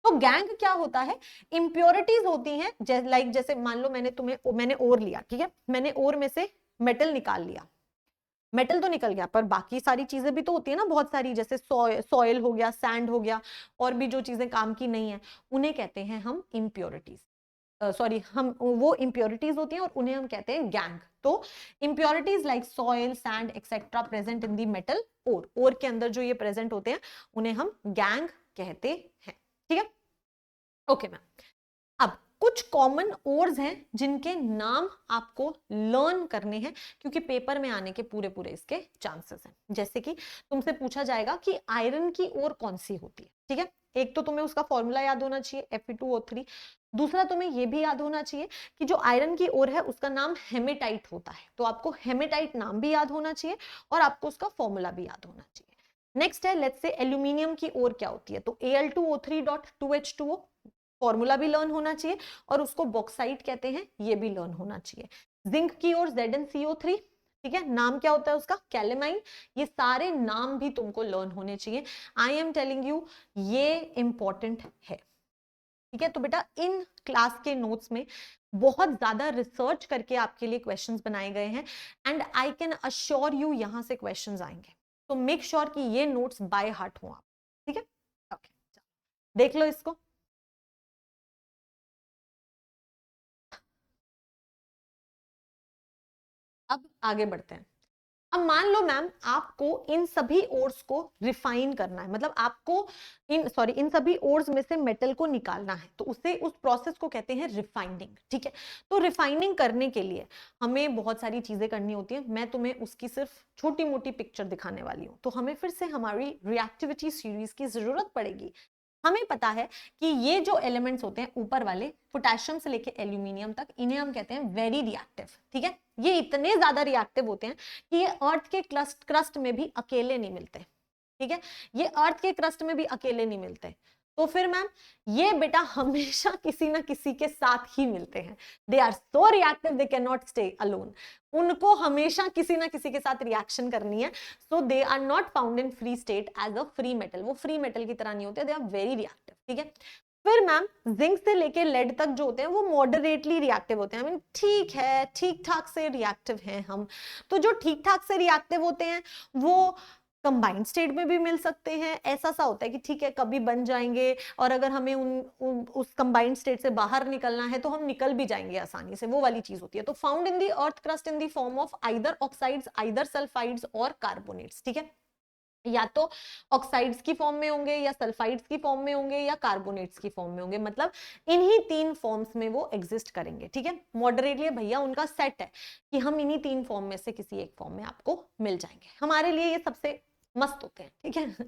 तो गैंग क्या होता है? इंप्योरिटीज होती हैं, जैसे मान लो मैंने ओर लिया, ठीक है, मैंने ओर में से मेटल निकाल लिया, मेटल तो निकल गया, पर बाकी सारी चीजें भी तो होती है ना बहुत सारी, जैसे सॉइल हो गया, सैंड हो गया, और भी जो चीजें काम की नहीं है, उन्हें कहते हैं हम इम्प्योरिटीज। सॉरी, हम वो इम्प्योरिटीज होती हैं और उन्हें हम कहते हैं गैंग। तो impurities like soil, sand etcetera present in the metal ore के अंदर जो ये प्रेजेंट होते हैं उन्हें हम गैंग कहते हैं, ठीक है, ओके मैम। अब कुछ कॉमन ओर्स हैं जिनके नाम आपको लर्न करने हैं, क्योंकि पेपर में आने के पूरे पूरे इसके चांसेस हैं। जैसे कि तुमसे पूछा जाएगा कि आयरन की ओर कौन सी होती है, ठीक है। एक तो तुम्हें उसका फॉर्मूला याद होना चाहिए Fe2O3, दूसरा तुम्हें यह भी याद होना चाहिए कि जो आयरन की ओर है उसका नाम हेमेटाइट होता है, तो आपको हेमेटाइट नाम भी याद होना चाहिए और आपको उसका फॉर्मूला भी याद होना चाहिए। नेक्स्ट है, लेट्स से एल्यूमिनियम की ओर क्या होती है, तो Al2O3.2H2O, फॉर्मूला भी लर्न होना चाहिए, और उसको बॉक्साइट कहते हैं, ये भी लर्न होना चाहिए। जिंक की ओर ZnCO3, ठीक है, नाम क्या होता है उसका? कैलेमाइन। ये सारे नाम भी तुमको लर्न होने चाहिए, आई एम टेलिंग यू, ये इंपॉर्टेंट है, ठीक है। तो बेटा इन क्लास के नोट्स में बहुत ज्यादा रिसर्च करके आपके लिए क्वेश्चंस बनाए गए हैं, and I can assure you यहां से क्वेश्चंस आएंगे, तो मेक श्योर कि ये नोट्स बाय हार्ट हो आप, ठीक है, ओके, देख लो इसको। अब आगे बढ़ते हैं। अब मान लो मैम आपको इन सभी ओर्स को रिफाइन करना है, मतलब आपको इन सभी ओर्स में से मेटल को निकालना है, तो उस प्रोसेस को कहते हैं रिफाइनिंग, ठीक है। तो रिफाइनिंग करने के लिए हमें बहुत सारी चीजें करनी होती है, मैं तुम्हें उसकी सिर्फ छोटी मोटी पिक्चर दिखाने वाली हूँ। तो हमें फिर से हमारी रिएक्टिविटी सीरीज की जरूरत पड़ेगी, हमें पता है कि ये जो एलिमेंट्स होते हैं ऊपर वाले, पोटेशियम से लेके एल्यूमिनियम तक, इन्हें हम कहते हैं वेरी रिएक्टिव। ठीक है, ये इतने ज्यादा रिएक्टिव होते हैं कि ये अर्थ के क्रस्ट में भी अकेले नहीं मिलते। ठीक है, ये अर्थ के क्रस्ट में भी अकेले नहीं मिलते। तो फिर मैम ये बेटा हमेशा किसी ना किसी के साथ ही मिलते हैं। They are so reactive they can not stay alone. उनको हमेशा किसी ना किसी के साथ रिएक्शन करनी है। So they are not found in free state as a free metal. वो फ्री मेटल की तरह नहीं होते, दे आर वेरी रिएक्टिव। ठीक है, फिर मैम जिंक से लेके लेड तक जो होते हैं वो मॉडरेटली रिएक्टिव होते हैं। I mean, ठीक है, ठीक ठाक से रिएक्टिव हैं हम। तो जो ठीक ठाक से रिएक्टिव होते हैं वो कंबाइंड स्टेट में भी मिल सकते हैं। ऐसा सा होता है कि ठीक है कभी बन जाएंगे, और अगर हमें उस कंबाइंड स्टेट से बाहर निकलना है तो हम निकल भी जाएंगे आसानी से, वो वाली चीज होती है। तो found in the earth crust in the form of either oxides, either sulphides और कार्बोनेट्स। ठीक है, या तो ऑक्साइड्स की फॉर्म में होंगे, या सल्फाइड्स की फॉर्म में होंगे, या कार्बोनेट्स की फॉर्म में होंगे। मतलब इन्हीं तीन फॉर्म्स में वो एग्जिस्ट करेंगे। ठीक है, मॉडरेटली भैया उनका सेट है कि हम इन्हीं तीन फॉर्म में से किसी एक फॉर्म में आपको मिल जाएंगे। हमारे लिए ये सबसे मस्त होते हैं। ठीक है,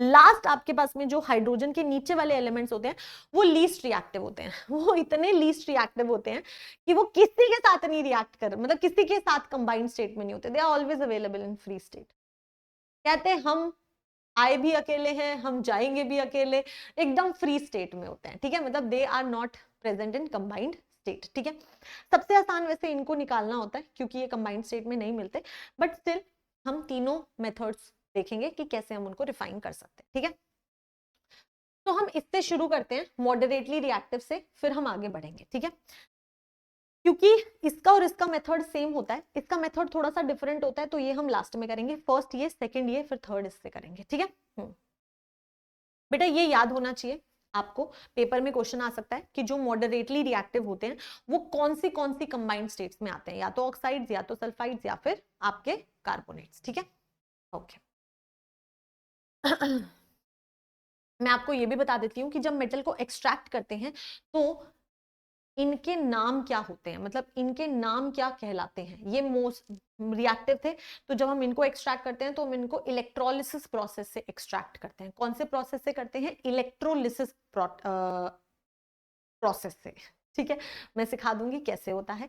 लास्ट आपके पास में जो हाइड्रोजन के नीचे वाले एलिमेंट्स होते हैं वो लीस्ट रिएक्टिव होते हैं। वो इतने लीस्ट रिएक्टिव होते हैं कि वो किसी के साथ नहीं रिएक्ट कर, मतलब किसी के साथ कंबाइंड स्टेट में नहीं होते। They are always available in free state. कहते हैं हम आए भी अकेले हैं, हम जाएंगे भी अकेले, एकदम फ्री स्टेट में होते हैं। ठीक है, मतलब they are not present in combined state. ठीक है, सबसे आसान वैसे इनको निकालना होता है क्योंकि ये कंबाइंड स्टेट में नहीं मिलते, बट स्टिल हम तीनों मेथड्स देखेंगे कि कैसे हम उनको रिफाइन कर सकते हैं। ठीक है, तो हम इससे शुरू करते हैं मॉडरेटली रिएक्टिव से, फिर हम आगे बढ़ेंगे। ठीक है, क्योंकि इसका और इसका मेथड सेम होता है, इसका मेथड थोड़ा सा डिफरेंट होता है, तो ये हम लास्ट में करेंगे। फर्स्ट ये, सेकंड ये, फिर थर्ड इससे करेंगे। ठीक है, बेटा ये याद होना चाहिए आपको, पेपर में क्वेश्चन आ सकता है कि जो मॉडरेटली रिएक्टिव होते हैं वो कौन सी कंबाइंड स्टेट्स में आते हैं, या तो ऑक्साइड्स, या तो सल्फाइड्स, या फिर आपके कार्बोनेट्स। ठीक है, ओके। मैं आपको ये भी बता देती हूँ कि जब मेटल को एक्सट्रैक्ट करते हैं तो इनके नाम क्या होते हैं, मतलब इनके नाम क्या कहलाते हैं। ये मोस्ट रिएक्टिव थे, तो जब हम इनको एक्सट्रैक्ट करते हैं तो हम इनको इलेक्ट्रोलिसिस प्रोसेस से एक्सट्रैक्ट करते हैं। कौन से प्रोसेस से करते हैं? इलेक्ट्रोलिसिस प्रोसेस से। ठीक है, मैं सिखा दूंगी कैसे होता है।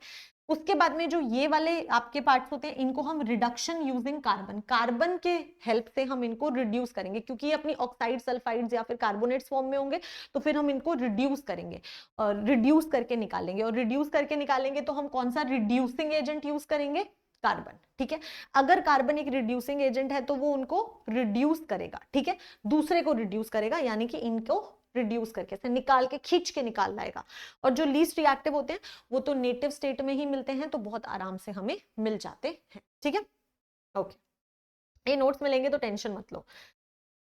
उसके बाद में जो ये वाले आपके पार्ट्स होते हैं इनको हम रिडक्शन यूजिंग कार्बन, कार्बन के हेल्प से हम इनको रिड्यूस करेंगे, क्योंकि ये अपनी ऑक्साइड, सल्फाइड्स या फिर कार्बोनेट्स फॉर्म में होंगे, तो फिर हम इनको रिड्यूस करेंगे और रिड्यूस करके निकालेंगे। और रिड्यूस करके निकालेंगे तो हम कौन सा रिड्यूसिंग एजेंट यूज करेंगे? कार्बन। ठीक है, अगर कार्बन एक रिड्यूसिंग एजेंट है तो वो उनको रिड्यूस करेगा। ठीक है, दूसरे को रिड्यूस करेगा, यानी कि इनको रिड्यूस करके से निकाल के, खींच के निकाल लाएगा। और जो लीस्ट रिएक्टिव होते हैं वो तो नेटिव स्टेट में ही मिलते हैं, तो बहुत आराम से हमें मिल जाते हैं। ठीक है, ओके, ये नोट्स में लेंगे तो टेंशन मत लो।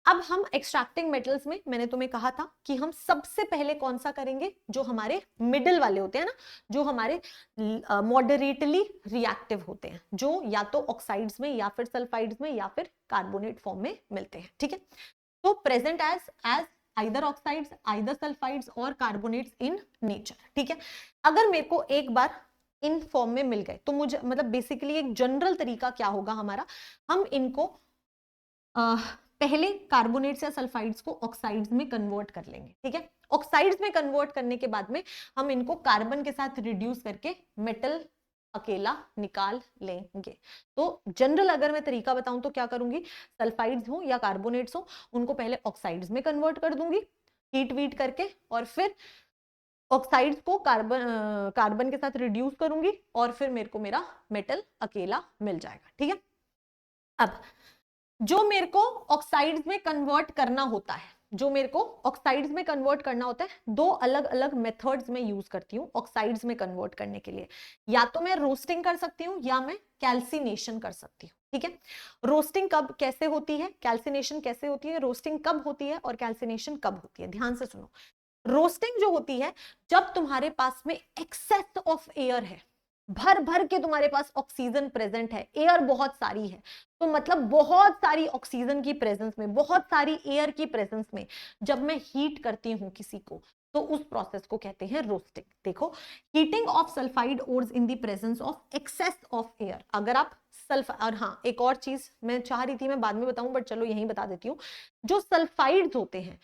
अब हम एक्सट्रैक्टिंग मेटल्स में, मैंने तुम्हें कहा था कि हम सबसे पहले कौन सा करेंगे? जो हमारे मिडिल वाले होते हैं ना, जो हमारे मॉडरेटली रिएक्टिव होते हैं, जो या तो ऑक्साइड्स में, या फिर सल्फाइड्स में, या फिर कार्बोनेट फॉर्म में मिलते हैं। ठीक है, तो present as either oxides, either sulfides और कार्बोनेट्स इन नेचर। ठीक है, अगर मेरे को एक बार इन फॉर्म में मिल गए तो मुझे, मतलब बेसिकली एक जनरल तरीका क्या होगा हमारा, हम इनको पहले कार्बोनेट्स या सल्फाइड्स को ऑक्साइड्स में कन्वर्ट कर लेंगे। ठीक है, ऑक्साइड्स में कन्वर्ट करने के बाद में हम इनको कार्बन के साथ रिड्यूस करके मेटल अकेला निकाल लेंगे। तो जनरल अगर मैं तरीका बताऊं तो क्या करूंगी, सल्फाइड्स हो या कार्बोनेट्स हो, उनको पहले ऑक्साइड्स में कन्वर्ट कर दूंगी हीट वीट करके, और फिर ऑक्साइड्स को कार्बन के साथ रिड्यूस करूंगी, और फिर मेरे को मेरा मेटल अकेला मिल जाएगा। ठीक है, अब जो मेरे को ऑक्साइड्स में कन्वर्ट करना होता है, जो मेरे को ऑक्साइड्स में कन्वर्ट करना होता है, दो अलग अलग मेथड्स में यूज करती हूँ ऑक्साइड्स में कन्वर्ट करने के लिए। या तो मैं रोस्टिंग कर सकती हूँ, या मैं कैल्सिनेशन कर सकती हूँ। ठीक है, रोस्टिंग कब कैसे होती है, कैल्सिनेशन कैसे होती है, रोस्टिंग कब होती है और कैल्सिनेशन कब होती है, ध्यान से सुनो। रोस्टिंग जो होती है जब तुम्हारे पास में एक्सेस ऑफ एयर है, भर भर के तुम्हारे पास ऑक्सीजन प्रेजेंट है, एयर बहुत सारी है, तो मतलब बहुत सारी ऑक्सीजन की प्रेजेंस में, बहुत सारी एयर की प्रेजेंस में जब मैं हीट करती हूं किसी को, तो उस प्रोसेस को कहते हैं रोस्टिंग। देखो, heating of sulphide ores in the presence of excess of air. अगर आप और हाँ, एक और चीज मैं चाह रही थी मैं बाद में बताऊं, बट चलो यहीं बता देती हूँ। जो सल्फाइड्स होते हैं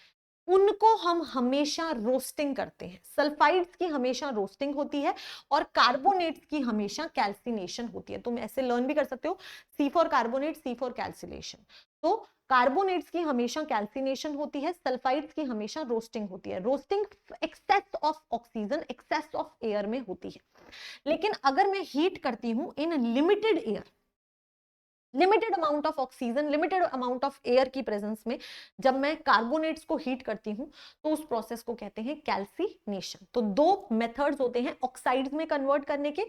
उनको हम हमेशा रोस्टिंग करते हैं। सल्फाइड्स की हमेशा रोस्टिंग होती है और कार्बोनेट्स की हमेशा कैल्सिनेशन होती है। तुम ऐसे लर्न भी कर सकते हो, C for carbonate, C for calcination. तो कार्बोनेट्स की हमेशा कैल्सिनेशन होती है, सल्फाइड्स की हमेशा रोस्टिंग होती है। Roasting excess of oxygen, excess of air में होती है। लेकिन अगर मैं हीट करती हूं in limited air, limited amount of oxygen, limited amount of air की प्रेजेंस में जब मैं कार्बोनेट्स को हीट करती हूं तो उस प्रोसेस को कहते हैं कैल्सिनेशन। तो दो मेथड्स होते हैं ऑक्साइड्स में कन्वर्ट करने के,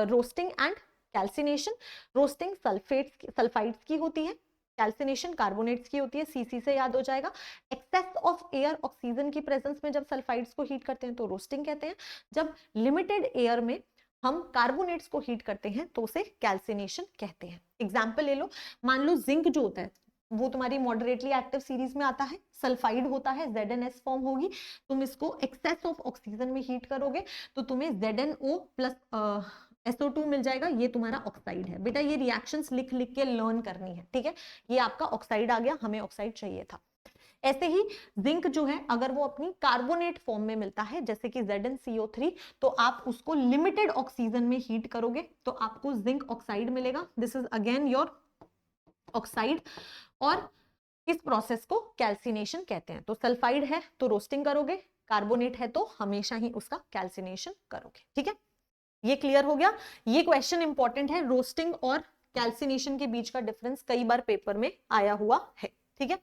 roasting and calcination. Roasting sulphides की होती है, कैल्सिनेशन कार्बोनेट्स की होती है। सीसी से याद हो जाएगा। एक्सेस ऑफ एयर, ऑक्सीजन की प्रेजेंस में जब सल्फाइड्स को हीट करते हैं तो रोस्टिंग कहते हैं। जब लिमिटेड एयर में हम कार्बोनेट्स को हीट करते हैं तो उसे कैल्सिनेशन कहते हैं। एग्जाम्पल ले लो, मान लो जिंक जो होता है वो तुम्हारी मॉडरेटली एक्टिव सीरीज में आता है, सल्फाइड होता है, ZnS फॉर्म होगी। तुम इसको एक्सेस ऑफ ऑक्सीजन में हीट करोगे तो तुम्हें ZnO प्लस SO2 मिल जाएगा। ये तुम्हारा ऑक्साइड है। बेटा ये रिएक्शंस लिख लिख के लर्न करनी है, ठीक है। ये आपका ऑक्साइड आ गया, हमें ऑक्साइड चाहिए था। ऐसे ही जिंक जो है अगर वो अपनी कार्बोनेट फॉर्म में मिलता है जैसे कि ZnCO3, तो आप उसको लिमिटेड ऑक्सीजन में हीट करोगे तो आपको जिंक ऑक्साइड मिलेगा। This is again your oxide. और इस प्रोसेस को कैल्सिनेशन कहते हैं। तो सल्फाइड है तो रोस्टिंग करोगे, कार्बोनेट है तो हमेशा ही उसका कैल्सिनेशन करोगे, ठीक है। ये क्लियर हो गया। ये क्वेश्चन इंपॉर्टेंट है, रोस्टिंग और कैल्सिनेशन के बीच का डिफरेंस कई बार पेपर में आया हुआ है, ठीक है।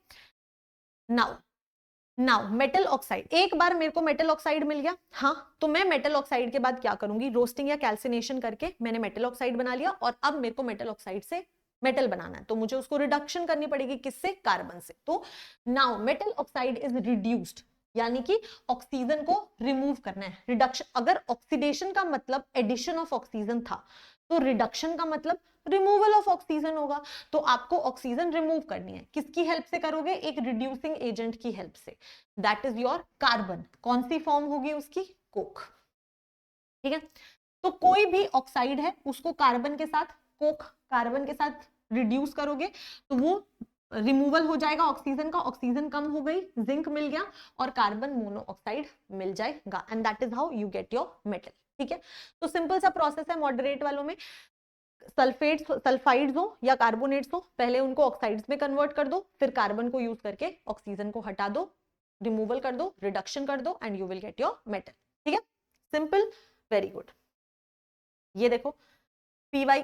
नाउ मेटल ऑक्साइड, एक बार मेरे को मेटल ऑक्साइड मिल गया, हाँ, तो मैं मेटल ऑक्साइड के बाद क्या करूंगी, रोस्टिंग या कैल्सिनेशन करके मैंने मेटल ऑक्साइड बना लिया और अब मेरे को मेटल ऑक्साइड से मेटल बनाना है तो मुझे उसको रिडक्शन करनी पड़ेगी, किससे, कार्बन से। तो now metal oxide is reduced, यानी कि ऑक्सीजन को रिमूव करना है। रिडक्शन, अगर ऑक्सीडेशन का मतलब एडिशन ऑफ ऑक्सीजन था तो रिडक्शन का मतलब रिमूवल ऑफ ऑक्सीजन होगा। तो आपको ऑक्सीजन रिमूव करनी है, किसकी हेल्प से करोगे, एक रिड्यूसिंग एजेंट की हेल्प से, दैट इज योर कार्बन। कौन सी फॉर्म होगी उसकी, कोक, ठीक है। तो कोई भी ऑक्साइड है उसको कार्बन के साथ, कोक कार्बन के साथ रिड्यूस करोगे तो वो रिमूवल हो जाएगा ऑक्सीजन का, ऑक्सीजन कम हो गई, जिंक मिल गया और कार्बन मोनोऑक्साइड मिल जाएगा, and that is how you get your metal, ठीक है। तो सिंपल सा प्रोसेस है मॉडरेट वालों में, सल्फाइड्स हो या कार्बोनेट्स हो, पहले उनको ऑक्साइड्स में कन्वर्ट कर दो, फिर कार्बन को यूज करके ऑक्सीजन को हटा दो, रिमूवल कर दो, रिडक्शन कर दो and you will get your metal, ठीक है। Simple, very good. ये देखो P Y,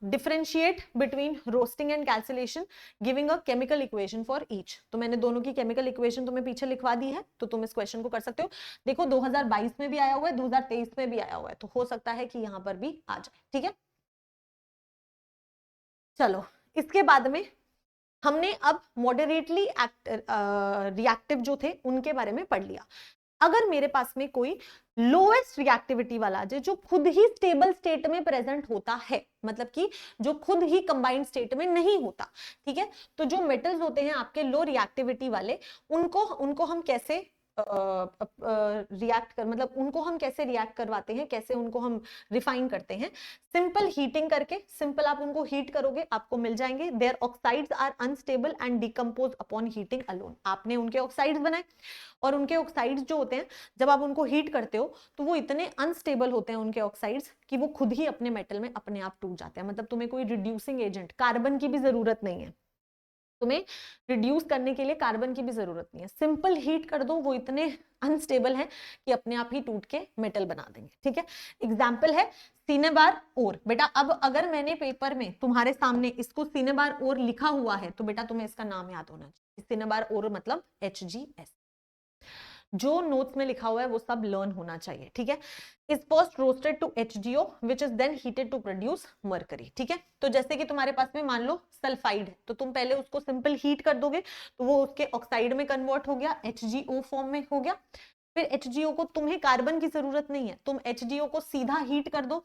differentiate between roasting and calcination giving a chemical equation for each. तो मैंने दोनों की केमिकल इक्वेशन तुम्हें पीछे लिखवा दी है, तो तुम इस क्वेश्चन को कर सकते हो। देखो 2022 में भी आया हुआ है, 2023 में भी आया हुआ है, तो हो सकता है कि यहां पर भी आ जाए, ठीक है। चलो इसके बाद में हमने अब मॉडरेटली रिएक्टिव जो थे उनके बारे में पढ़ लिया। अगर मेरे पास में कोई लोएस्ट रिएक्टिविटी वाला जो खुद ही स्टेबल स्टेट में प्रेजेंट होता है, मतलब कि जो खुद ही कंबाइंड स्टेट में नहीं होता, ठीक है, तो जो मेटल्स होते हैं आपके लो रिएक्टिविटी वाले, उनको हम कैसे रिएक्ट कर, मतलब उनको हम कैसे रिएक्ट करवाते हैं, कैसे उनको हम रिफाइन करते हैं, सिंपल हीटिंग करके। सिंपल आप उनको हीट करोगे आपको मिल जाएंगे। Their oxides are unstable and decompose upon heating alone. आपने उनके ऑक्साइड्स बनाए और उनके ऑक्साइड्स जो होते हैं जब आप उनको हीट करते हो तो वो इतने अनस्टेबल होते हैं उनके ऑक्साइड्स कि वो खुद ही अपने मेटल में अपने आप टूट जाते हैं। मतलब तुम्हें कोई रिड्यूसिंग एजेंट कार्बन की भी जरूरत नहीं है, तुम्हें रिड्यूस करने के लिए कार्बन की भी जरूरत नहीं है, सिंपल हीट कर दो, वो इतने अनस्टेबल हैं कि अपने आप ही टूट के मेटल बना देंगे, ठीक है। एग्जाम्पल है सिनेबार ओर। बेटा अब अगर मैंने पेपर में तुम्हारे सामने इसको सिनेबार ओर लिखा हुआ है तो बेटा तुम्हें इसका नाम याद होना चाहिए। सिनेबार ओर मतलब HgS। जो नोट्स में लिखा हुआ है वो सब लर्न होना चाहिए, ठीक है। Is first roasted to HgO which is then heated to produce mercury, ठीक है। तो जैसे कि तुम्हारे पास में मान लो सल्फाइड है तो तुम पहले उसको सिंपल हीट कर दोगे तो वो उसके ऑक्साइड में कन्वर्ट हो गया, HgO फॉर्म में हो गया। फिर HgO को तुम्हें कार्बन की जरूरत नहीं है, तुम HgO को सीधा हीट कर दो,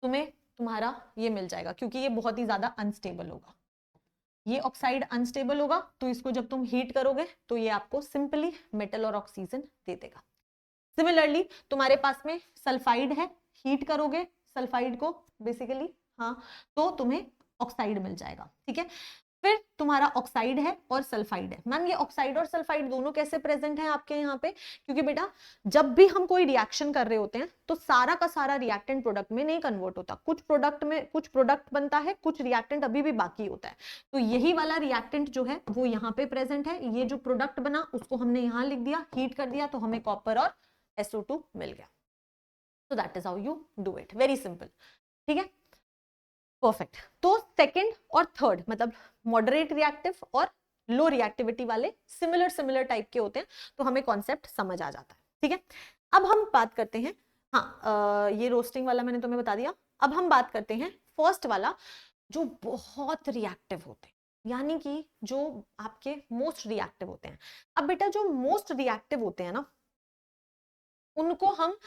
तुम्हें तुम्हारा ये मिल जाएगा, क्योंकि ये बहुत ही ज्यादा अनस्टेबल होगा, ये ऑक्साइड अनस्टेबल होगा, तो इसको जब तुम हीट करोगे तो ये आपको सिंपली मेटल और ऑक्सीजन दे देगा। सिमिलरली तुम्हारे पास में सल्फाइड है, हीट करोगे सल्फाइड को बेसिकली, हाँ, तो तुम्हें ऑक्साइड मिल जाएगा, ठीक है। फिर तुम्हारा ऑक्साइड है और सल्फाइड है। मैम ये ऑक्साइड और सल्फाइड दोनों कैसे प्रेजेंट हैं आपके यहाँ पे? क्योंकि बेटा जब भी हम कोई रिएक्शन कर रहे होते हैं तो सारा का सारा रिएक्टेंट प्रोडक्ट में नहीं कन्वर्ट होता, कुछ प्रोडक्ट में कुछ प्रोडक्ट बनता है, कुछ रिएक्टेंट अभी भी बाकी होता है। तो यही वाला रिएक्टेंट जो है वो यहाँ पे प्रेजेंट है। ये जो प्रोडक्ट बना उसको हमने यहाँ लिख दिया, हीट कर दिया तो हमें कॉपर और SO2 मिल गया। So that is how you do it, very simple, ठीक है, परफेक्ट। तो सेकंड और थर्ड मतलब मॉडरेट रिएक्टिव और लो रिएक्टिविटी वाले सिमिलर टाइप के होते हैं, तो हमें कॉन्सेप्ट समझ आ जाता है, ठीक है। अब हम बात करते हैं, हाँ ये रोस्टिंग वाला मैंने तुम्हें बता दिया। अब हम बात करते हैं फर्स्ट वाला जो बहुत रिएक्टिव होते हैं, यानी कि जो आपके मोस्ट रिएक्टिव होते हैं। अब बेटा जो मोस्ट रिएक्टिव होते हैं ना, उनको हम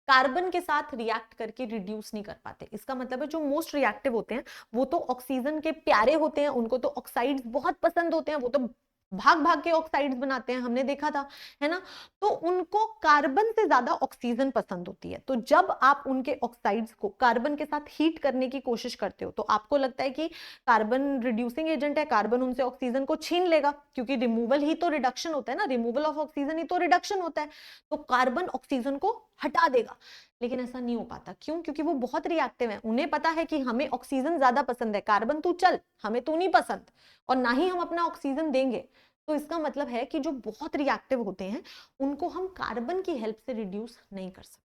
कार्बन के साथ रिएक्ट करके रिड्यूस नहीं कर पाते। इसका मतलब है जो मोस्ट रिएक्टिव होते हैं वो तो ऑक्सीजन के प्यारे होते हैं, उनको तो ऑक्साइड्स बहुत पसंद होते हैं, वो तो भाग भाग के ऑक्साइड्स बनाते हैं, हमने देखा था, है ना। तो उनको कार्बन से ज्यादा ऑक्सीजन पसंद होती है। तो जब आप उनके ऑक्साइड्स को कार्बन के साथ हीट करने की कोशिश करते हो तो आपको लगता है कि कार्बन रिड्यूसिंग एजेंट है, कार्बन उनसे ऑक्सीजन को छीन लेगा, क्योंकि रिमूवल ही तो रिडक्शन होता है ना, रिमूवल ऑफ ऑक्सीजन ही तो रिडक्शन होता है। तो कार्बन ऑक्सीजन को हटा देगा, लेकिन ऐसा नहीं हो पाता। क्यों? क्योंकि वो बहुत रिएक्टिव है, उन्हें पता है कि हमें ऑक्सीजन ज्यादा पसंद है, कार्बन तू चल, हमें तू नहीं पसंद, और ना ही हम अपना ऑक्सीजन देंगे। तो इसका मतलब है कि जो बहुत रिएक्टिव होते हैं उनको हम कार्बन की हेल्प से रिड्यूस नहीं कर सकते,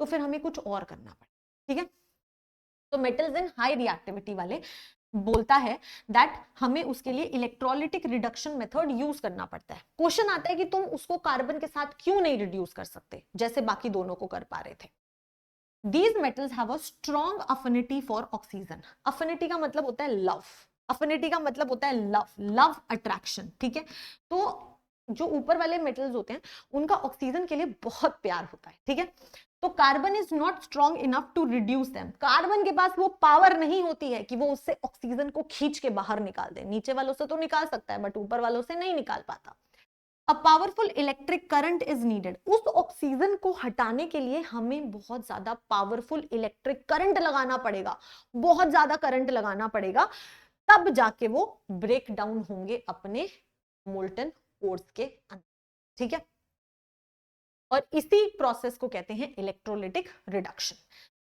तो फिर हमें कुछ और करना पड़ेगा, ठीक है। तो मेटल्स इन हाई रिएक्टिविटी वाले बोलता है दैट हमें उसके लिए इलेक्ट्रोलिटिक रिडक्शन मेथड यूज करना पड़ता है। क्वेश्चन आता है कि तुम उसको कार्बन के साथ क्यों नहीं रिड्यूस कर सकते जैसे बाकी दोनों को कर पा रहे थे। These metals have a strong affinity for oxygen. Affinity का मतलब होता है लव, अफिनिटी का मतलब होता है लव अट्रैक्शन, ठीक है। तो जो ऊपर वाले मेटल्स होते हैं उनका ऑक्सीजन के लिए बहुत प्यार होता है, ठीक है। तो carbon is not strong enough to reduce them, carbon के पास वो पावर नहीं होती है कि वो उससे ऑक्सीजन को खींच के बाहर निकाल दे। नीचे वालों से तो निकाल सकता है बट ऊपर वालों से नहीं निकाल पाता। A powerful electric current is needed. उस ऑक्सीजन को हटाने के लिए हमें बहुत ज्यादा पावरफुल इलेक्ट्रिक करंट लगाना पड़ेगा, बहुत ज्यादा करंट लगाना पड़ेगा, तब जाके वो ब्रेक डाउन होंगे अपने मोल्टन कोर्स के अंदर, ठीक है। और इसी प्रोसेस को कहते हैं इलेक्ट्रोलिटिक रिडक्शन।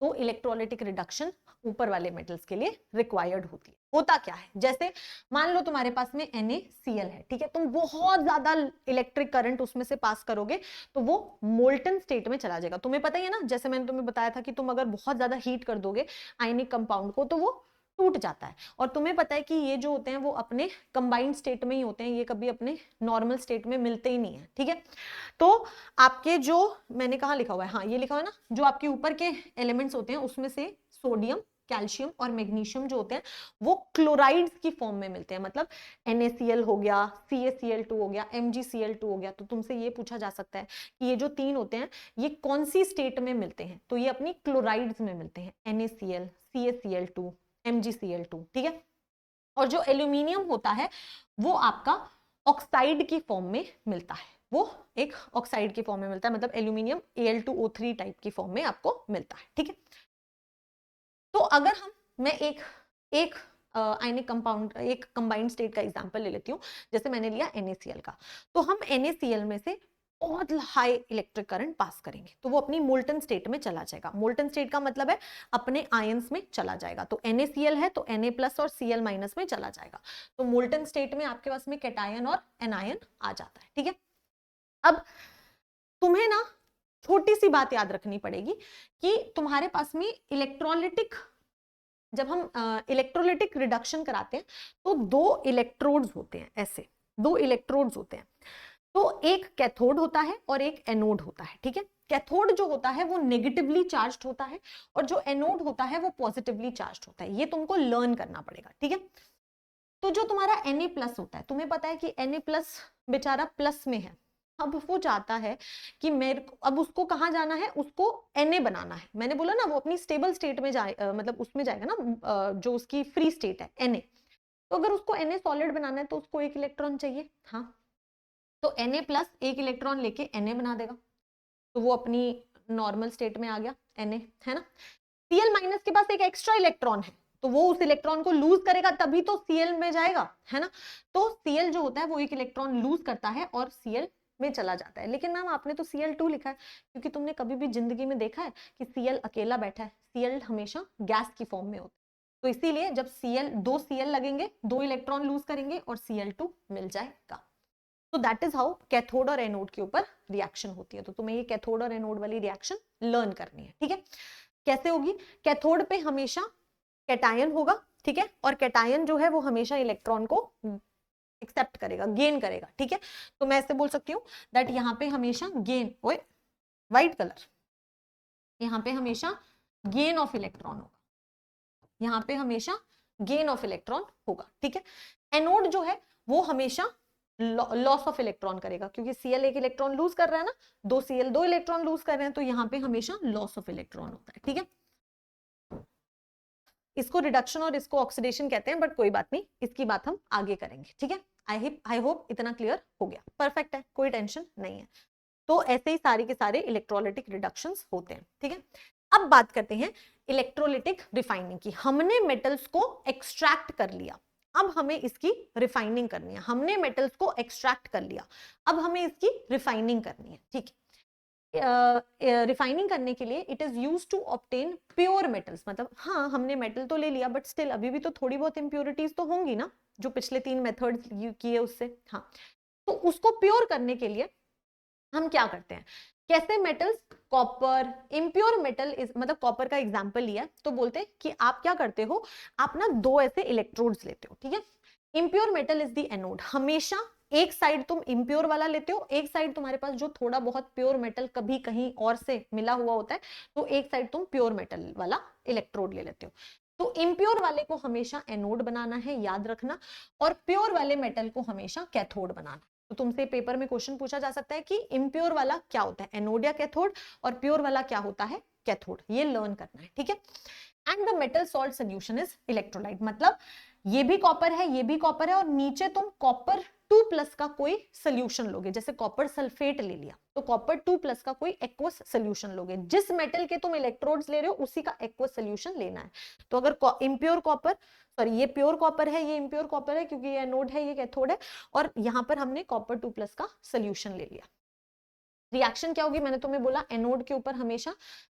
तो इलेक्ट्रोलिटिक रिडक्शन ऊपर वाले मेटल्स के लिए रिक्वायर्ड होती है। होता क्या है, जैसे मान लो तुम्हारे पास में NaCl है, ठीक है, तुम बहुत ज्यादा इलेक्ट्रिक करंट उसमें से पास करोगे तो वो मोल्टन स्टेट में चला जाएगा। तुम्हें पता ही है ना, जैसे मैंने तुम्हें बताया था कि तुम अगर बहुत ज्यादा हीट कर दोगे आयनिक कंपाउंड को तो वो टूट जाता है। और तुम्हें पता है कि ये जो होते हैं वो अपने कंबाइंड स्टेट में ही होते हैं, ये कभी अपने नॉर्मल स्टेट में मिलते ही नहीं है, ठीक है। तो आपके जो मैंने कहा लिखा हुआ है, हाँ ये लिखा हुआ है ना, जो आपके ऊपर के एलिमेंट्स होते हैं उसमें से सोडियम, कैल्शियम और मैग्नीशियम जो होते हैं वो क्लोराइड्स की फॉर्म में मिलते हैं। मतलब NaCl हो गया, CaCl2 हो गया, MgCl2 हो गया। तो तुमसे ये पूछा जा सकता है कि ये जो तीन होते हैं ये कौन सी स्टेट में मिलते हैं, तो ये अपनी क्लोराइड्स में मिलते हैं, NaCl, CaCl2, MgCl2, ठीक है। और जो एल्यूमिनियम होता है वो आपका ऑक्साइड की फॉर्म में मिलता है, वो एक ऑक्साइड की फॉर्म में मिलता है, मतलब एल्यूमिनियम Al2O3 टाइप की फॉर्म में आपको मिलता है, ठीक है। तो अगर मैं एक आयनिक कंपाउंड, एक कंबाइंड स्टेट का एग्जांपल ले लेती हूँ, जैसे मैंने लिया NaCl का, तो हम NaCl में से बहुत हाई इलेक्ट्रिक करंट पास करेंगे तो वो अपनी मोल्टन स्टेट में चला जाएगा। मोल्टन स्टेट का मतलब है अपने आयंस में चला जाएगा। तो NaCl है तो Na+ और Cl- में चला जाएगा। तो मोल्टन स्टेट में आपके पास में कैटायन और एनायन आ जाता है, ठीक है। अब तुम्हें ना छोटी सी बात याद रखनी पड़ेगी कि तुम्हारे पास में इलेक्ट्रोलिटिक, जब हम इलेक्ट्रोलिटिक रिडक्शन कराते हैं तो दो इलेक्ट्रोड्स होते हैं, ऐसे दो इलेक्ट्रोड्स होते हैं। तो एक कैथोड होता है और एक एनोड होता है, ठीक है। कैथोड जो होता है वो नेगेटिवली चार्ज्ड होता है और जो एनोड होता है वो पॉजिटिवली चार्ज्ड होता है। ये तुमको लर्न करना पड़ेगा, ठीक है। तो जो तुम्हारा Na+ होता है, तुम्हें पता है कि Na+ बेचारा प्लस में है। अब वो चाहता है कि मेरे को, अब उसको कहाँ जाना है, उसको Na बनाना है। मैंने बोला ना वो अपनी स्टेबल स्टेट में जाए, मतलब उसमें जाएगा ना, जो उसकी फ्री स्टेट है Na। तो अगर उसको Na सॉलिड बनाना है तो उसको एक इलेक्ट्रॉन चाहिए, हाँ। तो Na+ एक इलेक्ट्रॉन लेके Na बना देगा, तो वो अपनी नॉर्मल स्टेट में आ गया Na, है ना। Cl- के पास एक एक्स्ट्रा इलेक्ट्रॉन है तो वो उस इलेक्ट्रॉन को लूज करेगा तभी तो Cl में जाएगा, है ना। तो Cl जो होता है वो एक इलेक्ट्रॉन लूज करता है और Cl में चला जाता है। लेकिन मैम आपने तो Cl2 लिखा है, क्योंकि तुमने कभी भी जिंदगी में देखा है कि Cl अकेला बैठा है? Cl हमेशा गैस की फॉर्म में होता है, तो इसीलिए जब दो Cl लगेंगे, दो इलेक्ट्रॉन लूज करेंगे और Cl2 मिल जाएगा। तो दैट इज हाउ कैथोड और एनोड के ऊपर रिएक्शन होती है। तो तुम्हें ये कैथोड और एनोड वाली रिएक्शन लर्न करनी है, ठीक है। कैसे होगी? कैथोड पे हमेशा कैटायन होगा, ठीक है, और कैटायन जो है वो हमेशा इलेक्ट्रॉन को एक्सेप्ट करेगा, गेन करेगा, ठीक है। तो मैं ऐसे बोल सकती हूँ दैट यहाँ पे हमेशा गेन, ओए व्हाइट कलर, यहाँ पे हमेशा गेन ऑफ इलेक्ट्रॉन होगा, यहाँ पे हमेशा गेन ऑफ इलेक्ट्रॉन होगा, ठीक है। एनोड जो है वो हमेशा लॉस ऑफ इलेक्ट्रॉन करेगा, क्योंकि Cl एक इलेक्ट्रॉन लूज कर रहा है ना, दो Cl दो इलेक्ट्रॉन लूज कर रहे हैं, तो यहाँ पे हमेशा लॉस ऑफ इलेक्ट्रॉन होता है, ठीक है। इसको रिडक्शन और इसको ऑक्सीडेशन कहते हैं, बट कोई बात नहीं, इसकी बात हम आगे करेंगे, ठीक है। आई होप इतना क्लियर हो गया, परफेक्ट है, कोई टेंशन नहीं है। तो ऐसे ही सारे के सारे इलेक्ट्रोलाइटिक रिडक्शंस होते हैं, ठीक है। अब बात करते हैं इलेक्ट्रोलिटिक रिफाइनिंग की। हमने मेटल्स को एक्सट्रैक्ट कर लिया, अब हमें इसकी रिफाइनिंग करनी है। हमने मेटल्स को एक्सट्रैक्ट कर लिया, अब हमें इसकी रिफाइनिंग करनी है, ठीक है। रिफाइनिंग करने के लिए it is use to obtain pure metals, मतलब हाँ हमने मेटल तो ले लिया, बट स्टिल अभी भी तो थोड़ी बहुत इंप्योरिटीज तो होंगी ना, जो पिछले 3 मेथड्स किए उससे, हाँ। तो उसको प्योर करने के लिए हम क्या करते हैं? कैसे metals? Copper, impure metal is, मतलब कॉपर का एग्जांपल लिया तो बोलते हैं कि आप क्या करते हो, आप ना दो ऐसे इलेक्ट्रोड्स लेते हो, ठीक है। Impure metal is the anode, हमेशा एक साइड तुम इम्प्योर वाला लेते हो, एक साइड तुम्हारे पास जो थोड़ा बहुत प्योर मेटल कभी कहीं और से मिला हुआ होता है, तो एक साइड तुम प्योर मेटल वाला इलेक्ट्रोड ले लेते हो। तो इम्प्योर वाले को हमेशा एनोड बनाना है, याद रखना, और प्योर वाले मेटल को हमेशा कैथोड बनाना। तो तुमसे पेपर में क्वेश्चन पूछा जा सकता है कि इम्प्योर वाला क्या होता है, एनोड या कैथोड, और प्योर वाला क्या होता है, कैथोड। ये लर्न करना है, ठीक है। And the metal salt solution is electrolyte, मतलब ये भी कॉपर है, ये भी कॉपर है, और नीचे तुम कॉपर 2+ का कोई सोल्यूशन लोगे, जैसे कॉपर सल्फेट ले लिया, तो कॉपर 2+ का कोई एक्वस सोल्यूशन लोगे। जिस मेटल के तुम इलेक्ट्रोड्स ले रहे हो उसी का एक्वस सोल्यूशन लेना है। तो अगर इम्प्योर कॉपर, सॉरी ये प्योर कॉपर है, ये इम्प्योर कॉपर है, क्योंकि ये एनोड है, ये कैथोड है, और यहां पर हमने कॉपर 2+ का सोल्यूशन ले लिया। रिएक्शन क्या होगी? मैंने तुम्हें बोला एनोड के ऊपर हमेशा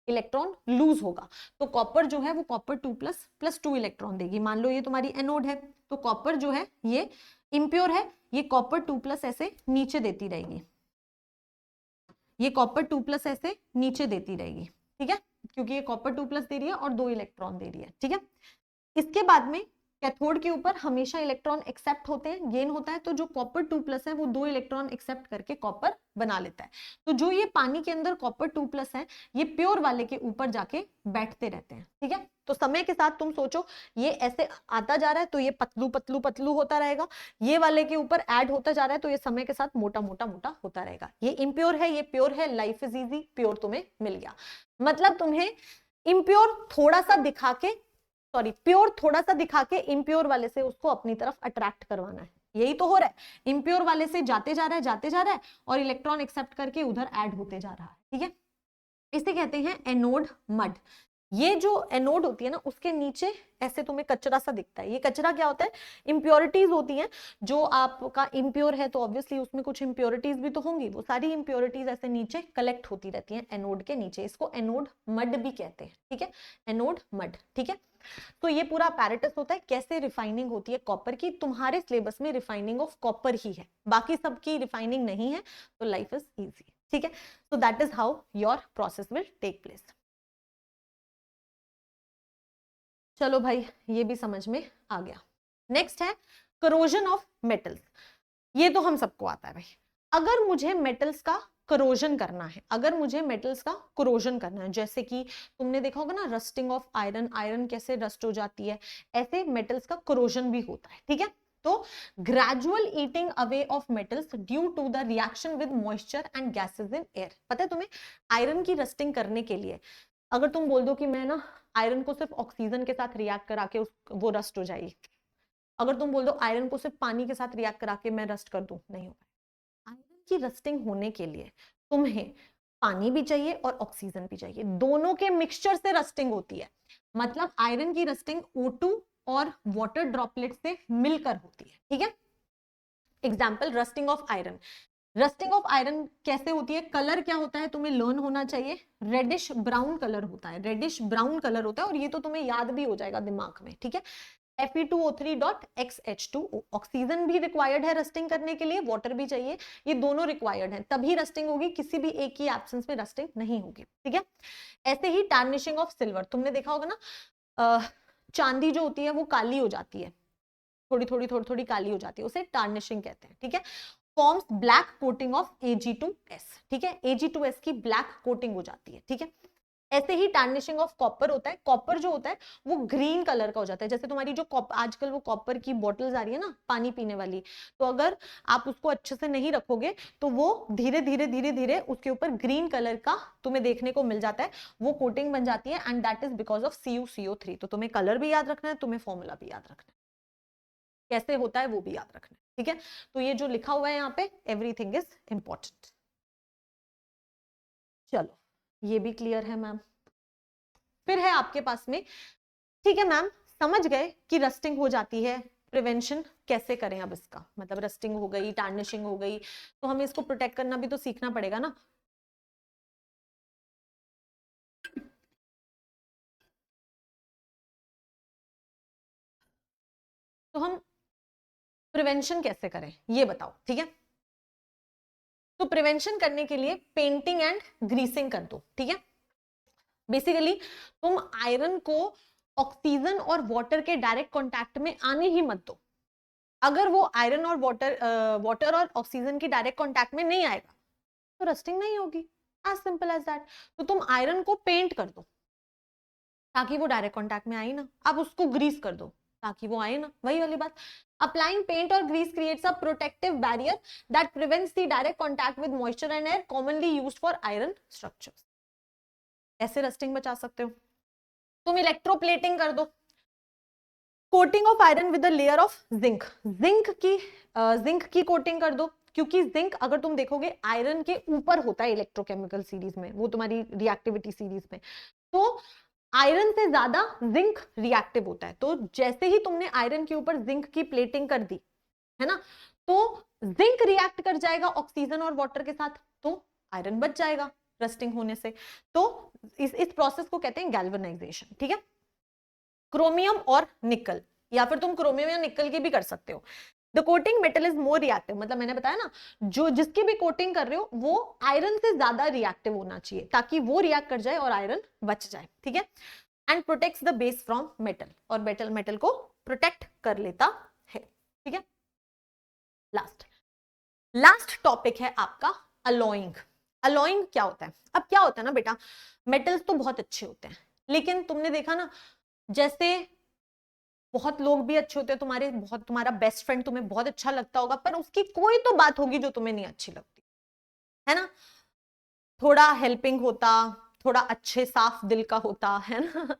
इलेक्ट्रॉन लूज होगा, तो कॉपर जो है वो कॉपर 2+ प्लस 2 इलेक्ट्रॉन देगी। मान लो ये तुम्हारी एनोड है, तो कॉपर जो है ये इम्प्योर है, ये कॉपर 2+ ऐसे नीचे देती रहेगी, ये कॉपर 2+ ऐसे नीचे देती रहेगी, ठीक है, क्योंकि ये कॉपर 2+ दे रही है और 2 इलेक्ट्रॉन दे रही है, ठीक है। इसके बाद में कैथोड के ऊपर हमेशा इलेक्ट्रॉन एक्सेप्ट होते हैं, गेन होता है, तो जो कॉपर 2+ है वो 2 इलेक्ट्रॉन एक्सेप्ट करके कॉपर बना लेता है। तो जो ये पानी के अंदर कॉपर 2+ है, ये प्योर वाले के ऊपर जाके बैठते रहते हैं, ठीक है। तो समय के साथ तुम सोचो, ये ऐसे आता जा रहा है तो ये पतलू पतलू पतलू होता रहेगा, ये वाले के ऊपर ऐड होता जा रहा है तो ये समय के साथ मोटा मोटा मोटा होता रहेगा। ये इम्प्योर है, ये प्योर है, लाइफ इज इजी, प्योर तुम्हें मिल गया। मतलब तुम्हें इम्प्योर थोड़ा सा दिखा के, सॉरी प्योर थोड़ा सा दिखा के इम्प्योर वाले से उसको अपनी तरफ अट्रैक्ट करवाना है, यही तो हो रहा है। इम्प्योर वाले से जाते जा रहा है, जाते जा रहा है, और इलेक्ट्रॉन एक्सेप्ट करके उधर ऐड होते जा रहा है, ठीक है। इसे कहते हैं एनोड मड। ये जो एनोड होती है ना, उसके नीचे ऐसे तुम्हें कचरा सा दिखता है, ये कचरा क्या होता है? इंप्योरिटीज होती हैं। जो आपका इंप्योर है तो ऑब्वियसली उसमें कुछ इंप्योरिटीज भी तो होंगी, वो सारी इंप्योरिटीज ऐसे नीचे कलेक्ट होती रहती हैं एनोड के नीचे, इसको एनोड मड भी कहते हैं, ठीक है, एनोड मड, ठीक है। तो ये पूरा apparatus होता है कैसे रिफाइनिंग होती है कॉपर की। तुम्हारे सिलेबस में रिफाइनिंग ऑफ कॉपर ही है, बाकी सबकी रिफाइनिंग नहीं है, तो लाइफ इज इजी, ठीक है। So that is how your process will take place. चलो भाई, ये भी समझ में आ गया। नेक्स्ट है करोजन ऑफ मेटल्स। ये तो हम सबको आता है भाई। अगर मुझे मेटल्स का करोजन करना है, अगर मुझे मेटल्स का करोजन करना है, जैसे कि तुमने देखा होगा ना रस्टिंग ऑफ आयरन, आयरन कैसे रस्ट हो जाती है, ऐसे मेटल्स का करोजन भी होता है, ठीक है। तो gradual eating away of metals due to the reaction with moisture and gases in air. पता है तुम्हें, आयरन की रस्टिंग करने के लिए अगर तुम बोल दो कि मैं ना आयरन को सिर्फ ऑक्सीजन के साथ रिएक्ट करा के वो रस्ट हो जाएगी, अगर तुम बोल दो आयरन को सिर्फ पानी के साथ रिएक्ट करा के मैं रस्ट कर दूं, नहीं होगा। आयरन की रस्टिंग होने के लिए तुम्हें पानी भी चाहिए और ऑक्सीजन भी चाहिए, दोनों के मिक्सचर से रस्टिंग होती है। मतलब आयरन की रस्टिंग O2 और वाटर ड्रॉपलेट से मिलकर होती है, ठीक है। Example, rusting of iron. Rusting of iron कैसे होती है, कलर क्या होता है तुम्हें लर्न होना चाहिए, रेडिश ब्राउन कलर होता है, रेडिश ब्राउन कलर होता है, और ये तो तुम्हें याद भी हो जाएगा दिमाग में, ठीक है। Fe2O3.XH2O, ऑक्सीजन भी रिक्वायर्ड है रस्टिंग करने के लिए, वाटर भी चाहिए, ये दोनों रिक्वायर्ड है, तभी रस्टिंग होगी, किसी भी एक की एब्सेंस में रस्टिंग नहीं होगी, ठीक है। ऐसे ही टार्निशिंग ऑफ सिल्वर, तुमने देखा होगा ना, चांदी जो होती है वो काली हो जाती है, थोड़ी थोड़ी काली हो जाती है, उसे टार्निशिंग कहते हैं, ठीक है। Forms black coating of Ag2S, ठीक है, Ag2S की ब्लैक कोटिंग हो जाती है, ठीक है। ऐसे ही टार्निशिंग ऑफ कॉपर होता है, कॉपर जो होता है वो ग्रीन कलर का हो जाता है, जैसे तुम्हारी जो आजकल वो कॉपर की बॉटल्स आ रही है ना पानी पीने वाली, तो अगर आप उसको अच्छे से नहीं रखोगे तो वो धीरे धीरे धीरे धीरे उसके ऊपर ग्रीन कलर का तुम्हें देखने को मिल जाता है, वो कोटिंग बन जाती है, and that is because of CuCO3। तो तुम्हें कलर भी याद रखना है, तुम्हें फॉर्मूला भी याद रखना है, कैसे होता है वो भी याद रखना है, ठीक है। तो ये जो लिखा हुआ है यहाँ पे, एवरीथिंग इज इंपॉर्टेंट। चलो ये भी क्लियर है मैम। फिर है आपके पास में, ठीक है मैम समझ गए कि रस्टिंग हो जाती है, प्रिवेंशन कैसे करें अब इसका, मतलब रस्टिंग हो गई, टार्निशिंग हो गई, तो हमें इसको प्रोटेक्ट करना भी तो सीखना पड़ेगा ना। तो हम प्रिवेंशन कैसे करें ये बताओ, ठीक है। तो प्रिवेंशन करने के लिए पेंटिंग एंड ग्रीसिंग कर दो, ठीक है। बेसिकली तुम आयरन को ऑक्सीजन और वाटर के डायरेक्ट कांटेक्ट में आने ही मत दो। अगर वो आयरन और वाटर और ऑक्सीजन की डायरेक्ट कांटेक्ट में नहीं आएगा तो रस्टिंग नहीं होगी, एज सिंपल एज दैट। तो तुम आयरन को पेंट कर दो ताकि वो डायरेक्ट कांटेक्ट में आए ना, अब उसको ग्रीस कर दो ताकि वो आए ना, वही वाली बात। अप्लाइंग पेंट और grease creates a protective barrier that prevents the direct contact with moisture and air commonly used for iron structures. ऐसे रस्टिंग बचा सकते हो। तुम इलेक्ट्रोप्लेटिंग कर दो, coating of iron with a layer of zinc, zinc की coating कर दो, क्योंकि जिंक अगर तुम देखोगे आयरन के ऊपर होता है इलेक्ट्रोकेमिकल सीरीज में, वो तुम्हारी रिएक्टिविटी सीरीज में, तो आयरन से ज्यादा जिंक रिएक्टिव होता है। तो जैसे ही तुमने आयरन के ऊपर जिंक की प्लेटिंग कर दी है ना, तो जिंक रिएक्ट कर जाएगा ऑक्सीजन और वाटर के साथ, तो आयरन बच जाएगा रस्टिंग होने से। तो इस प्रोसेस को कहते हैं गैल्वेनाइजेशन, ठीक है। क्रोमियम और निकल, या फिर तुम क्रोमियम या निकल की भी कर सकते हो। The coating metal is more reactive, मतलब मैंने बताया ना, जो जिसकी भी कोटिंग कर रहे हो वो आयरन से ज्यादा रिएक्टिव होना चाहिए ताकि वो रिएक्ट कर जाए और आयरन बच जाए, ठीक है। And protects the base from metal, और मेटल को प्रोटेक्ट कर लेता है, ठीक है। लास्ट टॉपिक है आपका अलॉइंग। अलॉइंग क्या होता है, अब क्या होता है ना बेटा, मेटल्स तो बहुत अच्छे होते हैं, लेकिन तुमने देखा ना, जैसे बहुत लोग भी अच्छे होते हैं, तुम्हारा बेस्ट फ्रेंड तुम्हें बहुत अच्छा लगता होगा, पर उसकी कोई तो बात होगी जो तुम्हें नहीं अच्छी लगती है ना। थोड़ा हेल्पिंग होता, थोड़ा अच्छे साफ दिल का होता है ना,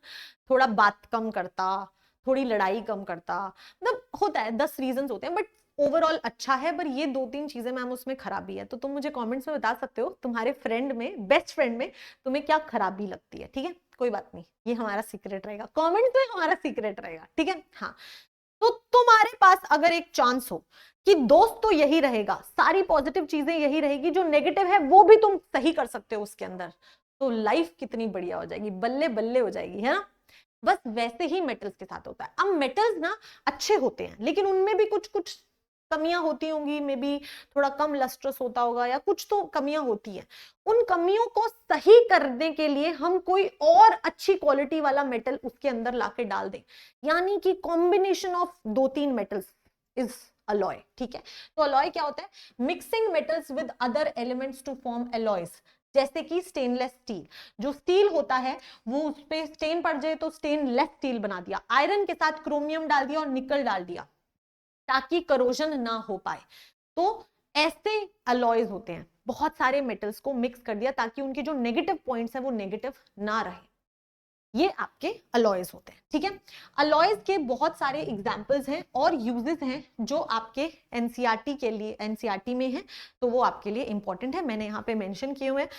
थोड़ा बात कम करता, थोड़ी लड़ाई कम करता, मतलब होता है 10 रीजंस होते हैं, बट ओवरऑल अच्छा है। पर ये 2-3 चीजें मैम उसमें खराबी है, तो तुम मुझे कमेंट्स में बता सकते हो तुम्हारे फ्रेंड में, बेस्ट फ्रेंड में तुम्हें क्या खराबी लगती है, ठीक है। कोई बात नहीं, ये हमारा सीक्रेट रहेगा, कमेंट्स में हमारा सीक्रेट रहेगा, ठीक है। हाँ, तो तुम्हारे पास अगर एक चांस हो कि दोस्त तो यही रहेगा, सारी पॉजिटिव चीजें यही रहेगी, जो नेगेटिव है वो भी तुम सही कर सकते हो उसके अंदर, तो लाइफ कितनी बढ़िया हो जाएगी, बल्ले बल्ले हो जाएगी, है ना। बस वैसे ही मेटल्स के साथ होता है। अब मेटल्स ना अच्छे होते हैं, लेकिन उनमें भी कुछ कुछ कमियां होती होंगी, मे बी थोड़ा कम लस्ट्रस होता होगा, या कुछ तो कमियां होती हैं। उन कमियों को सही करने के लिए हम कोई और अच्छी क्वालिटी वाला मेटल उसके अंदर लाके डाल दें, यानी कि combination of 2-3 metals is alloy, ठीक है। तो अलॉय क्या होता है, mixing metals with other elements to form alloys, जैसे कि स्टेनलेस स्टील, जो स्टील होता है वो उस पे स्टेन पड़ जाए तो स्टेनलेस स्टील बना दिया, आयरन के साथ क्रोमियम डाल दिया और निकल डाल दिया ताकि करोजन ना हो पाए। तो ऐसे अलॉयज होते हैं, बहुत सारे मेटल्स को मिक्स कर दिया ताकि उनके जो नेगेटिव पॉइंट्स हैं वो नेगेटिव ना रहे, ये आपके अलॉयज होते हैं, ठीक है। अलॉयज के बहुत सारे एग्जांपल्स हैं और यूजेस हैं जो आपके एनसीईआरटी के लिए, एनसीईआरटी में है, तो वो आपके लिए इंपॉर्टेंट है, मैंने यहाँ पे मेंशन किए हुए हैं।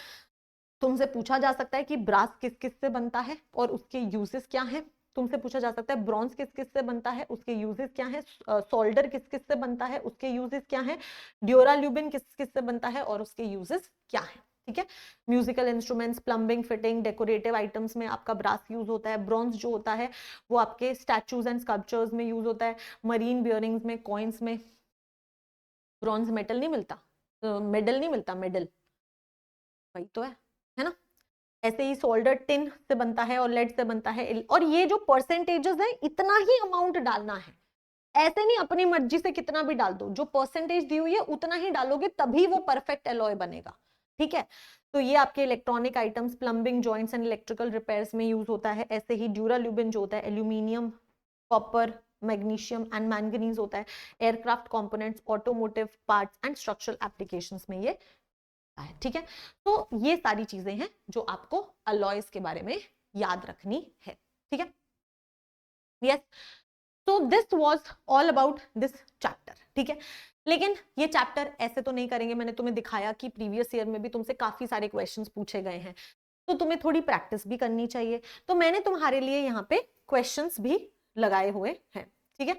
तुमसे पूछा जा सकता है कि ब्रास किस किस से बनता है और उसके यूजेस क्या हैं। तुमसे पूछा जा सकता है ब्रॉन्ज किस किस से बनता है, उसके यूजेस क्या हैं। सोल्डर किस किस से बनता है, उसके यूजेस क्या हैं। ड्यूराल्यूबिन किस किस से बनता है और उसके यूजेस क्या हैं। ठीक है। Musical instruments, plumbing, fitting, decorative items में आपका ब्रास यूज होता है। ब्रॉन्ज जो होता है वो आपके स्टैचूज एंड स्कल्पचर्स में यूज होता है। मरीन बियरिंग्स में, कॉइन्स में। ब्रॉन्ज मेटल नहीं मिलता, मेडल नहीं मिलता, मेडल वही तो है ना। ऐसे ही सोल्डर टिन से बनता है और लेड से बनता है। और ये जो परसेंटेजेस है इतना ही अमाउंट डालना है, ऐसे नहीं अपनी मर्जी से कितना भी डाल दो। जो परसेंटेज दी हुई है उतना ही डालोगे तभी वो परफेक्ट एलॉय बनेगा। ठीक है। तो ये आपके electronic items, plumbing, joints and electrical repairs में यूज होता है। ऐसे ही ड्यूराल्यूबिन जो होता है aluminium, copper, magnesium and manganese होता है। Aircraft components, automotive parts and structural applications में ये है। ठीक है। तो ये सारी चीजें हैं जो आपको अलॉयज के बारे में याद रखनी है। ठीक है। यस, तो this was all about this chapter. ठीक है। लेकिन ये चैप्टर ऐसे तो नहीं करेंगे, मैंने तुम्हें दिखाया कि प्रीवियस ईयर में भी तुमसे काफी सारे क्वेश्चंस पूछे गए हैं, तो तुम्हें थोड़ी प्रैक्टिस भी करनी चाहिए। तो मैंने तुम्हारे लिए यहाँ पे क्वेश्चंस भी लगाए हुए हैं। ठीक है।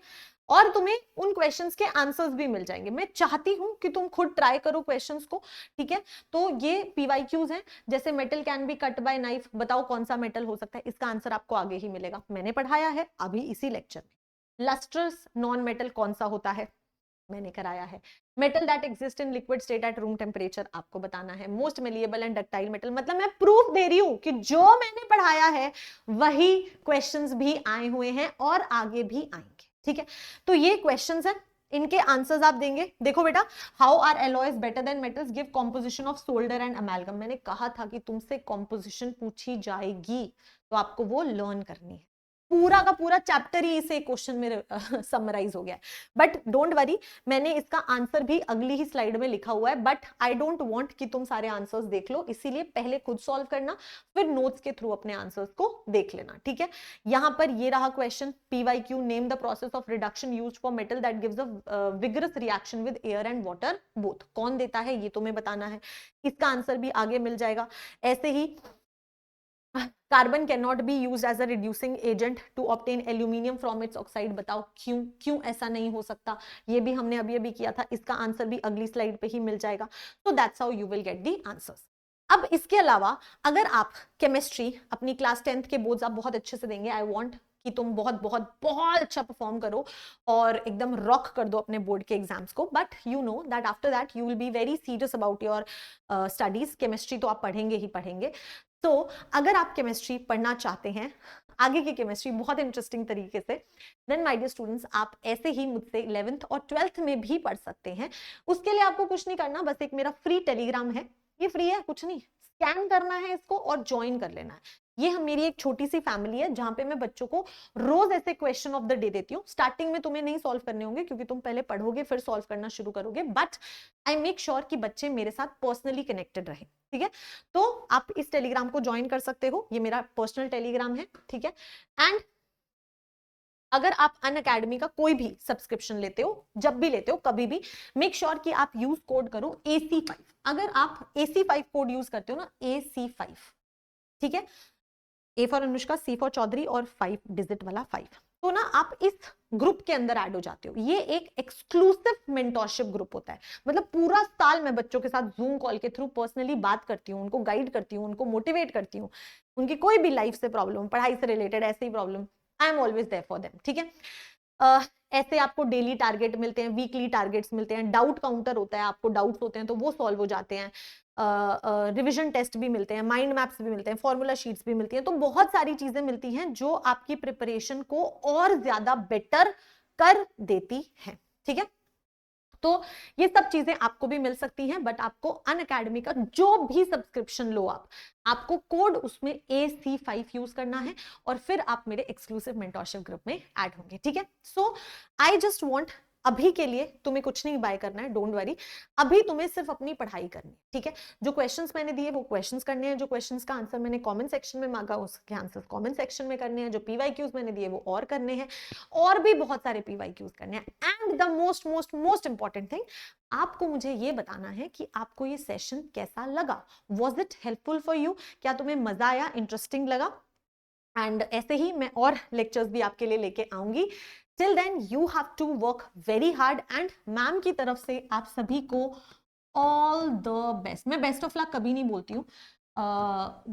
और तुम्हें उन क्वेश्चंस के आंसर्स भी मिल जाएंगे। मैं चाहती हूं कि तुम खुद ट्राई करो क्वेश्चंस को। ठीक है। तो ये पीवाईक्यूज हैं, जैसे metal can be cut by knife, बताओ कौन सा मेटल हो सकता है। इसका आंसर आपको आगे ही मिलेगा, मैंने पढ़ाया है अभी इसी लेक्चर में। लस्ट्रस नॉन मेटल कौन सा होता है, मैंने कराया है। Metal that exist in liquid state eight room temperature आपको बताना है। Most malleable and ductile metal, मतलब मैं प्रूफ दे रही हूं कि जो मैंने पढ़ाया है वही क्वेश्चंस भी आए हुए हैं और आगे भी आएंगे। ठीक है। तो ये क्वेश्चंस हैं, इनके आंसर्स आप देंगे। देखो बेटा, how are alloys better than metals, give composition of solder and amalgam. मैंने कहा था कि तुमसे कॉम्पोजिशन पूछी जाएगी तो आपको वो लर्न करनी है। पूरा का पूरा चैप्टर ही इसे क्वेश्चन में समराइज हो गया है। बट डोंट वरी, मैंने इसका आंसर भी अगली ही स्लाइड में लिखा हुआ है। बट आई डोंट वांट कि तुम सारे आंसर्स देख लो, इसीलिए पहले खुद सॉल्व करना, फिर नोट्स के थ्रू अपने आंसर्स को देख लेना। ठीक है। यहां पर ये रहा question, PYQ, name the process of reduction used for metal that gives a vigorous reaction with air and water both. कौन देता है ये तुम्हें बताना है, इसका आंसर भी आगे मिल जाएगा। ऐसे ही carbon can not be use as a reducing agent to obtain aluminium from its oxide, बताओ क्यों, क्यों ऐसा नहीं हो सकता। ये भी हमने अभी अभी किया था, इसका आंसर भी अगली स्लाइड पे ही मिल जाएगा। तो that's how you will get the answers. अब इसके अलावा अगर आप केमिस्ट्री अपनी क्लास 10th के बोर्ड्स आप बहुत अच्छे से देंगे, आई वांट कि तुम बहुत बहुत बहुत अच्छा परफॉर्म करो और एकदम रॉक कर दो अपने बोर्ड के एग्जाम्स को। But you know that after that you will be very serious about your studies. Chemistry तो आप पढ़ेंगे ही पढ़ेंगे। तो अगर आप केमिस्ट्री पढ़ना चाहते हैं, आगे की केमिस्ट्री बहुत इंटरेस्टिंग तरीके से, देन माय डियर स्टूडेंट्स आप ऐसे ही मुझसे 11th और 12th में भी पढ़ सकते हैं। उसके लिए आपको कुछ नहीं करना, बस एक मेरा फ्री टेलीग्राम है, ये फ्री है, कुछ नहीं, स्कैन करना है इसको और ज्वाइन कर लेना है। ये मेरी एक छोटी सी फैमिली है जहां पे मैं बच्चों को रोज ऐसे क्वेश्चन ऑफ द डे देती हूँ। स्टार्टिंग में तुम्हें नहीं सॉल्व करने होंगे क्योंकि तुम पहले पढ़ोगे फिर सॉल्व करना शुरू करोगे, बट आई मेक श्योर कि बच्चे मेरे साथ पर्सनली कनेक्टेड रहे। ठीक है। तो आप इस टेलीग्राम को ज्वाइन कर सकते हो, ये मेरा पर्सनल टेलीग्राम है। ठीक है। एंड अगर आप अनअकैडमी का कोई भी सब्सक्रिप्शन लेते हो, जब भी लेते हो कभी भी, मेक श्योर कि आप यूज कोड करो AC5। अगर आप AC5 कोड यूज करते हो ना, AC5, ठीक है, A for Anushka, C for Chaudhary और 5 डिजिट वाला 5, तो ना आप इस ग्रुप के अंदर ऐड हो जाते हो। ये एक एक्सक्लूसिव मेंटोरशिप ग्रुप होता है। मतलब पूरा साल मैं बच्चों के साथ जूम कॉल के थ्रू पर्सनली बात करती हूँ, उनको गाइड करती हूँ, उनको मोटिवेट करती हूँ। उनकी कोई भी लाइफ से प्रॉब्लम, पढ़ाई से रिलेटेड ऐसे ही problem, I am always there for them. ठीक है। ऐसे आपको डेली टारगेट मिलते हैं, वीकली टारगेट्स मिलते हैं, डाउट काउंटर होता है, आपको डाउट्स होते हैं तो वो सॉल्व हो जाते हैं, रिविजन टेस्ट भी मिलते हैं, माइंड मैप्स भी मिलते हैं, फॉर्मूला शीट्स भी मिलती हैं। तो बहुत सारी चीजें मिलती हैं जो आपकी प्रिपरेशन को और ज्यादा बेटर कर देती हैं। ठीक है। तो ये सब चीजें आपको भी मिल सकती हैं, बट आपको अनअकैडमी का जो भी सब्सक्रिप्शन लो आपको कोड उसमें AC5 यूज करना है और फिर आप मेरे एक्सक्लूसिव मेंटोरशिप ग्रुप में ऐड होंगे। ठीक है। सो आई जस्ट वांट अभी के लिए तुम्हें कुछ नहीं बाय करना है, डोंट वरी, अभी तुम्हें सिर्फ अपनी पढ़ाई करनी है, ठीक है। जो क्वेश्चंस मैंने दिए वो क्वेश्चंस करने हैं, जो क्वेश्चंस का आंसर मैंने कमेंट सेक्शन में मांगा उसके आंसर कमेंट सेक्शन में करने हैं, जो पीवाईक्यूज मैंने दिए वो और करने हैं, और भी बहुत सारे पीवाईक्यूज करने हैं। And the most most most important thing, आपको मुझे ये बताना है कि आपको ये सेशन कैसा लगा, was it helpful for you, क्या तुम्हें मजा आया, इंटरेस्टिंग लगा। एंड ऐसे ही मैं और लेक्चर्स भी आपके लिए लेके आऊंगी। Till then you have to work very hard, and ma'am की तरफ से आप सभी को ऑल द बेस्ट। मैं बेस्ट ऑफ लक कभी नहीं बोलती हूँ,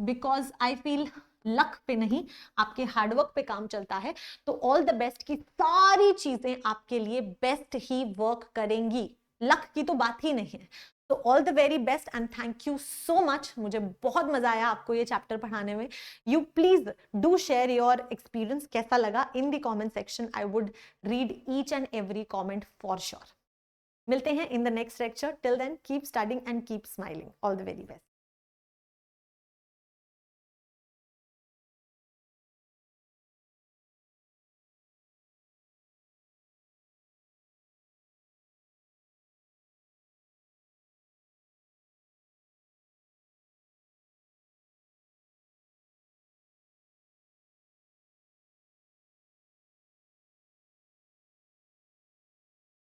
बिकॉज आई फील लक पे नहीं, आपके हार्डवर्क पे काम चलता है। तो ऑल द बेस्ट की सारी चीजें आपके लिए बेस्ट ही वर्क करेंगी, लक की तो बात ही नहीं है। तो all the very best and thank you so much. मुझे बहुत मजा आया आपको ये चैप्टर पढ़ाने में। You please do share your experience, कैसा लगा, in the comment section. I would read each and every comment for sure. मिलते हैं in the next lecture. Till then keep studying and keep smiling. All the very best.